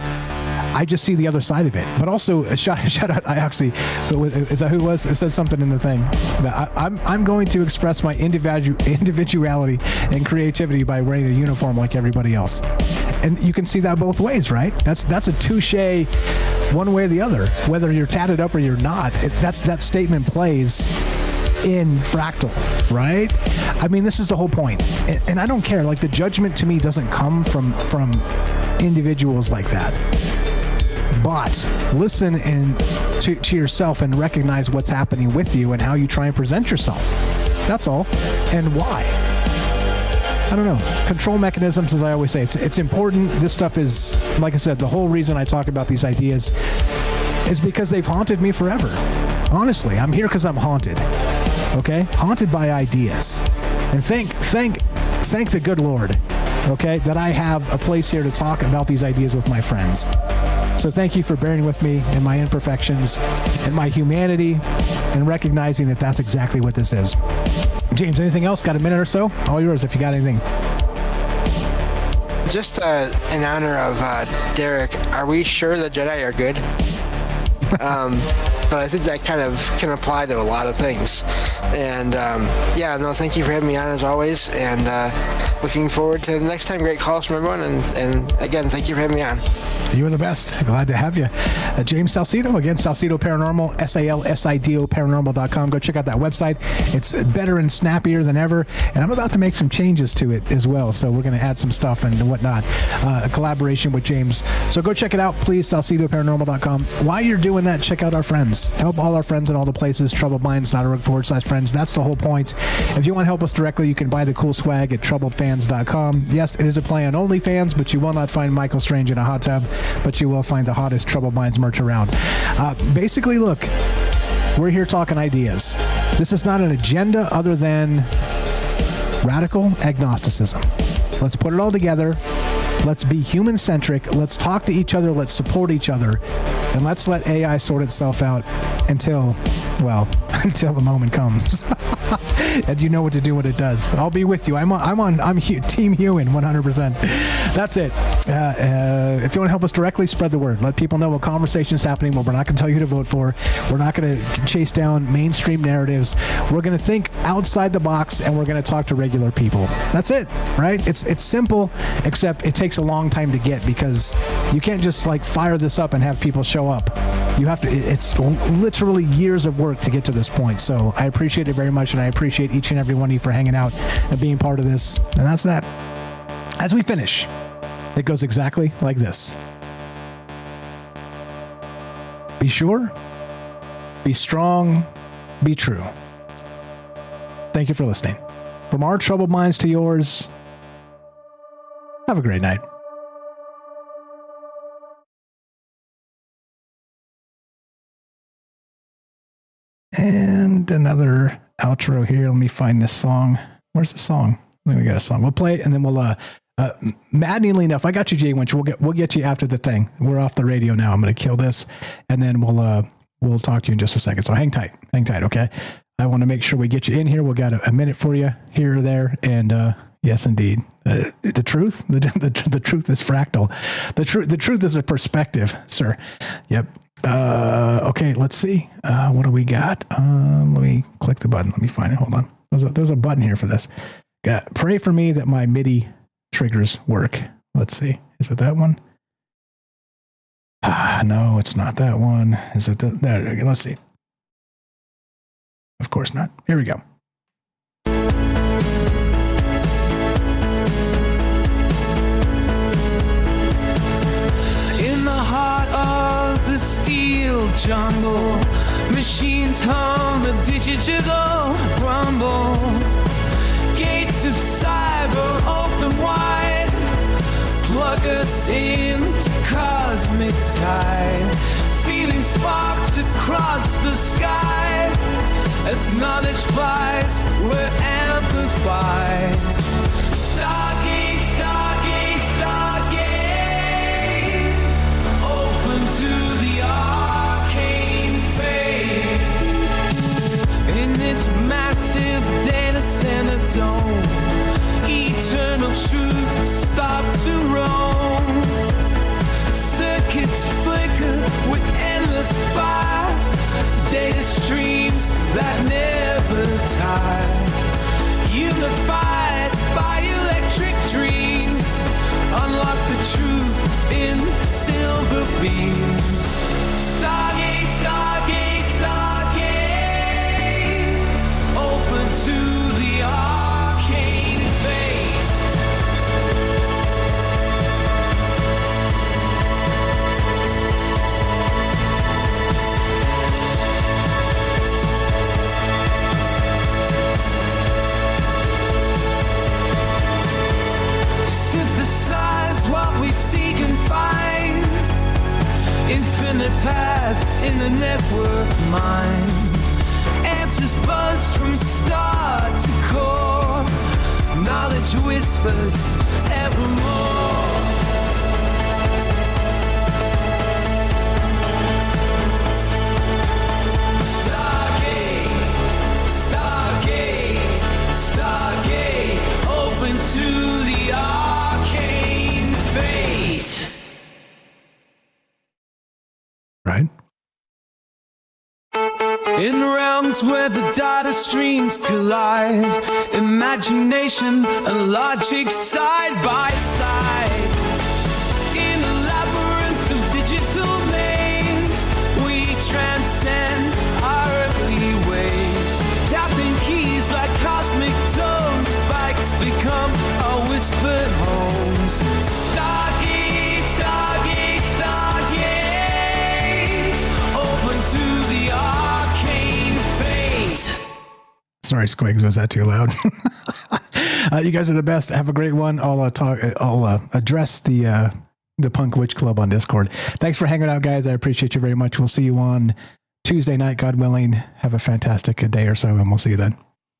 I just see the other side of it. But also, shout out, I actually, is that who it was? It said something in the thing. I'm going to express my individuality and creativity by wearing a uniform like everybody else. And you can see that both ways, right? That's a touche one way or the other. Whether you're tatted up or you're not, that statement plays in fractal, right? I mean, this is the whole point. And I don't care. Like, the judgment to me doesn't come from individuals like that. But listen to yourself and recognize what's happening with you and how you try and present yourself. That's all. And why? I don't know. Control mechanisms, as I always say, it's important. This stuff is, like I said, the whole reason I talk about these ideas is because they've haunted me forever. Honestly, I'm here because I'm haunted. Okay? Haunted by ideas. And thank the good Lord, okay, that I have a place here to talk about these ideas with my friends. So thank you for bearing with me and my imperfections and my humanity, and recognizing that that's exactly what this is. James, anything else? Got a minute or so? All yours if you got anything. Just in honor of Derek, are we sure the Jedi are good? But I think that kind of can apply to a lot of things. And thank you for having me on as always. And looking forward to the next time. Great calls from everyone. And again, thank you for having me on. You are the best. Glad to have you. James Salcido, again, Salcido Paranormal, SALSIDO Paranormal.com. Go check out that website. It's better and snappier than ever. And I'm about to make some changes to it as well. So we're going to add some stuff and whatnot. A collaboration with James. So go check it out, please, SalcidoParanormal.com. While you're doing that, check out our friends. Help all our friends in all the places, troubledminds.org/friends. That's the whole point. If you want to help us directly, you can buy the cool swag at troubledfans.com. Yes, it is a play on OnlyFans, but you will not find Michael Strange in a hot tub. But you will find the hottest Troubled Minds merch around. Basically, look, we're here talking ideas. This is not an agenda other than radical agnosticism. Let's put it all together. Let's be human-centric. Let's talk to each other. Let's support each other. And let's let AI sort itself out until, well, until the moment comes. And you know what to do when it does. I'll be with you. I'm Team Human 100%. That's it. If you want to help us directly, spread the word. Let people know what conversation is happening. Well, we're not going to tell you who to vote for. We're not going to chase down mainstream narratives. We're going to think outside the box, and we're going to talk to regular people. That's it, right? It's simple, except it takes a long time to get, because you can't just like fire this up and have people show up. You have to. It's literally years of work to get to this point. So I appreciate it very much, and I appreciate each and every one of you for hanging out and being part of this. And that's that. As we finish, it goes exactly like this. Be sure, be strong, be true. Thank you for listening. From our troubled minds to yours, have a great night. And another outro here. Let me find this song. Where's the song? I think we got a song. We'll play it, and then we'll maddeningly enough, I got you, Jay Winch. We'll get you after the thing. We're off the radio now. I'm gonna kill this, and then we'll talk to you in just a second. So hang tight, okay? I want to make sure we get you in here. We'll got a minute for you here or there, and yes, indeed, the truth, the truth is fractal. The truth is a perspective, sir. Yep. Okay, let's see. What do we got? Let me click the button. Let me find it. Hold on. There's a button here for this. Pray for me that my MIDI triggers work. Let's see. Is it that one? No, it's not that one. Is it there? Let's see. Of course not. Here we go. In the heart of the steel jungle, machines hum a digital rumble. Gates of cyber open wide, plug us into cosmic tide. Feeling sparks across the sky. As knowledge flies, we're amplified. Stargate, Stargate, Stargate, open to the arcane fate. In this massive data center dome, eternal truth stop to roam. Circuits flicker with endless fire, data streams that never tire. Unified by electric dreams, unlock the truth in silver beams. Stargate, Stargate, Stargate, open to the arcane fate. Synthesize what we seek and find. Infinite paths in the network mind. Answers buzz from star to core. Knowledge whispers evermore. Stargate, Stargate, Stargate, open to the arcane fate. Right. In realms where the data streams collide, imagination and logic side by side. In a labyrinth of digital maze, we transcend our earthly ways. Tapping keys like cosmic tones, spikes become our whispered homes. Stargate, Stargate, Stargate, open to the arcane fate. Sorry, Squigs, was that too loud? You guys are the best. Have a great one. I'll address the Punk Witch Club on Discord. Thanks for hanging out, guys. I appreciate you very much. We'll see you on Tuesday night, God willing. Have a fantastic day or so, and we'll see you then.